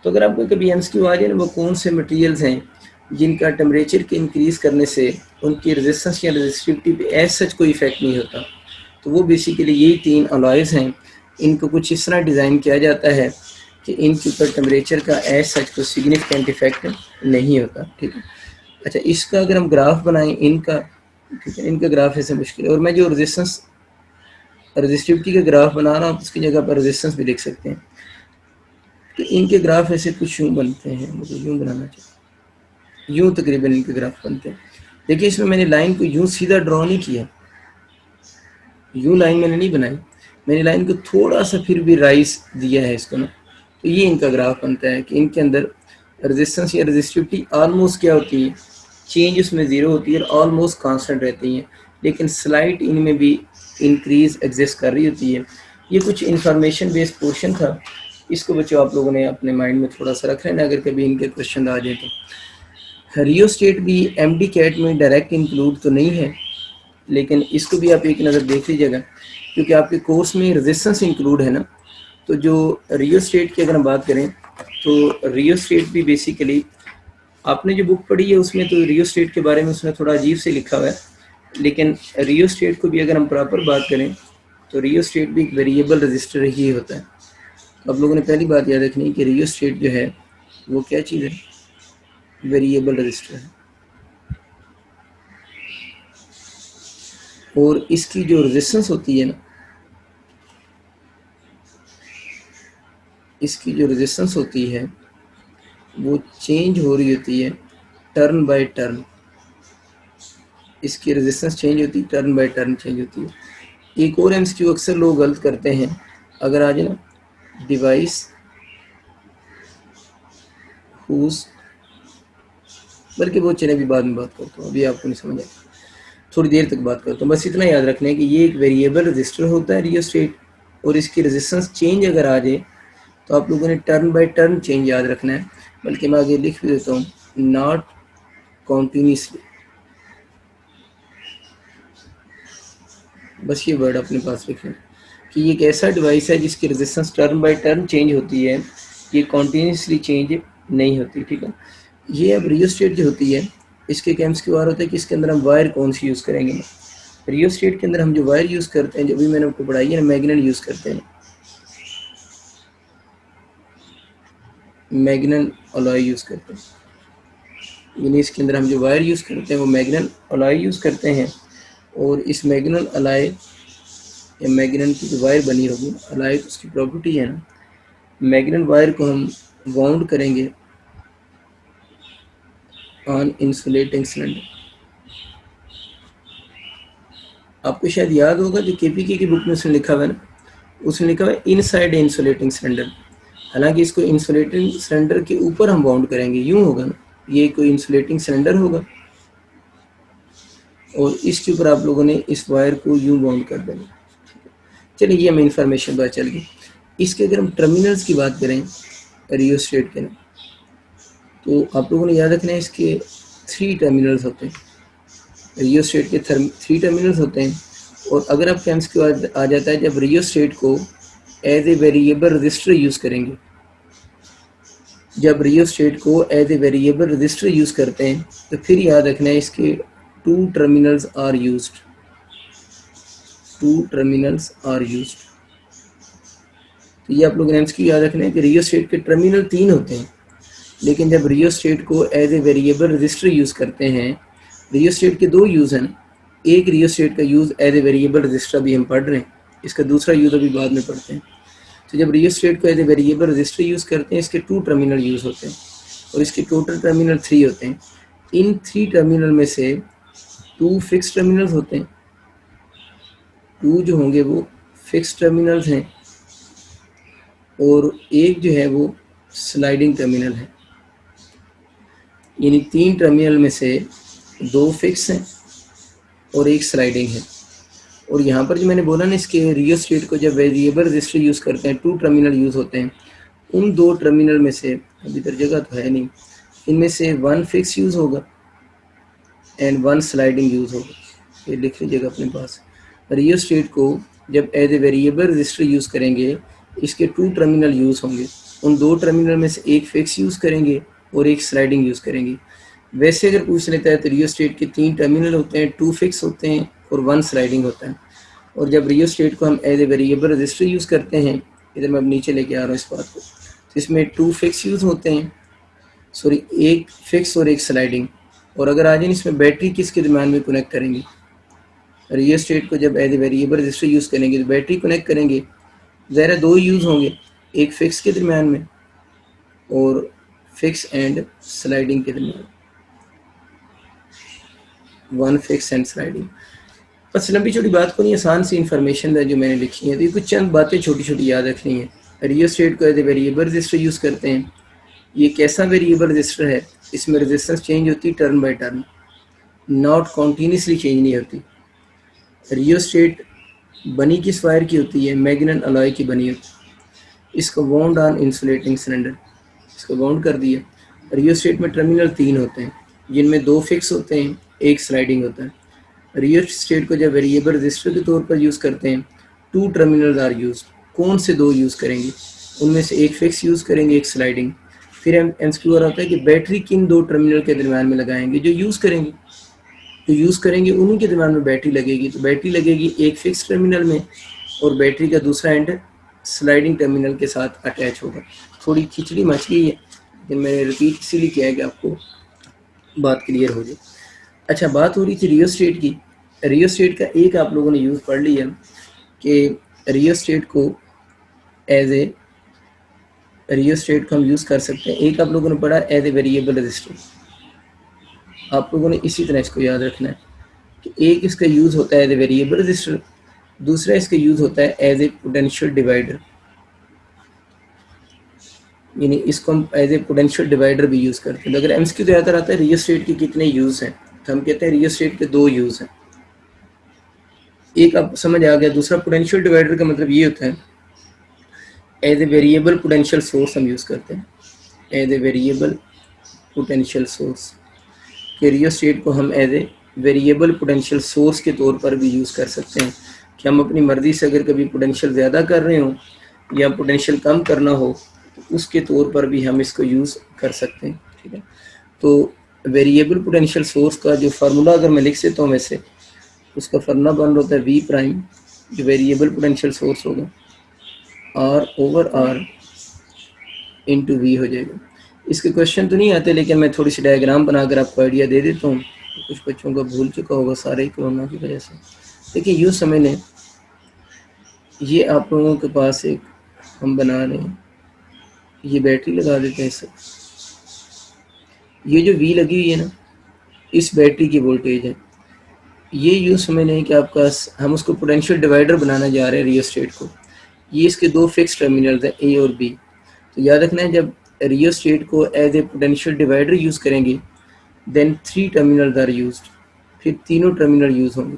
तो अगर आपको कभी एमसीक्यू आ जाए ना, वो कौन से मटेरियल्स हैं जिनका टेम्परेचर के इंक्रीज़ करने से उनकी रेजिस्टेंस या रेजिस्टिविटी पे एज सच कोई इफेक्ट नहीं होता, तो वो बेसिकली यही तीन अलॉयज़ हैं। इनको कुछ इस तरह डिज़ाइन किया जाता है कि इनके ऊपर टेम्परेचर का एज सच कोई सिग्निफिकेंट इफेक्ट नहीं होता। ठीक है, अच्छा इसका अगर हम ग्राफ बनाएं इनका, ठीक है, इनका ग्राफ ऐसे मुश्किल है, और मैं जो रेजिस्टेंस रेजिस्टिविटी का ग्राफ बना रहा हूँ उसकी जगह पर रेजिस्टेंस भी लिख सकते हैं। तो इनके ग्राफ ऐसे कुछ यूँ बनते हैं, मुझे यूँ बनाना चाहिए, यूँ तकरीबन इनके ग्राफ बनते हैं। देखिए इसमें मैंने लाइन को यूँ सीधा ड्रॉ नहीं किया, यूँ लाइन मैंने नहीं बनाई, मैंने लाइन को थोड़ा सा फिर भी राइज दिया है इसको ना, तो ये इनका ग्राफ बनता है कि इनके अंदर रेजिस्टेंस या रेजिस्टिविटी ऑलमोस्ट क्या होती है, चेंज उसमें ज़ीरो होती है और ऑलमोस्ट कांस्टेंट रहती हैं, लेकिन स्लाइट इनमें भी इंक्रीज एग्जिस्ट कर रही होती है। ये कुछ इंफॉर्मेशन बेस्ड पोर्शन था, इसको बच्चों आप लोगों ने अपने माइंड में थोड़ा सा रख लेना अगर कभी इनके क्वेश्चन आ जाए तो। रियोस्टेट भी एमडी कैट में डायरेक्ट इंक्लूड तो नहीं है, लेकिन इसको भी आप एक नज़र देख लीजिएगा क्योंकि आपके कोर्स में रेजिस्टेंस इंक्लूड है ना। तो जो रियोस्टेट की अगर हम बात करें तो रियोस्टेट भी बेसिकली आपने जो बुक पढ़ी है उसमें तो रियोस्टेट के बारे में उसने थोड़ा अजीब से लिखा हुआ है, लेकिन रियोस्टेट को भी अगर हम प्रॉपर बात करें तो रियोस्टेट भी एक वेरिएबल रजिस्टर ही होता है। आप लोगों ने पहली बात याद रखनी है कि रियोस्टेट जो है वो क्या चीज़ है, वेरिएबल रजिस्टर है। और इसकी जो रेजिस्टेंस होती है ना, इसकी जो रेजिस्टेंस होती है वो चेंज हो रही होती है टर्न बाय टर्न, इसकी रेजिस्टेंस चेंज होती है, टर्न बाय टर्न चेंज होती है। एक और एमसीक्यू अक्सर लोग गलत करते हैं, अगर आ जाए ना, डिवाइस हुज, बल्कि वो चले भी बाद में बात करता हूँ, अभी आपको नहीं समझ आएगा, थोड़ी देर तक बात करता हूँ। बस इतना याद रखना है कि ये एक वेरिएबल रजिस्टर होता है रियोस्टेट, और इसकी रेजिस्टेंस चेंज अगर आ जाए तो आप लोगों ने टर्न बाय टर्न चेंज याद रखना है, बल्कि मैं आगे लिख भी देता हूँ, नॉट कॉन्टीन्यूसली। बस ये वर्ड अपने पास लिख लें कि ये एक ऐसा डिवाइस है जिसकी resistance turn by turn change होती है, ये कॉन्टीन्यूसली चेंज नहीं होती। ठीक है, ये अब रियोस्टेट जो होती है इसके कैम्स की बार होता है कि इसके अंदर हम वायर कौन सी यूज़ करेंगे ना। रियोस्टेट के अंदर हम जो वायर यूज़ करते हैं, जो भी मैंने आपको पढ़ाई है ना, मैग्नेट यूज़ करते हैं, मैग्नेट अलॉय यूज़ करते हैं, यानी इसके अंदर हम जो वायर यूज़ करते हैं वो मैग्नेट अलॉय यूज़ करते हैं। और इस मैग्नेट अलॉय या मैग्नेट की जो वायर बनी होगी, अलॉय तो उसकी प्रॉपर्टी है ना, मैग्नेट वायर को हम वाउंड करेंगे ऑन इंसुलेटिंग सिलेंडर। आपको शायद याद होगा जो केपीके की बुक में उसने लिखा हुआ है ना, उसने लिखा हुआ है इनसाइड इंसुलेटिंग सिलेंडर, हालांकि इसको इंसुलेटिंग सिलेंडर के ऊपर हम बाउंड करेंगे, यूँ होगा ना, ये कोई इंसुलेटिंग सिलेंडर होगा और इसके ऊपर आप लोगों ने इस वायर को यूँ बाउंड कर देना। चलिए ये हमें इंफॉर्मेशन पता चल गई। इसके अगर हम टर्मिनल्स की बात करें रियोस्टेट के ना, तो आप लोगों ने याद रखना है इसके 3 टर्मिनल्स होते हैं, रियोस्टेट के 3 टर्मिनल्स होते हैं। और अगर आप कैम्स के बाद आ जाता है जब रियोस्टेट को as a variable resistor use करेंगे, जब रियोस्टेट को as a variable resistor use करते हैं तो फिर याद रखना है इसके 2 terminals are used, 2 terminals are used. तो ये आप लोगों ने एमसीक्यू याद रखना है कि रियोस्टेट के टर्मिनल 3 होते हैं, लेकिन जब रियोस्टेट को as a variable resistor use करते हैं, रियोस्टेट के 2 यूज़ हैं, एक रियोस्टेट का use as a variable resistor अभी हम पढ़ रहे हैं, इसका दूसरा यूज़ अभी बाद में पढ़ते हैं। तो जब रियोस्टेट को as a variable resistor use करते हैं इसके 2 टर्मिनल यूज़ होते हैं और इसके टोटल टर्मिनल 3 होते हैं। इन 3 टर्मिनल में से 2 फिक्स टर्मिनल्स होते हैं, 2 जो होंगे वो फिक्स टर्मिनल्स हैं और एक जो है वो स्लाइडिंग टर्मिनल है। यानी 3 टर्मिनल में से 2 फिक्स हैं और एक स्लाइडिंग है। और यहाँ पर जो मैंने बोला ना, इसके रियोस्टेट को जब वेरिएबल रजिस्टर यूज़ करते हैं 2 टर्मिनल यूज़ होते हैं। उन 2 टर्मिनल में से, अभी इधर जगह तो है नहीं, इनमें से 1 फिक्स यूज़ होगा एंड 1 स्लाइडिंग यूज़ होगा। ये लिख लीजिएगा अपने पास। रियोस्टेट को जब as a variable resistor use करेंगे, इसके 2 टर्मिनल यूज़ होंगे। उन 2 टर्मिनल में से एक फिक्स यूज़ करेंगे और एक स्लाइडिंग यूज़ करेंगे। वैसे अगर पूछ लेता है तो रियोस्टेट के 3 टर्मिनल होते हैं, 2 फिक्स होते हैं और 1 स्लाइडिंग होता है। और जब रियोस्टेट को हम as a variable resistor use करते हैं, इधर मैं अब नीचे लेके आ रहा हूँ इस बात को, तो इसमें 2 फिक्स यूज़ होते हैं, सॉरी एक फिक्स और एक स्लाइडिंग। और अगर आ जाए इसमें बैटरी किसके दरम्यान में कनेक्ट करेंगे, रियोस्टेट को जब as a variable resistor use करेंगे तो बैटरी कनेक्ट करेंगे। ज़रा 2 यूज़ होंगे, एक फिक्स के दरम्यान में और फिक्स एंड स्लाइडिंग के दरम्यान, 1 फिक्स एंड स्लाइडिंग। बस लंबी छोटी बात को नहीं, आसान सी इन्फॉर्मेशन है जो मैंने लिखी है, तो ये कुछ चंद बातें छोटी छोटी याद रखनी है। रियोस्टेट को as a variable resistor use करते हैं। ये कैसा वेरिएबल रजिस्टर है, इसमें रेजिस्टेंस चेंज होती है turn by turn, not continuously change नहीं होती। रियोस्टेट बनी किस वायर की होती है, मैग्नेट अलॉय की बनी होती है। इसको वाउंड ऑन इंसुलेटिंग सिलेंडर, इसको वाउंड कर दिया। रियोस्टेट में टर्मिनल 3 होते हैं, जिनमें 2 फिक्स होते हैं, एक स्लाइडिंग होता है। रियोस्टेट को जब वेरिएबल रजिस्टर के तौर पर यूज़ करते हैं, 2 टर्मिनल्स आर यूज। कौन से 2 यूज़ करेंगे, उनमें से एक फिक्स यूज़ करेंगे, एक स्लाइडिंग। फिर एमसीक्यू आ रहा है कि बैटरी किन 2 टर्मिनल के दरम्यान में लगाएंगे, जो यूज़ करेंगे उन्हीं के दरम्यान में बैटरी लगेगी। तो बैटरी लगेगी एक फिक्स टर्मिनल में और बैटरी का दूसरा एंड स्लाइडिंग टर्मिनल के साथ अटैच होगा। थोड़ी खिचड़ी मच गई है, लेकिन मैंने रिपीट इसीलिए किया है कि आपको बात क्लियर हो जाए। अच्छा, बात हो रही थी रियोस्टेट की। रियोस्टेट का एक आप लोगों ने यूज़ पढ़ लिया कि रियोस्टेट को हम यूज़ कर सकते हैं। एक आप लोगों ने पढ़ा एज ए वेरिएबल रजिस्टर। आप लोगों ने इसी तरह इसको याद रखना है कि एक इसका यूज़ होता है एज ए वेरिएबल रजिस्टर, दूसरा इसका यूज़ होता है एज ए पोटेंशियल डिवाइडर। यानी इसको हम एज ए पोटेंशियल डिवाइडर भी यूज़ करते हैं। अगर एमसीक्यू ज़्यादातर आता है रियोस्टेट के कितने यूज़ हैं, तो हम कहते हैं रियोस्टेट के 2 यूज़ हैं। एक आप समझ आ गया। दूसरा, पोटेंशियल डिवाइडर का मतलब ये होता है as a variable potential source हम यूज़ करते हैं, as a variable potential source. कि रियोस्टेट को हम as a variable potential source के तौर पर भी यूज़ कर सकते हैं कि हम अपनी मर्ज़ी से अगर कभी पोटेंशियल ज़्यादा कर रहे हो या पोटेंशियल कम करना हो तो उसके तौर पर भी हम इसको यूज़ कर सकते हैं। ठीक है, तो वेरिएबल पोटेंशियल सोर्स का जो फार्मूला अगर मैं लिख देता हूँ वैसे, उसका फार्मूला बन होता है V प्राइम, जो वेरिएबल पोटेंशियल सोर्स होगा, R/R इंटू V हो जाएगा। इसके क्वेश्चन तो नहीं आते, लेकिन मैं थोड़ी सी डायग्राम बनाकर आपको आइडिया दे देता हूँ। कुछ बच्चों का भूल चुका होगा सारे ही कोरोना की वजह से। देखिए यूँ समझ लें, ये आप लोगों के पास एक हम बना रहे हैं, ये बैटरी लगा देते हैं इससे। ये जो V लगी हुई है ना, इस बैटरी की वोल्टेज है। ये यूँ समझ लें कि आपका हम उसको पोटेंशियल डिवाइडर बनाना जा रहे हैं रियोस्टेट को। ये इसके 2 फिक्स टर्मिनल्स हैं A और B। तो याद रखना है, जब रियोस्टेट को as a potential divider use करेंगे देन 3 टर्मिनल्स आर यूज्ड, फिर तीनों टर्मिनल यूज़ होंगे।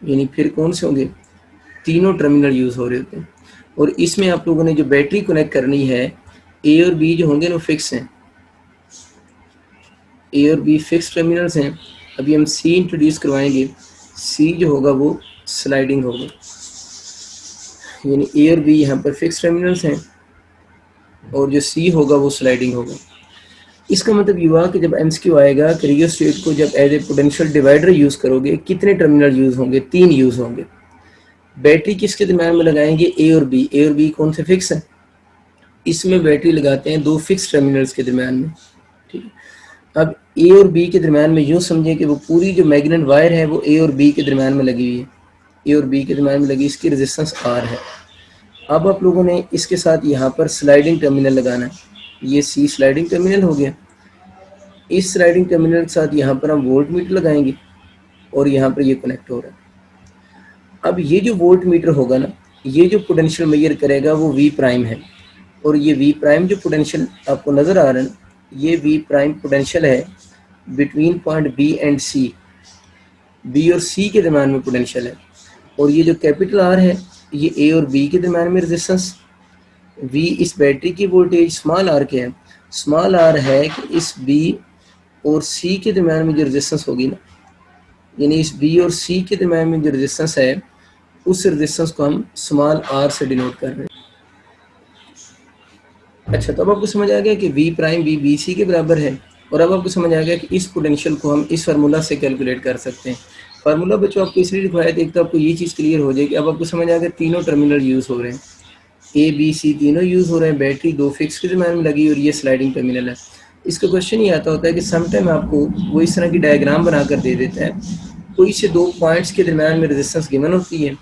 यानी फिर कौन से होंगे, तीनों टर्मिनल यूज़ हो रहे होते हैं। और इसमें आप लोगों ने जो बैटरी कनेक्ट करनी है, A और B जो होंगे ना फिक्स हैं, A और B फिक्स टर्मिनल्स हैं। अभी हम C इंट्रोड्यूस करवाएंगे, C जो होगा वो स्लाइडिंग होगा। यानी A और B यहाँ पर फिक्स टर्मिनल्स हैं और जो C होगा वो स्लाइडिंग होगा। इसका मतलब ये हुआ कि जब एमसीक्यू आएगा कि रियोस्टेट को जब as a potential divider use करोगे, कितने टर्मिनल यूज़ होंगे, 3 यूज़ होंगे। बैटरी किसके दरम्यान में लगाएंगे, A और B। A और B कौन से फिक्स हैं, इसमें बैटरी लगाते हैं 2 फिक्स टर्मिनल्स के दरम्यान में। ठीक है, अब A और B के दरम्यान में यूँ समझें कि वो पूरी जो मैग्नेट वायर है वो A और B के दरम्यान में लगी हुई है। A और B के दरम्यान में लगी, इसकी रेजिस्टेंस R है। अब आप लोगों ने इसके साथ यहाँ पर स्लाइडिंग टर्मिनल लगाना है। ये C स्लाइडिंग टर्मिनल हो गया। इस स्लाइडिंग टर्मिनल के साथ यहाँ पर हम वोल्ट मीटर लगाएंगे और यहाँ पर ये कनेक्ट हो रहा है। अब ये जो वोल्ट मीटर होगा ना, ये जो पोटेंशियल मेजर करेगा वो वी प्राइम है, और ये वी प्राइम जो पोटेंशियल आपको नज़र आ रहा है, ये वी प्राइम पोटेंशियल है between point B and C. B और सी के दरम्यान में पोटेंशियल है, और ये जो कैपिटल आर है ये ए और बी के दरम्यान में रेजिस्टेंस। वी इस बैटरी की वोल्टेज स्मॉल आर के है, स्मॉल आर है कि इस बी और सी के दरम्यान में जो रेजिस्टेंस होगी ना, यानी इस बी और सी के दरम्यान में जो रेजिस्टेंस है उस रेजिस्टेंस को हम स्मॉल आर से डिनोट कर रहे हैं। अच्छा, तो अब आपको समझ आ गया कि V prime V B C के बराबर है, और अब आपको समझ आ गया कि इस पोटेंशियल को हम इस फार्मूला से कैलकुलेट कर सकते हैं। फार्मूला बच्चों आपको इसलिए लिखवाया था, एक तो आपको ये चीज़ क्लियर हो जाएगी, अब आपको समझ आ गया तीनों टर्मिनल यूज़ हो रहे हैं, ए बी सी तीनों यूज़ हो रहे हैं, बैटरी दो फिक्स के दरम्यान में लगी और ये स्लाइडिंग टर्मिनल है। इसका क्वेश्चन ये आता होता है कि समटाइम आपको वो इस तरह की डायग्राम बनाकर दे देता है, कोई से दो पॉइंट्स के दरम्यान में रेजिस्टेंस गिवन होती है,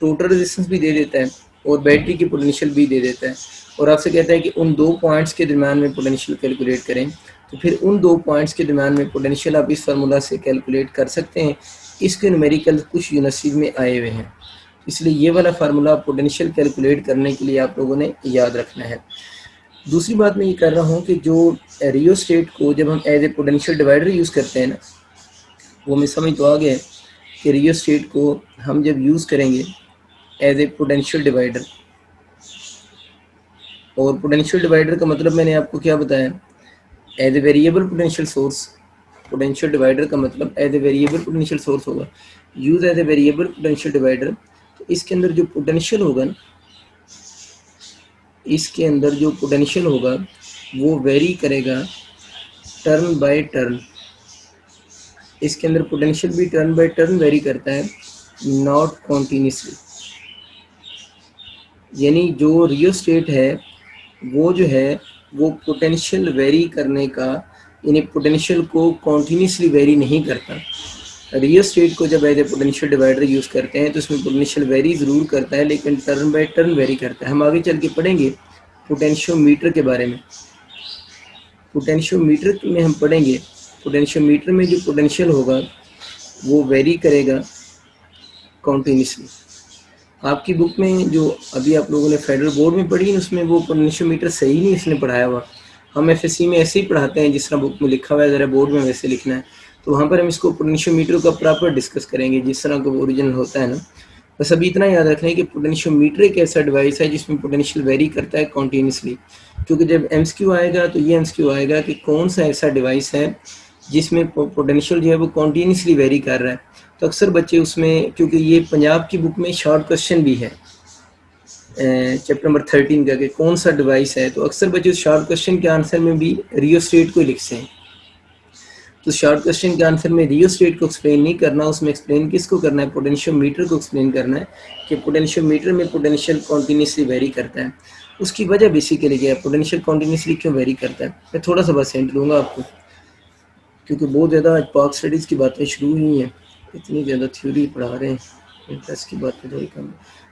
टोटल रेजिस्टेंस भी दे देता है और बैटरी की पोटेंशियल भी दे देता है, और आपसे कहता है कि उन दो पॉइंट्स के दरम्यान में पोटेंशियल कैलकुलेट करें। तो फिर उन दो पॉइंट्स के दरम्यान में पोटेंशियल आप इस फार्मूला से कैलकुलेट कर सकते हैं। इसके न्यूमेरिकल कुछ यूनिवर्सिटी में आए हुए हैं, इसलिए ये वाला फार्मूला पोटेंशियल कैलकुलेट करने के लिए आप लोगों ने याद रखना है। दूसरी बात मैं ये कर रहा हूँ कि जो रियोस्टेट को जब हम as a potential divider use करते हैं ना, वो हमें समझ तो आ गया है कि रियोस्टेट को हम जब यूज़ करेंगे एज ए पोटेंशियल डिवाइडर, और पोटेंशियल डिवाइडर का मतलब मैंने आपको क्या बताया, as a variable potential source. Potential divider का मतलब as a variable potential source होगा, use as a variable potential divider. तो इसके अंदर जो पोटेंशियल होगा ना, इसके अंदर जो पोटेंशियल होगा वो वेरी करेगा टर्न बाय टर्न। इसके अंदर पोटेंशियल भी टर्न बाय टर्न वेरी करता है, नॉट कॉन्टीन्यूसली। यानी जो रियोस्टेट है वो जो है वो पोटेंशियल वेरी करने का, यानी पोटेंशियल को कॉन्टीन्यूसली वेरी नहीं करता। रियोस्टेट को जब as a potential divider use करते हैं तो इसमें पोटेंशियल वेरी ज़रूर करता है, लेकिन टर्न बाय टर्न वेरी करता है। हम आगे चल के पढ़ेंगे पोटेंशियोमीटर के बारे में। पोटेंशियोमीटर में हम पढ़ेंगे, पोटेंशियोमीटर में जो पोटेंशियल होगा वो वेरी करेगा कॉन्टीन्यूसली। आपकी बुक में जो अभी आप लोगों ने फेडरल बोर्ड में पढ़ी, उसमें वो पोटेंशियोमीटर सही नहीं इसने पढ़ाया हुआ। हम एफएससी में ऐसे ही पढ़ाते हैं जिस तरह बुक में लिखा हुआ है, ज़रा बोर्ड में वैसे लिखना है। तो वहाँ पर हम इसको पोटेंशियोमीटर का प्रॉपर डिस्कस करेंगे जिस तरह का ओरिजिनल होता है ना। बस अभी इतना याद रखना है कि पोटेंशियोमीटर एक ऐसा डिवाइस है जिसमें पोटेंशियल वेरी करता है कॉन्टीन्यूसली। क्योंकि जब एमसीक्यू आएगा तो ये एमसीक्यू आएगा कि कौन सा ऐसा डिवाइस है जिसमें पोटेंशियल जो है वो कॉन्टीन्यूसली वेरी कर रहा है। तो अक्सर बच्चे उसमें, क्योंकि ये पंजाब की बुक में शॉर्ट क्वेश्चन भी है चैप्टर नंबर 13 का कि कौन सा डिवाइस है, तो अक्सर बच्चे उस शॉर्ट क्वेश्चन के आंसर में भी रियोस्टेट को ही लिखते हैं। तो शॉर्ट क्वेश्चन के आंसर में रियोस्टेट को एक्सप्लेन नहीं करना, उसमें एक्सप्लेन किसको करना है, पोटेंशियोमीटर को एक्सप्लेन करना है कि पोटेंशियोमीटर में पोटेंशियल कॉन्टीन्यूसली वेरी करता है। उसकी वजह बेसिकली क्या है, पोटेंशियल कॉन्टीन्यूसली क्यों वेरी करता है। मैं थोड़ा सा बस हिंट दूंगा आपको, क्योंकि बहुत ज़्यादा आज पाक स्टडीज़ की बातें शुरू हुई हैं, इतनी ज़्यादा थ्योरी पढ़ा रहे हैं, इंटरेस्ट की बातें थोड़ी कम।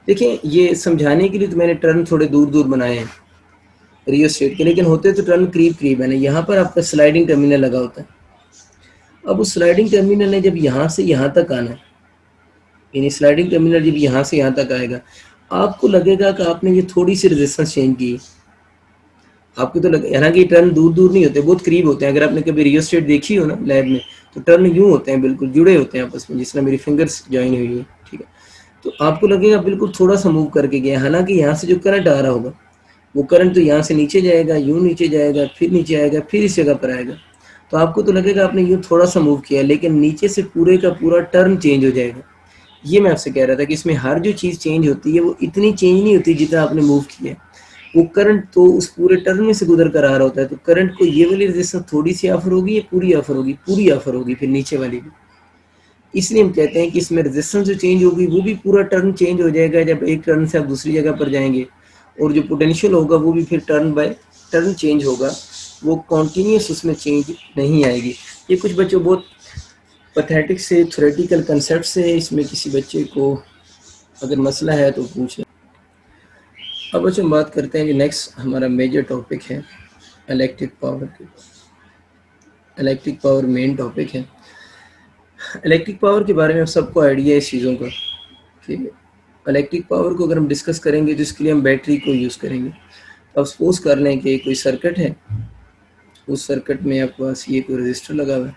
देखिए, ये समझाने के लिए तो मैंने टर्न थोड़े दूर दूर बनाए हैं रियोस्टेट के, लेकिन होते तो टर्न करीब करीब है ना। यहाँ पर आपका स्लाइडिंग टर्मिनल लगा होता है। अब उस स्लाइडिंग टर्मिनल ने जब यहाँ से यहाँ तक आना है, यानी स्लाइडिंग टर्मिनल जब यहाँ से यहाँ तक आएगा, आपको लगेगा कि आपने ये थोड़ी सी रेजिस्टेंस चेंज की। आपको तो लगे, हालांकि टर्न दूर दूर नहीं होते, बहुत करीब होते हैं। अगर आपने कभी रियोस्टेट देखी हो ना लैब में, तो टर्न यूँ होते हैं, बिल्कुल जुड़े होते हैं आपस में, जिस तरह मेरी फिंगर्स ज्वाइन हुई है, ठीक है। तो आपको लगेगा बिल्कुल थोड़ा सा मूव करके गया, हालांकि यहाँ से जो करंट आ रहा होगा वो करंट तो यहाँ से नीचे जाएगा, यूँ नीचे जाएगा, फिर नीचे आएगा, फिर इस जगह पर आएगा। तो आपको तो लगेगा आपने यूँ थोड़ा सा मूव किया, लेकिन नीचे से पूरे का पूरा टर्न चेंज हो जाएगा। ये मैं आपसे कह रहा था कि इसमें हर जो चीज़ चेंज होती है वो इतनी चेंज नहीं होती जितना आपने मूव किया है। वो करंट तो उस पूरे टर्न में से गुजर कर आ रहा होता है, तो करंट को ये वाली रेजिस्टेंस थोड़ी सी ऑफर होगी या पूरी ऑफर होगी, पूरी ऑफर होगी, फिर नीचे वाली भी। इसलिए हम कहते हैं कि इसमें रेजिस्टेंस जो चेंज होगी वो भी पूरा टर्न चेंज हो जाएगा जब एक टर्न से आप दूसरी जगह पर जाएंगे, और जो पोटेंशियल होगा वो भी फिर टर्न बाय टर्न चेंज होगा, वो कॉन्टीन्यूस उसमें चेंज नहीं आएगी। ये कुछ बच्चों बहुत पैथेटिक से थ्योरेटिकल कंसेप्ट से, इसमें किसी बच्चे को अगर मसला है तो पूछ लें। अब बच्चों हम बात करते हैं कि नेक्स्ट हमारा मेजर टॉपिक है इलेक्ट्रिक पावर के। इलेक्ट्रिक पावर मेन टॉपिक है। इलेक्ट्रिक पावर के बारे में सबको आइडिया है इस चीज़ों का कि इलेक्ट्रिक पावर को अगर हम डिस्कस करेंगे तो इसके लिए हम बैटरी को यूज़ करेंगे। अब सपोज कर लें कि कोई सर्किट है, उस सर्किट में आपके पास ये कोई रजिस्टर लगा हुआ है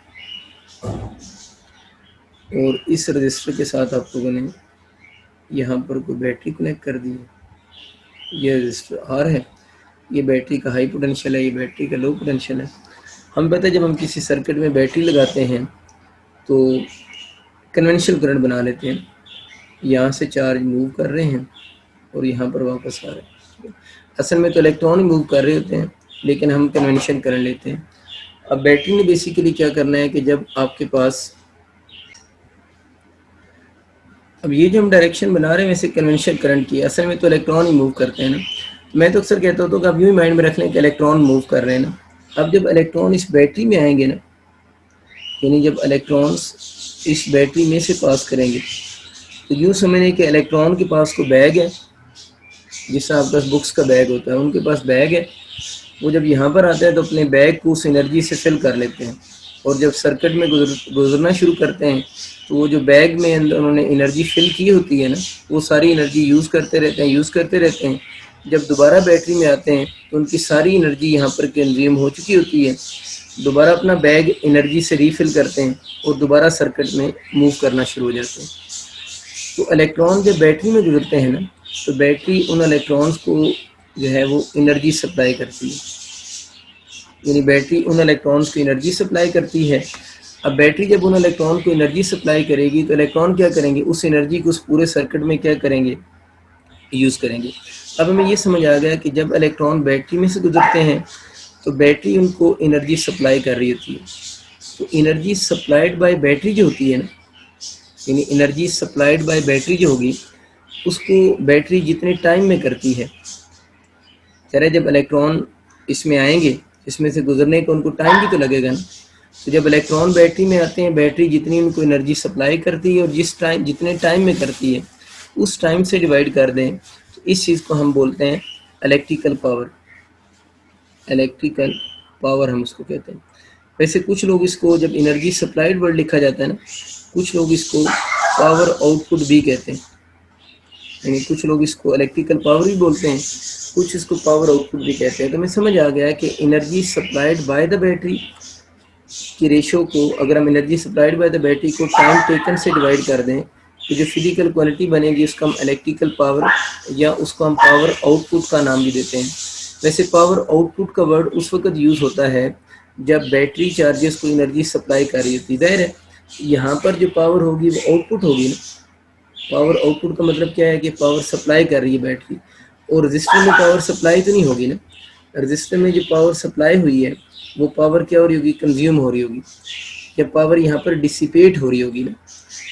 और इस रजिस्टर के साथ आप लोगों ने यहाँ पर कोई बैटरी कनेक्ट कर दी है। ये रजिस्टर आर है, ये बैटरी का हाई पोटेंशियल है, ये बैटरी का लो पोटेंशियल है। हम पता है जब हम किसी सर्किट में बैटरी लगाते हैं तो कन्वेंशनल करंट बना लेते हैं, यहाँ से चार्ज मूव कर रहे हैं और यहाँ पर वापस आ रहे हैं। असल में तो इलेक्ट्रॉन ही मूव कर रहे होते हैं लेकिन हम कन्वेंशन करंट लेते हैं। अब बैटरी ने बेसिकली क्या करना है कि जब आपके पास अब ये जो हम डायरेक्शन बना रहे हैं वैसे कन्वेंशन करंट की, असल में तो इलेक्ट्रॉन ही मूव करते हैं ना। मैं तो अक्सर कहता हूँ कि आप यूँ ही माइंड में रख लें कि इलेक्ट्रॉन मूव कर रहे हैं ना। अब जब इलेक्ट्रॉन इस बैटरी में आएंगे ना, यानी जब इलेक्ट्रॉन्स इस बैटरी में से पास करेंगे तो यूँ समझें कि इलेक्ट्रॉन के पास को बैग है, जिससे आपके पास बुक्स का बैग होता है, उनके पास बैग है। वो जब यहाँ पर आते हैं तो अपने बैग को उस एनर्जी से फिल कर लेते हैं और जब सर्किट में गुजरना शुरू करते हैं तो वो जो बैग में उन्होंने एनर्जी फिल की होती है ना, वो सारी एनर्जी यूज़ करते रहते हैं। जब दोबारा बैटरी में आते हैं तो उनकी सारी एनर्जी यहाँ पर कंज्यूम हो चुकी होती है। दोबारा अपना बैग एनर्जी से रीफिल करते हैं और दोबारा सर्किट में मूव करना शुरू हो जाते हैं। तो इलेक्ट्रॉन जब बैटरी में गुजरते हैं ना, तो बैटरी उन इलेक्ट्रॉन्स को जो है वो एनर्जी सप्लाई करती है, यानी बैटरी उन इलेक्ट्रॉन्स को एनर्जी सप्लाई करती है। अब बैटरी जब उन इलेक्ट्रॉन को एनर्जी सप्लाई करेगी तो इलेक्ट्रॉन क्या करेंगे, उस एनर्जी को उस पूरे सर्किट में क्या करेंगे, यूज़ करेंगे। अब हमें ये समझ आ गया कि जब इलेक्ट्रॉन बैटरी में से गुजरते हैं तो बैटरी उनको एनर्जी सप्लाई कर रही होती है। तो एनर्जी सप्लाइड बाय बैटरी जो होती है ना, यानी एनर्जी सप्लाइड बाय बैटरी जो होगी उसको बैटरी जितने टाइम में करती है, चाहे जब इलेक्ट्रॉन इसमें आएंगे, इसमें से गुजरने का उनको टाइम भी तो लगेगा ना। तो जब इलेक्ट्रॉन बैटरी में आते हैं, बैटरी जितनी उनको एनर्जी सप्लाई करती है और जितने टाइम में करती है उस टाइम से डिवाइड कर दें तो इस चीज़ को हम बोलते हैं इलेक्ट्रिकल पावर। इलेक्ट्रिकल पावर हम उसको कहते हैं। वैसे कुछ लोग इसको जब एनर्जी सप्लाइड वर्ड लिखा जाता है ना, कुछ लोग इसको पावर आउटपुट भी कहते हैं, यानी कुछ लोग इसको इलेक्ट्रिकल पावर भी बोलते हैं, कुछ इसको पावर आउटपुट भी कहते हैं। तो हमें समझ आ गया कि energy supplied by the battery की रेशो को अगर हम energy supplied by the battery को टाइम टेकन से डिवाइड कर दें तो जो फिजिकल क्वालिटी बनेगी उसका हम इलेक्ट्रिकल पावर या उसको हम पावर आउटपुट का नाम भी देते हैं। वैसे पावर आउटपुट का वर्ड उस वक्त यूज़ होता है जब बैटरी चार्जेस को एनर्जी सप्लाई कर रही होती है। जाहिर है यहाँ पर जो पावर होगी वो आउटपुट होगी ना। पावर आउटपुट का मतलब क्या है कि पावर सप्लाई कर रही है बैटरी, और रजिस्टर में पावर सप्लाई तो नहीं होगी ना। रजिस्टर में जो पावर सप्लाई हुई है वो पावर क्या हो रही होगी, कंज्यूम हो रही होगी, या पावर यहाँ पर डिसिपेट हो रही होगी ना।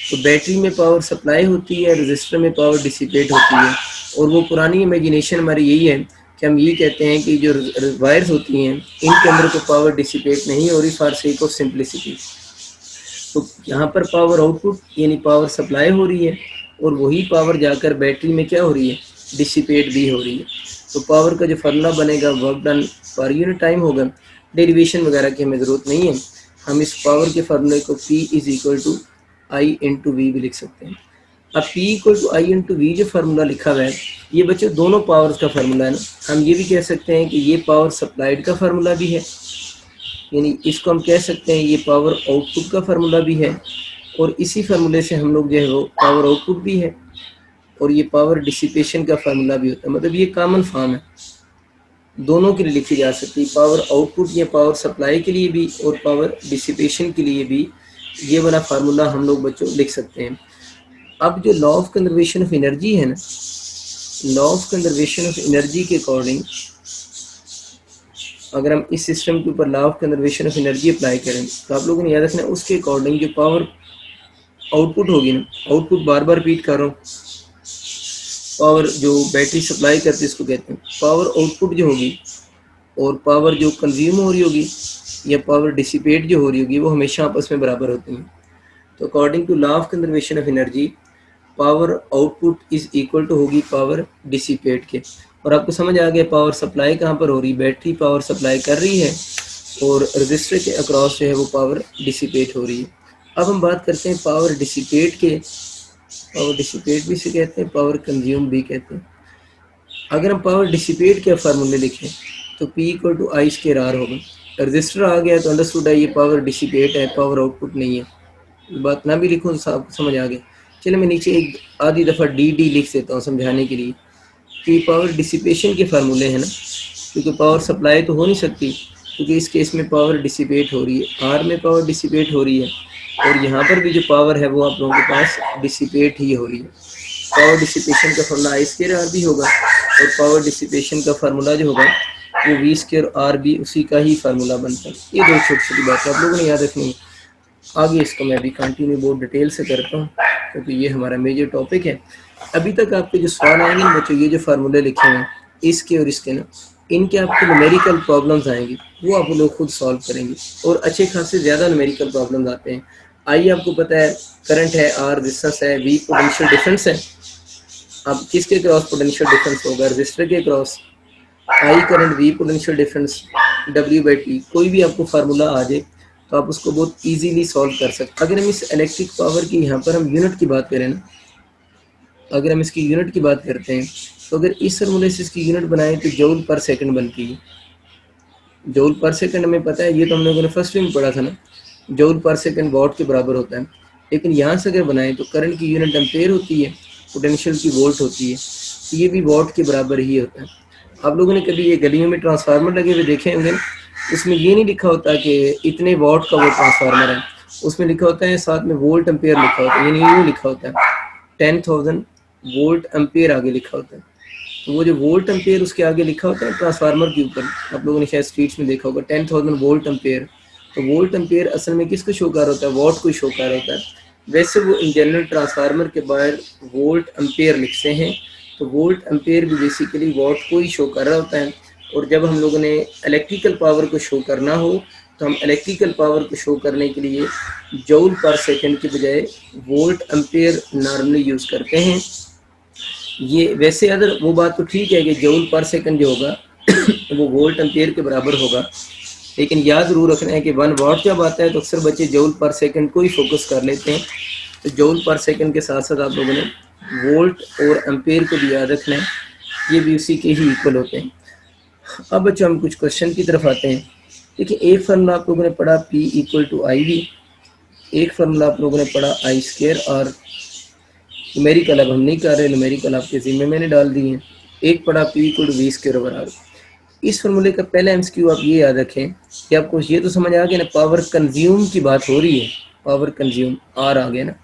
तो बैटरी में पावर सप्लाई होती है, रजिस्टर में पावर डिसिपेट होती है। और वो पुरानी इमेजिनेशन हमारी यही है कि हम ये कहते हैं कि जो वायर्स होती हैं इनके अंदर को पावर डिसिपेट नहीं हो रही फॉर सेक ऑफ सिंप्लिसिटी। तो यहाँ पर पावर आउटपुट यानी पावर सप्लाई हो रही है और वही पावर जाकर बैटरी में क्या हो रही है, डिसिपेट भी हो रही है। तो पावर का जो फार्मूला बनेगा work done per unit time होगा। डेरिवेशन वगैरह की हमें ज़रूरत नहीं है, हम इस पावर के फार्मूले को P = I × V भी लिख सकते हैं। अब P = I × V जो फार्मूला लिखा हुआ है ये बच्चों दोनों पावर्स का फार्मूला है ना। हम ये भी कह सकते हैं कि ये पावर सप्लाइड का फार्मूला भी है, यानी इसको हम कह सकते हैं ये पावर आउटपुट का फार्मूला भी है, और इसी फार्मूले से हम लोग जो है वो पावर आउटपुट भी है, और ये पावर डिसिपेशन का फार्मूला भी होता है। मतलब ये कॉमन फॉर्म है, दोनों के लिए लिखी जा सकती है, पावर आउटपुट या पावर सप्लाई के लिए भी और पावर डिसिपेशन के लिए भी ये वाला फार्मूला हम लोग बच्चों लिख सकते हैं। अब जो law of conservation of energy है ना, law of conservation of energy के अकॉर्डिंग अगर हम इस सिस्टम के ऊपर law of conservation of energy apply करें तो आप लोगों ने याद रखना उसके अकॉर्डिंग जो पावर आउटपुट होगी ना, आउटपुट बार बार रिपीट कर रहा हूँ, पावर जो बैटरी सप्लाई करती है इसको कहते हैं पावर आउटपुट जो होगी, और पावर जो कंज्यूम हो रही होगी या पावर डिसिपेट जो हो रही होगी वो हमेशा आपस में बराबर होती हैं। तो according to law of conservation of energy power output is equal to होगी पावर डिसिपेट के। और आपको समझ आ गया पावर सप्लाई कहाँ पर हो रही, बैटरी पावर सप्लाई कर रही है और रजिस्टर के अक्रॉस जो है वो पावर डिसिपेट हो रही है। अब हम बात करते हैं पावर डिसिपेट के। पावर डिसिपेट भी से कहते हैं, पावर कंज्यूम भी कहते हैं। अगर हम पावर डिसिपेट के फार्मूले लिखें तो P equal to I square R होगा। रजिस्टर आ गया तो अंडरस्टूड है ये पावर डिसिपेट है, पावर आउटपुट नहीं है। ये बात ना भी लिखूँ तो आपको समझ आ गया। चलिए मैं नीचे एक आधी दफ़ा डी लिख देता हूँ समझाने के लिए कि पावर डिसिपेशन के फार्मूले हैं ना, क्योंकि पावर सप्लाई तो हो नहीं सकती, क्योंकि इस केस में पावर डिसिपेट हो रही है, आर में पावर डिसिपेट हो रही है, और यहाँ पर भी जो पावर है वो आप लोगों के पास डिसिपेट ही हो रही है। पावर डिसिपेशन का फार्मूला आई स्क्वायर आर भी होगा, और पावर डिसिपेशन का फार्मूला जो होगा वो वी स्क्वायर आर भी उसी का ही फार्मूला बनता है। ये दो छोटी छोटी बातें आप लोगों ने याद रखनी है। आगे इसको मैं भी कंटिन्यू बहुत डिटेल से करता हूँ, क्योंकि ये हमारा मेजर टॉपिक है। अभी तक आपके जो सवाल आएंगे ना बच्चों, ये जो फार्मूले लिखे हैं इसके और इसके ना, इनके आपको न्यूमेरिकल प्रॉब्लम्स आएंगी, वो आप लोग खुद सॉल्व करेंगे, और अच्छे खासे ज़्यादा न्यूमेरिकल प्रॉब्लम्स आते हैं। आइए, आपको पता है करंट है, आर रेजिस्टेंस है, वी पोटेंशियल डिफरेंस है। अब किसके क्रॉस पोटेंशियल डिफरेंस होगा? रजिस्टर के cross. I current, V potential difference, W/T। कोई भी आपको फार्मूला आ जाए तो आप उसको बहुत इजीली सॉल्व कर सकते हैं। अगर हम इस इलेक्ट्रिक पावर की यहाँ पर हम यूनिट की बात करें ना, अगर हम इसकी यूनिट की बात करते हैं तो अगर इस फार्मूले से इसकी यूनिट बनाए तो जूल पर सेकंड बनती है। जूल पर सेकंड हमें पता है, ये तो हम लोगों ने फर्स्ट में पढ़ा था ना, जूल पर सेकंड वॉट के बराबर होता है। लेकिन यहाँ से अगर बनाएं तो करंट की यूनिट एम्पेयर होती है, पोटेंशियल की वोल्ट होती है, तो ये भी वॉट के बराबर ही होता है। आप लोगों ने कभी ये गलियों में ट्रांसफार्मर लगे हुए देखे होंगे, उसमें ये नहीं लिखा होता कि इतने वॉट का वो ट्रांसफार्मर है, उसमें लिखा होता है साथ में वोल्ट एम्पेयर लिखा होता है, यानी यूँ लिखा होता है 10,000 वोल्ट एम्पेयर आगे लिखा होता है। तो वो जो वोल्ट एम्पेयर उसके आगे लिखा होता है ट्रांसफार्मर के ऊपर, आप लोगों ने शायद स्ट्रीट्स में देखा होगा 10,000 वोल्ट एम्पेयर। तो वोल्ट एम्पेयर असल में किसको शो कर होता है? वॉट को शो कर होता है। वैसे वो इन जनरल ट्रांसफार्मर के बाहर वोल्ट एम्पेयर लिखते हैं, तो वोल्ट एम्पेयर भी बेसिकली वॉट को ही शो कर रहा होता है। और जब हम लोगों ने इलेक्ट्रिकल पावर को शो करना हो तो हम इलेक्ट्रिकल पावर को शो करने के लिए जूल पर सेकंड की बजाय वोल्ट एम्पेयर नॉर्मली यूज़ करते हैं। ये वैसे अगर वो बात तो ठीक है कि जूल पर सेकंड जो होगा वो वोल्ट एम्पेयर के बराबर होगा, लेकिन याद जरूर रखना है कि 1 वाट जब आता है तो अक्सर बच्चे जूल पर सेकंड को ही फोकस कर लेते हैं। तो जूल पर सेकंड के साथ साथ आप लोगों ने वोल्ट और एम्पेयर को भी याद रखना है, ये भी उसी के ही इक्वल होते हैं। अब बच्चों हम कुछ क्वेश्चन की तरफ आते हैं। देखिए, एक फार्मूला आप लोगों ने पढ़ा P equal to I V, एक फार्मूला आप लोगों ने पढ़ा आई स्क्वायर आर। न्यूमेरिकल अब हम नहीं कर रहे, न्यूमेरिकल आपके जिम्मे मैंने डाल दिए हैं। एक पढ़ा P equal to V square over R. इस फार्मूले का पहला MCQ आप ये याद रखें कि आपको ये तो समझ आ गया ना, पावर कंज्यूम की बात हो रही है, पावर कंज्यूम आर आ गया ना,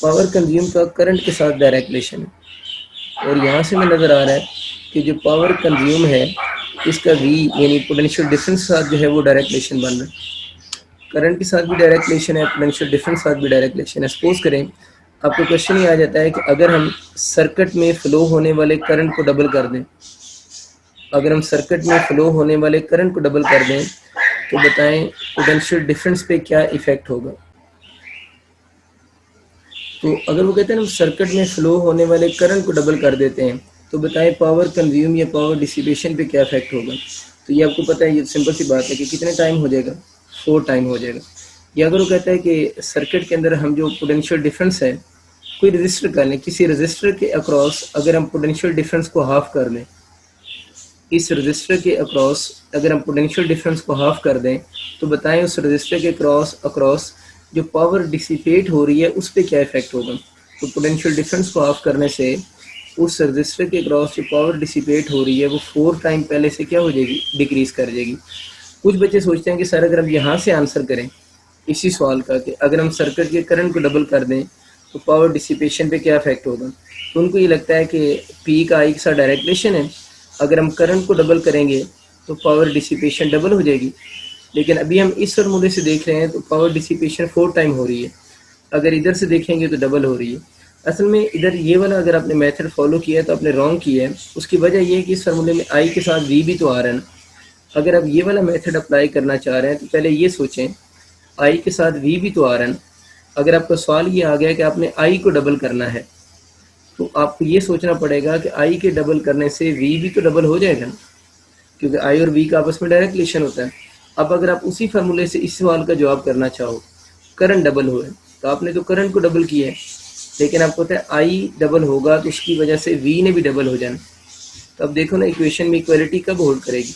पावर कंज्यूम का करंट के साथ डायरेक्ट रिलेशन है। और यहाँ से में नज़र आ रहा है कि जो पावर कंज्यूम है इसका V यानी पोटेंशियल डिफरेंस के साथ जो है वो डायरेक्ट रिलेशन बन रहा है। करंट के साथ भी डायरेक्ट रिलेशन है, पोटेंशियल डिफरेंस के साथ भी डायरेक्ट रिलेशन है। सपोज करें आपको क्वेश्चन ही आ जाता है कि अगर हम सर्किट में फ्लो होने वाले करंट को डबल कर दें, अगर हम सर्किट में फ्लो होने वाले करंट को डबल कर दें तो बताएं पोटेंशियल डिफरेंस पे क्या इफेक्ट होगा। तो अगर वो कहते हैं ना सर्किट में फ्लो होने वाले करंट को डबल कर देते हैं तो बताएं पावर कंज्यूम या पावर डिसिपेशन पे क्या इफेक्ट होगा। तो ये आपको पता है, ये सिंपल सी बात है कि कितने टाइम हो जाएगा, 4 टाइम हो जाएगा। या अगर वो कहता है कि सर्किट के अंदर हम जो पोटेंशियल डिफरेंस है कोई रजिस्टर कर लें, किसी रजिस्टर के अक्रॉस अगर हम पोटेंशियल डिफरेंस को हाफ कर दें, इस रजिस्टर के अक्रॉस अगर हम पोटेंशियल डिफरेंस को हाफ कर दें तो बताएं उस रजिस्टर के अक्रॉस जो पावर डिसिपेट हो रही है उस पर क्या इफेक्ट होगा। तो पोटेंशियल डिफरेंस को हाफ करने से उस रजिस्टर के अक्रॉस जो पावर डिसिपेट हो रही है वो 4 टाइम पहले से क्या हो जाएगी, डिक्रीज कर जाएगी। कुछ बच्चे सोचते हैं कि सर अगर हम यहाँ से आंसर करें इसी सवाल का कि अगर हम सर्किट के करंट को डबल कर दें तो पावर डिसिपेशन पे क्या इफेक्ट होगा, तो उनको ये लगता है कि पी का आई के साथ डायरेक्ट रिलेशन है, अगर हम करंट को डबल करेंगे तो पावर डिसिपेशन डबल हो जाएगी। लेकिन अभी हम इस फार्मूले से देख रहे हैं तो पावर डिसिपेशन 4 टाइम हो रही है, अगर इधर से देखेंगे तो डबल हो रही है। असल में इधर ये वाला अगर आपने मेथड फॉलो किया है तो आपने रॉन्ग किया है। उसकी वजह ये है कि इस फार्मूले में आई के साथ वी भी तो आ रहा है ना। अगर आप ये वाला मेथड अप्लाई करना चाह रहे हैं तो पहले ये सोचें आई के साथ वी भी तो आ रहा है ना। अगर आपका सवाल ये आ गया कि आपने आई को डबल करना है तो आपको ये सोचना पड़ेगा कि आई के डबल करने से वी भी तो डबल हो जाएगा ना, क्योंकि आई और वी का आपस में डायरेक्ट रिलेशन होता है। अब अगर आप उसी फार्मूले से इस सवाल का जवाब करना चाहो, करंट डबल हो है, तो आपने तो करंट को डबल किया है, लेकिन आपको पता है आई डबल होगा तो उसकी वजह से वी ने भी डबल हो जाना। तो अब देखो ना इक्वेशन में इक्वलिटी कब होल्ड करेगी,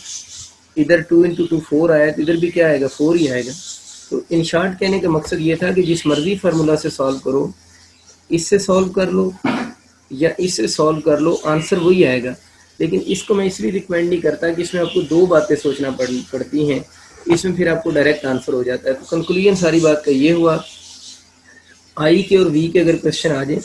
इधर 2 इंटू 2 4 आया तो इधर भी क्या आएगा, 4 ही आएगा। तो इन शॉर्ट कहने का मकसद ये था कि जिस मर्जी फार्मूला से सॉल्व करो, इससे सॉल्व कर लो या इससे सॉल्व कर लो, आंसर वही आएगा। लेकिन इसको मैं इसलिए रिकमेंड नहीं करता कि इसमें आपको दो बातें सोचना पड़ती हैं, इसमें फिर आपको डायरेक्ट आंसर हो जाता है। तो कंक्लूजन सारी बात का ये हुआ, आई के और वी के अगर क्वेश्चन आ जाए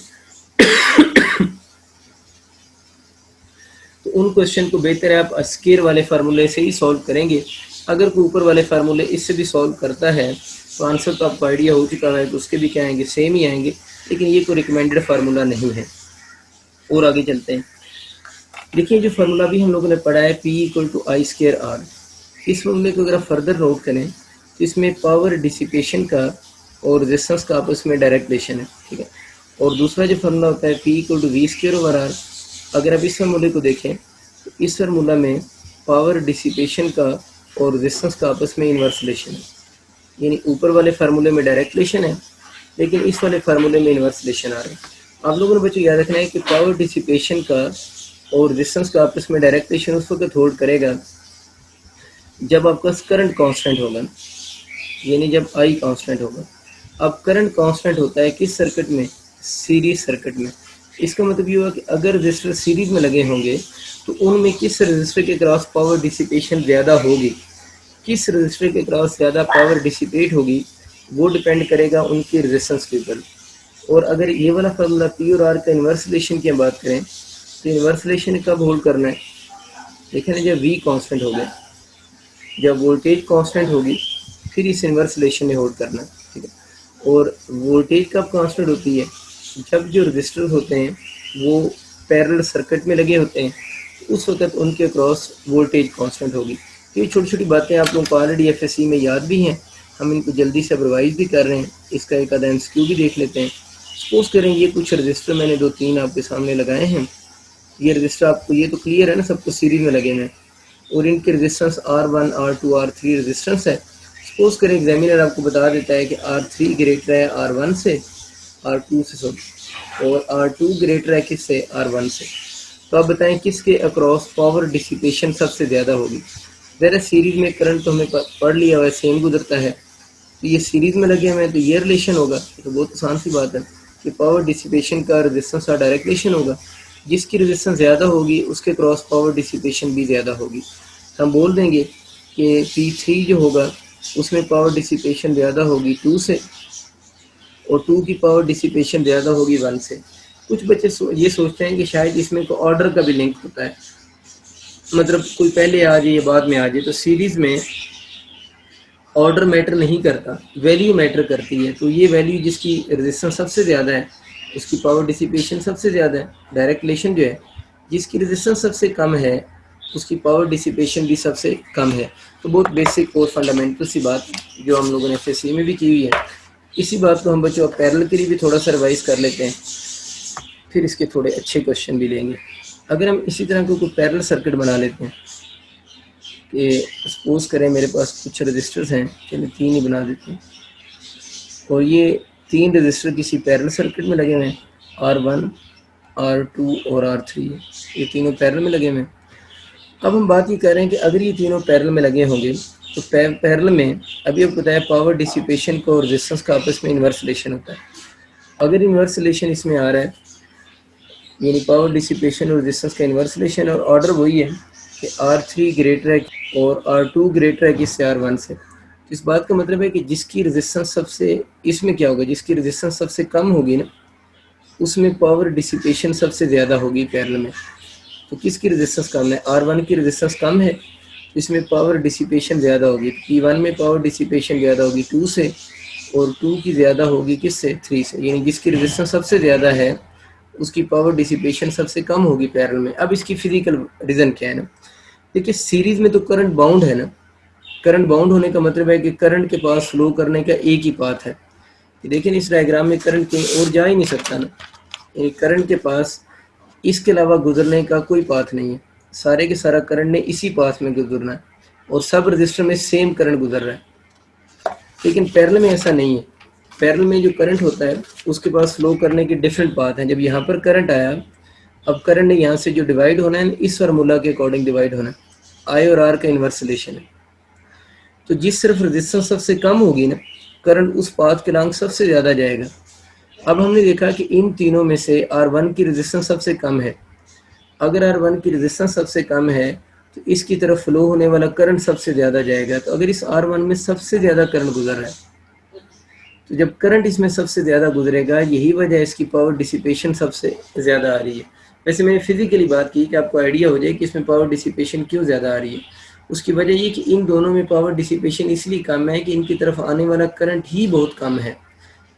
तो उन क्वेश्चन को बेहतर है आप स्केयर वाले फार्मूले से ही सॉल्व करेंगे। अगर कोई ऊपर वाले फार्मूले इससे भी सॉल्व करता है तो आंसर तो आपको आइडिया हो चुका है कि उसके भी क्या आएंगे, सेम ही आएंगे, लेकिन ये कोई रिकमेंडेड फार्मूला नहीं है। और आगे चलते हैं। देखिए जो फार्मूला भी हम लोगों ने पढ़ा है P equal to I square R, इस फार्मूले को अगर आप फर्दर नोट करें तो इसमें पावर डिसिपेशन का और रेजिस्टेंस का आपस में डायरेक्ट रिलेशन है, ठीक है। और दूसरा जो फार्मूला होता है P equal to V square over R, अगर आप इस फार्मूले को देखें तो इस फार्मूला में पावर डिसिपेशन का और रेजिस्टेंस का आपस में इन्वर्स रिलेशन है, यानी ऊपर वाले फार्मूले में डायरेक्ट रिलेशन है लेकिन इस वाले फार्मूले में इन्वर्स रिलेशन आ रहा है। आप लोगों ने बच्चों याद रखना है कि पावर डिसिपेशन का और रेजिस्टेंस का आपस में डायरेक्ट रिलेशन उस वक्त होल्ड करेगा जब आपका करंट कांस्टेंट होगा, यानी जब आई कांस्टेंट होगा। अब करंट कांस्टेंट होता है किस सर्किट में, सीरीज सर्किट में। इसका मतलब ये हुआ कि अगर रजिस्टर सीरीज में लगे होंगे तो उनमें किस रजिस्टर के क्रॉस पावर डिसिपेशन ज़्यादा होगी, किस रजिस्टर के क्रॉस ज़्यादा पावर डिसिपेट होगी वो डिपेंड करेगा उनकी रेजिस्टेंस के ऊपर। और अगर ये वाला फार्मूला पी और आर का इन्वर्स रिलेशन की बात करें तो इन्वर्स रिलेशन कब होल्ड करना है, देखें ना, जब वी कांस्टेंट हो गया, जब वोल्टेज कांस्टेंट होगी फिर इस इन्वर्स रिलेशन में होल्ड करना है, ठीक है। और वोल्टेज कब कांस्टेंट होती है, जब जो रजिस्टर होते हैं वो पैरेलल सर्किट में लगे होते हैं, उस वक्त उनके अक्रॉस वोल्टेज कांस्टेंट होगी। ये छोटी छोटी बातें आप लोगों को ऑलरेडी एफएससी में याद भी हैं, हम इनको जल्दी से रिवाइज भी कर रहे हैं। इसका एक आधा एमसीक्यू भी देख लेते हैं। सपोज करें ये कुछ रजिस्टर मैंने 2-3 आपके सामने लगाए हैं, ये रजिस्टर आपको ये तो क्लियर है ना, सबको सीरीज में लगे हैं और इनके resistance R1 R2 R3 resistance है। सपोज करें एग्जामिनर आपको बता देता है कि R3 ग्रेटर है R1 से, R2 से और R2 ग्रेटर है किससे, R1 से। तो आप बताएं किसके अक्रॉस पावर डिसिपेशन सबसे ज़्यादा होगी। ज़रा सीरीज में करंट तो हमें पढ़ लिया हुआ है, सेम गुजरता है, तो ये सीरीज में लगे हुए हैं तो ये रिलेशन होगा। तो बहुत आसान सी बात है कि पावर डिसिपेशन का रेजिस्टेंस का डायरेक्ट रिलेशन होगा, जिसकी रेजिस्टेंस ज़्यादा होगी उसके क्रॉस पावर डिसिपेशन भी ज़्यादा होगी। हम बोल देंगे कि P3 जो होगा उसमें पावर डिसिपेशन ज़्यादा होगी 2 से और 2 की पावर डिसिपेशन ज़्यादा होगी 1 से। कुछ बच्चे ये सोचते हैं कि शायद इसमें को ऑर्डर का भी लिंक होता है, मतलब कोई पहले आ जाए या बाद में आ जाए। तो सीरीज़ में ऑर्डर मैटर नहीं करता, वैल्यू मैटर करती है। तो ये वैल्यू जिसकी रेजिस्टेंस सबसे ज़्यादा है उसकी पावर डिसिपेशन सबसे ज़्यादा है। डायरेक्ट रिलेशन जो है, जिसकी रेजिस्टेंस सबसे कम है उसकी पावर डिसिपेशन भी सबसे कम है। तो बहुत बेसिक और फंडामेंटल सी बात जो हम लोगों ने एफएससी में भी की हुई है। इसी बात को हम बच्चों पैरेलल के लिए भी थोड़ा सा रिवाइज कर लेते हैं, फिर इसके थोड़े अच्छे क्वेश्चन भी लेंगे। अगर हम इसी तरह को कोई पैरेलल सर्किट बना लेते हैं कि सपोज करें मेरे पास कुछ रजिस्टर्स हैं, चलिए 3 ही बना देते हैं, और ये 3 रजिस्टर किसी पैरेलल सर्किट में लगे हुए हैं, R1 R2 और R3, ये तीनों पैरेलल में लगे हुए हैं। अब हम बात ये कर रहे हैं कि अगर ये तीनों पैरेलल में लगे होंगे तो पैरेलल में अभी आपको बताया पावर डिसिपेशन को और रेजिस्टेंस का आपस में इन्वर्स रिलेशन होता है। अगर इन्वर्स रिलेशन इसमें आ रहा है, यानी पावर डिसिपेशन और रेजिस्टेंस का इन्वर्स रिलेशन, और ऑर्डर वही है कि R3 ग्रेटर है और R2 ग्रेटर है किससे, R1 से। तो इस बात का मतलब है कि जिसकी रेजिस्टेंस सबसे, इसमें क्या होगा, जिसकी रेजिस्टेंस सबसे कम होगी ना उसमें पावर डिसिपेशन सबसे ज़्यादा होगी पैरेलल में। तो किसकी रेजिस्टेंस कम है, R1 की रेजिस्टेंस कम है, इसमें पावर डिसिपेशन ज़्यादा होगी। P1 में पावर डिसिपेशन ज़्यादा होगी 2 से और 2 की ज़्यादा होगी किससे, 3 से। यानी जिसकी रेजिस्टेंस सबसे ज़्यादा है उसकी पावर डिसिपेशन सबसे कम होगी पैरेलल में। अब इसकी फिजिकल रीज़न क्या है ना, देखिए सीरीज़ में तो करंट बाउंड है ना, करंट बाउंड होने का मतलब है कि करंट के पास फ्लो करने का एक ही पाथ है। देखिए इस डायग्राम में करंट कहीं और जा ही नहीं सकता ना, यानी करंट के पास इसके अलावा गुजरने का कोई पाथ नहीं है, सारे के सारा करंट ने इसी पाथ में गुजरना है। और सब रजिस्टर में सेम करंट गुजर रहा है। लेकिन पैरेलल में ऐसा नहीं है। पैरेलल में जो करंट होता है उसके पास फ्लो करने के डिफरेंट पाथ हैं। जब यहाँ पर करंट आया, अब करंट ने यहाँ से जो डिवाइड होना है इस फार्मूला के अकॉर्डिंग डिवाइड होना है, आई और आर का इन्वर्स रिलेशन है। तो जिस तरफ रेजिस्टेंस सबसे कम होगी ना, करंट उस पाथ के लॉन्ग सबसे ज़्यादा जाएगा। अब हमने देखा कि इन तीनों में से R1 की रेजिस्टेंस सबसे कम है। अगर R1 की रेजिस्टेंस सबसे कम है तो इसकी तरफ फ्लो होने वाला करंट सबसे ज़्यादा जाएगा। तो अगर इस R1 में सबसे ज़्यादा करंट गुजर रहा है, तो जब करंट इसमें सबसे ज़्यादा गुजरेगा, यही वजह है इसकी पावर डिसिपेशन सबसे ज़्यादा आ रही है। वैसे मैंने फिजिकली बात की कि आपको आइडिया हो जाए कि इसमें पावर डिसिपेशन क्यों ज़्यादा आ रही है। उसकी वजह ये कि इन दोनों में पावर डिसिपेशन इसलिए कम है कि इनकी तरफ आने वाला करंट ही बहुत कम है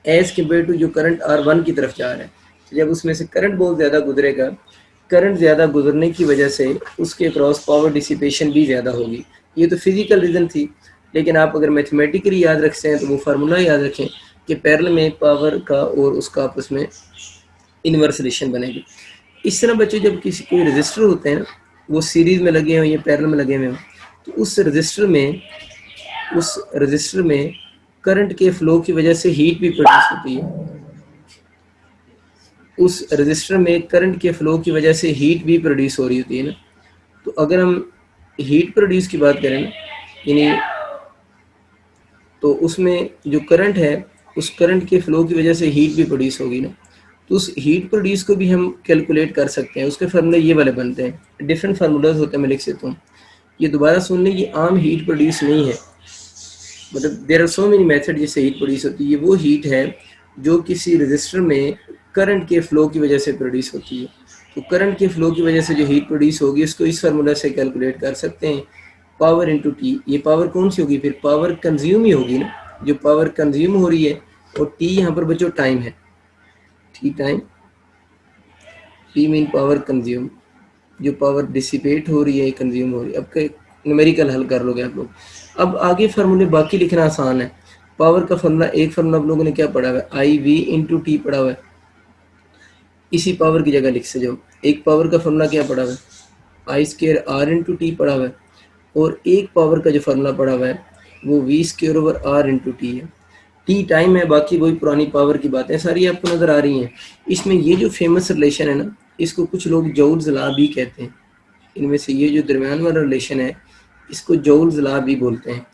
एज़ कम्पेयर टू जो करंट R1 की तरफ जा रहा है। तो जब उसमें से करंट बहुत ज़्यादा गुजरेगा, करंट ज़्यादा गुजरने की वजह से उसके अक्रॉस पावर डिसिपेशन भी ज़्यादा होगी। ये तो फिजिकल रीज़न थी, लेकिन आप अगर मैथमेटिकली याद रखते हैं तो वो फार्मूला याद रखें कि पैरेलल में पावर का और उसका आपस में इन्वर्स रिलेशन बनेगी। इस तरह बच्चों जब किसी कोई रजिस्टर होते हैं ना, वो सीरीज़ में लगे हों या पैरेलल में लगे हुए हों, तो उस रजिस्टर में करंट के फ्लो की वजह से हीट भी प्रोड्यूस होती है। उस रजिस्टर में करंट के फ्लो की वजह से हीट भी प्रोड्यूस हो रही होती है ना। तो अगर हम हीट प्रोड्यूस की बात करें ना, यानी तो उसमें जो करंट है उस करंट के फ्लो की वजह से हीट भी प्रोड्यूस होगी ना। तो उस हीट प्रोड्यूस को भी हम कैलकुलेट कर सकते हैं। उसके फार्मूले ये वाले बनते हैं, डिफरेंट फार्मूलाज होते हैं, मैं लिख सकता हूँ। ये दोबारा सुन लें, ये आम हीट प्रोड्यूस नहीं है, मतलब there are so many method जिससे हीट प्रोड्यूस होती है। ये वो हीट है जो किसी रजिस्टर में करंट के फ्लो की वजह से प्रोड्यूस होती है। तो करंट के फ्लो की वजह से जो हीट प्रोड्यूस होगी उसको इस फार्मूला से कैलकुलेट कर सकते हैं, पावर इंटू टी। ये पावर कौन सी होगी, फिर पावर कंज्यूम ही होगी ना, जो पावर कंज्यूम हो रही है। और टी यहाँ पर बच्चों टाइम है, T time, T mean power consume, जो पावर डिसिपेट हो रही है कंज्यूम हो रही है। अब न्यूमेरिकल हल कर लोगे आप लोग। अब आगे फार्मूले बाकी लिखना आसान है। पावर का फार्मूला, एक फार्मूला आप लोगों ने क्या पढ़ा हुआ है, आई वी इंटू टी पढ़ा हुआ है, इसी पावर की जगह लिख से जाओ। एक पावर का फार्मूला क्या पढ़ा हुआ है, आई स्क्र आर इंटू टी पढ़ा हुआ है। और एक पावर का जो फार्मूला पढ़ा हुआ है वो V square over R into T है। टी टाइम है, बाकी वही पुरानी पावर की बातें सारी आपको नज़र आ रही हैं। इसमें ये जो फेमस रिलेशन है ना, इसको कुछ लोग जौल्स लॉ भी कहते हैं। इनमें से ये जो दरमियान वाला रिलेशन है इसको जौल्स लॉ भी बोलते हैं।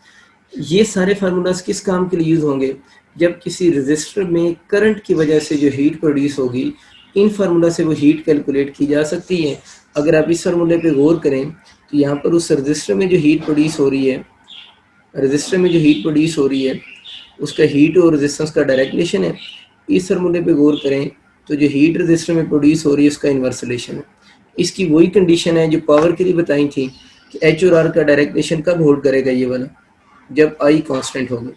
ये सारे फार्मूलाज किस काम के लिए यूज़ होंगे, जब किसी रजिस्टर में करंट की वजह से जो हीट प्रोड्यूस होगी, इन फार्मूला से वो हीट कैलकुलेट की जा सकती है। अगर आप इस फार्मूले पे गौर करें तो यहाँ पर उस रजिस्टर में जो हीट प्रोड्यूस हो रही है, उसका हीट और रेजिस्टेंस का डायरेक्ट रिलेशन है। इस फार्मूले पे गौर करें तो जो हीट रजिस्टर में प्रोड्यूस हो रही है उसका इन्वर्स रिलेशन है। इसकी वही कंडीशन है जो पावर के लिए बताई थी कि एच और आर का डायरेक्ट रिलेशन कब होल्ड करेगा, ये वाला, जब आई कांस्टेंट होगा।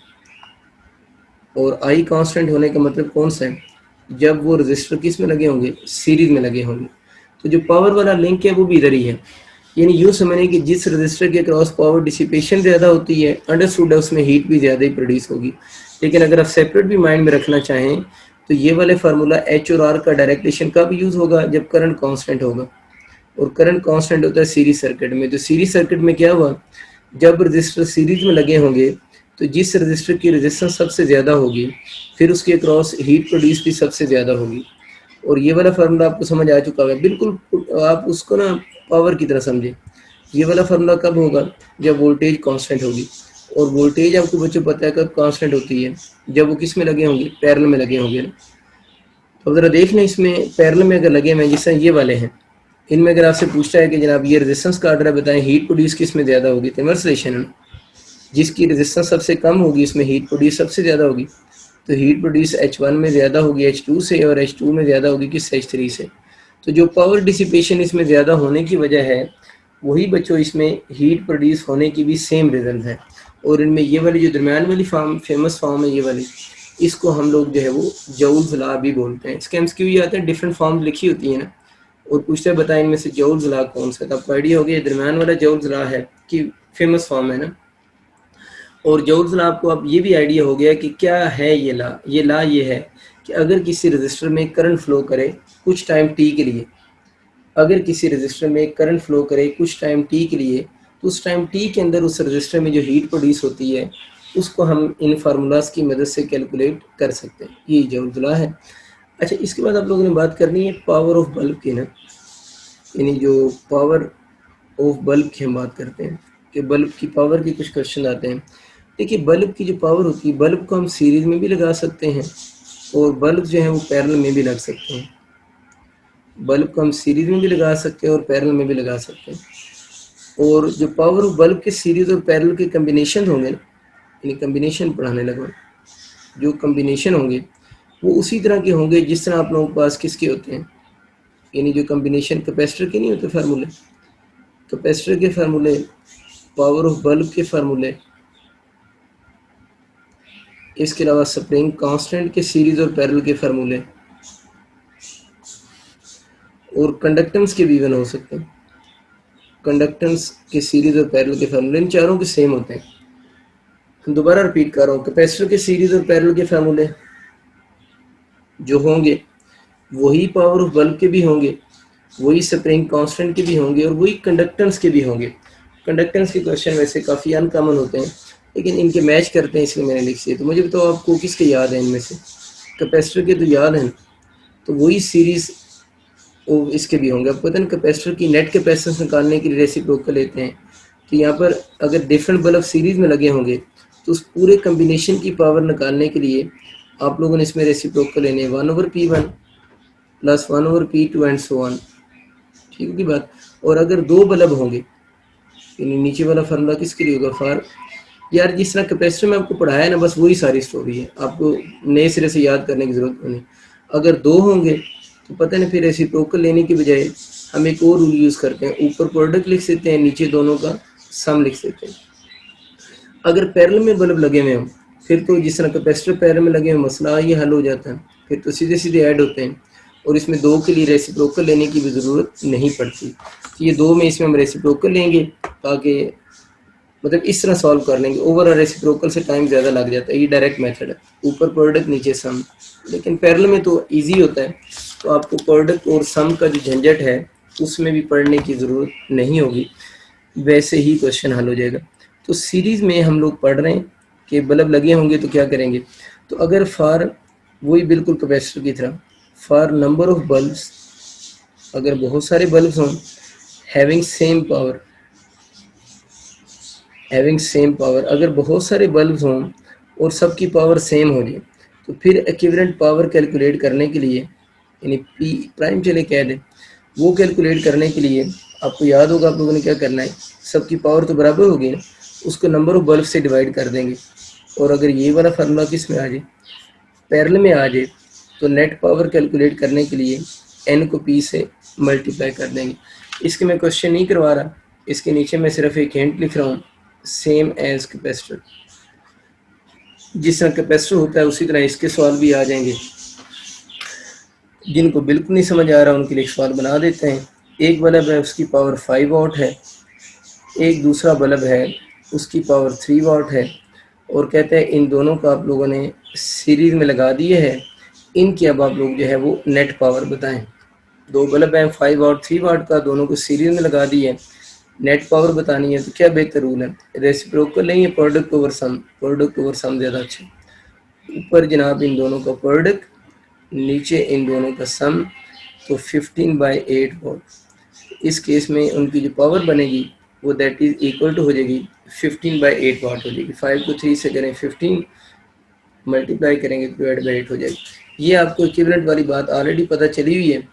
और आई कांस्टेंट होने का मतलब कौन सा है, जब वो रजिस्टर किस में लगे होंगे, सीरीज में लगे होंगे। तो जो पावर वाला लिंक है वो भी इधर ही है। यानी यूँ समझें कि जिस रजिस्टर के क्रॉस पावर डिसिपेशन ज़्यादा होती है, अंडरस्टूड है उसमें हीट भी ज़्यादा ही प्रोड्यूस होगी। लेकिन अगर आप सेपरेट भी माइंड में रखना चाहें तो ये वाले फार्मूला एच और आर का डायरेक्ट रिलेशन कब यूज़ होगा, जब करंट कांस्टेंट होगा। और करंट कांस्टेंट होता है सीरीज सर्किट में। तो सीरीज सर्किट में क्या हुआ, जब रजिस्टर सीरीज में लगे होंगे तो जिस रजिस्टर की रेजिस्टेंस सबसे ज़्यादा होगी फिर उसके अक्रॉस हीट प्रोड्यूस भी सबसे ज़्यादा होगी। और ये वाला फार्मूला आपको समझ आ चुका है बिल्कुल। आप उसको ना पावर की तरह समझें। ये वाला फार्मूला कब होगा, जब वोल्टेज कांस्टेंट होगी। और वोल्टेज आपको बच्चों पता है कब कांस्टेंट होती है, जब वो किस में लगे होंगे, पैरेलल में लगे होंगे ना। तो ज़रा देख लें, इसमें पैरेलल में अगर लगे हुए जिस ये वाले हैं, इनमें अगर आपसे पूछता है कि जनाब ये रेजिस्टेंस का ऑर्डर बताएं, हीट प्रोड्यूस किस में ज़्यादा होगी, तो इन्वर्स रिलेशन है। जिसकी रेजिस्टेंस सबसे कम होगी इसमें हीट प्रोड्यूस सबसे ज़्यादा होगी। तो हीट प्रोड्यूस H1 में ज़्यादा होगी H2 से, और H2 में ज़्यादा होगी किस, H3 से। तो जो पावर डिसिपेशन इसमें ज़्यादा होने की वजह है वही बच्चों इसमें हीट प्रोड्यूस होने की भी सेम रीज़न है। और इनमें ये वाली जो दरमियान वाली फॉर्म, फेमस फॉर्म है ये वाली, इसको हम लोग जो है वो जौल्स लॉ भी बोलते हैं। इसके एमसीक्यू ये आते हैं, डिफरेंट फॉर्म लिखी होती है ना, और पूछते हैं बताएं इनमें से जौल्स लॉ कौन सा। तो आपको आइडिया हो गया दरमियान वाला जौल्स लॉ है कि फेमस फॉर्म है ना। और जौल्स लॉ आपको अब ये भी आइडिया हो गया कि क्या है ये लॉ। ये लॉ ये है कि अगर किसी रजिस्टर में करंट फ्लो करे कुछ टाइम टी के लिए, अगर किसी रजिस्टर में करंट फ्लो करे कुछ टाइम टी के लिए, तो उस टाइम टी के अंदर उस रजिस्टर में जो हीट प्रोड्यूस होती है उसको हम इन फार्मूलाज की मदद से कैलकुलेट कर सकते हैं। ये जवाब है। अच्छा, इसके बाद आप लोगों ने बात करनी है पावर ऑफ बल्ब की ना, यानी जो पावर ऑफ बल्ब की हम बात करते हैं कि बल्ब की पावर के कुछ क्वेश्चन आते हैं। देखिए, बल्ब की जो पावर होती है, बल्ब को हम सीरीज में भी लगा सकते हैं और बल्ब जो है वो पैरेलल में भी लग सकते हैं। बल्ब को हम सीरीज में भी लगा सकते हैं और पैरेलल में भी लगा सकते हैं। और जो पावर ऑफ बल्ब के सीरीज और पैरेलल के कम्बिनेशन होंगे ना, यानी कम्बिनेशन पढ़ाने लगा, जो कम्बिनेशन होंगे वो उसी तरह के होंगे जिस तरह आप लोगों के पास किसके होते हैं, यानी जो कम्बिनेशन कैपेसिटर के नहीं होते फार्मूले, कैपेसिटर के फार्मूले, पावर ऑफ बल्ब के फार्मूले, इसके अलावा स्प्रिंग कांस्टेंट के सीरीज और पैरेलल के फार्मूले, और कंडक्टेंस के भी वन हो सकते हैं। कंडक्टेंस के सीरीज और पैरेलल के फार्मूले इन चारों के सेम होते हैं। दोबारा रिपीट कर रहा हूँ, कैपेसिटर के सीरीज और पैरेलल के फार्मूले जो होंगे वही पावर ऑफ बल्ब के भी होंगे, वही स्प्रिंग कांस्टेंट के भी होंगे और वही कंडक्टेंस के भी होंगे। कंडक्टेंस के क्वेश्चन वैसे काफ़ी अनकॉमन होते हैं लेकिन इनके मैच करते हैं, इसलिए मैंने लिख दिए। तो मुझे बताओ आपको किसके याद है इनमें से? कैपेसिटर के तो याद हैं, तो वही सीरीज और इसके भी होंगे। आपको पता है ना, कैपेसिटर की नेट कैपेसिटेंस निकालने के लिए रेसिप्रोकल लेते हैं। तो यहाँ पर अगर डिफरेंट बल्ब सीरीज में लगे होंगे तो उस पूरे कम्बिनेशन की पावर निकालने के लिए आप लोगों ने इसमें रेसिप्रोकल लेने हैं 1/P1 plus 1/P2 and so on. ठीक होगी बात। और अगर दो बल्ब होंगे, यानी नीचे वाला फार्मूला किसके लिए होगा? फॉर, यार जिस तरह कैपेसिटर में आपको पढ़ाया है ना, बस वही सारी स्टोरी है, आपको नए सिरे से याद करने की जरूरत नहीं। अगर दो होंगे तो पता नहीं, फिर रेसिप्रोकल लेने की बजाय हम एक और रूल यूज़ करते हैं, ऊपर प्रोडक्ट लिख देते हैं, नीचे दोनों का सम लिख देते हैं। अगर पैरेलल में बल्ब लगे हुए हों फिर तो जिस तरह कैपेसिटर पैरेलल में लगे हुए मसला ये हल हो जाता है, फिर तो सीधे सीधे ऐड होते हैं और इसमें दो के लिए रेसिप्रोकल लेने की भी ज़रूरत नहीं पड़ती। तो ये दो में इसमें हम रेसिप्रोकल लेंगे ताकि मतलब इस तरह सॉल्व कर लेंगे। ओवर रेसिप्रोकल से टाइम ज़्यादा लग जाता है, ये डायरेक्ट मेथड है, ऊपर प्रोडक्ट नीचे सम। लेकिन पैरेलल में तो इजी होता है, तो आपको प्रोडक्ट और सम का जो झंझट है उसमें भी पढ़ने की ज़रूरत नहीं होगी, वैसे ही क्वेश्चन हल हो जाएगा। तो सीरीज़ में हम लोग पढ़ रहे हैं कि बल्ब लगे होंगे तो क्या करेंगे। तो अगर फॉर, वही बिल्कुल कैपेसिटर की तरह, फॉर नंबर ऑफ बल्ब्स, अगर बहुत सारे बल्ब्स हों having same power, having same power, अगर बहुत सारे बल्ब्स हों और सबकी पावर सेम हो जाए तो फिर इक्विवेलेंट पावर कैलकुलेट करने के लिए, यानी पी प्राइम चले कह दें, वो कैलकुलेट करने के लिए आपको याद होगा आप लोगों ने क्या करना है, सबकी पावर तो बराबर होगी ना, उसको नंबर ऑफ बल्ब से डिवाइड कर देंगे। और अगर ये वाला फार्मूला किस में आ जाए, पैरेलल में आ जाए, तो नेट पावर कैलकुलेट करने के लिए एन को पी से मल्टीप्लाई कर देंगे। इसके मैं क्वेश्चन नहीं करवा रहा, इसके नीचे मैं सिर्फ एक हिंट लिख रहा हूँ, सेम एज कैपेसिटर। जिस तरह कैपेसिटर होता है उसी तरह इसके सवाल भी आ जाएंगे। जिनको बिल्कुल नहीं समझ आ रहा उनके लिए सवाल बना देते हैं। एक बल्ब है उसकी पावर 5 वाट है, एक दूसरा बल्ब है उसकी पावर 3 वाट है, और कहते हैं इन दोनों का आप लोगों ने सीरीज में लगा दिए है, इनकी अब आप लोग जो है वो नेट पावर बताएं। दो बल्ब हैं 5 वाट 3 वाट का, दोनों को सीरीज में लगा दिए, नेट पावर बतानी है। तो क्या बेहतर रूल है, रेसिप्रोकल नहीं है, product over sum, product over sum ज़्यादा अच्छा। ऊपर जनाब इन दोनों का प्रोडक्ट, नीचे इन दोनों का सम, तो 15/8 वाट। इस केस में उनकी जो पावर बनेगी वो दैट इज इक्वल टू हो जाएगी 15/8 वाट हो जाएगी। 5 को 3 से करें 15, मल्टीप्लाई करेंगे तो डिवाइड बाई 8 हो जाएगी। ये आपको इक्विवेलेंट वाली बात ऑलरेडी पता चली हुई है,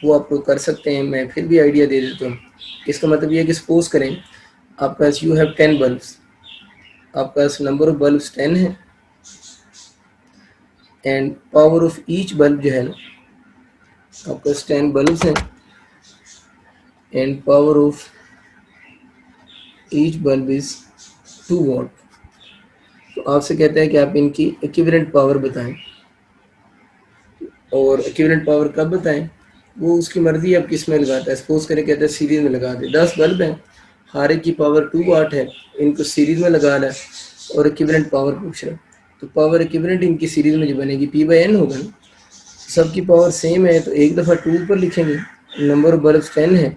वो आप लोग कर सकते हैं, मैं फिर भी आइडिया दे देता हूँ। इसका मतलब ये है कि सपोज करें आपके पास यू हैव 10 बल्ब्स, आपके पास नंबर ऑफ बल्ब्स 10 है and power of each bulb जो है ना, आपके पास 10 बल्ब्स हैं and power of each bulb is 2 वाट। तो आपसे कहता है कि आप इनकी इक्विवेलेंट पावर बताएं, और इक्विवेलेंट पावर कब बताएं वो उसकी मर्जी, आप किस में लगाता है। सपोज करें कहता है सीरीज में लगा दे, 10 बल्ब हैं, हर एक की पावर 2 वाट है, इनको सीरीज में लगाना है और इक्विवेलेंट पावर पूछ रहा है। तो पावर इक्विवेलेंट इनकी सीरीज में जो बनेगी P/N होगा ना, सबकी पावर सेम है तो एक दफ़ा 2 पर लिखेंगे, नंबर ऑफ बल्ब 10 है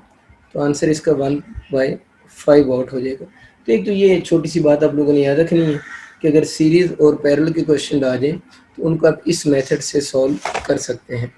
तो आंसर इसका 1/10 5 आउट हो जाएगा। तो एक तो ये छोटी सी बात आप लोगों ने याद रखनी है कि अगर सीरीज और पैरेलल के क्वेश्चन आ जाए तो उनको आप इस मेथड से सॉल्व कर सकते हैं।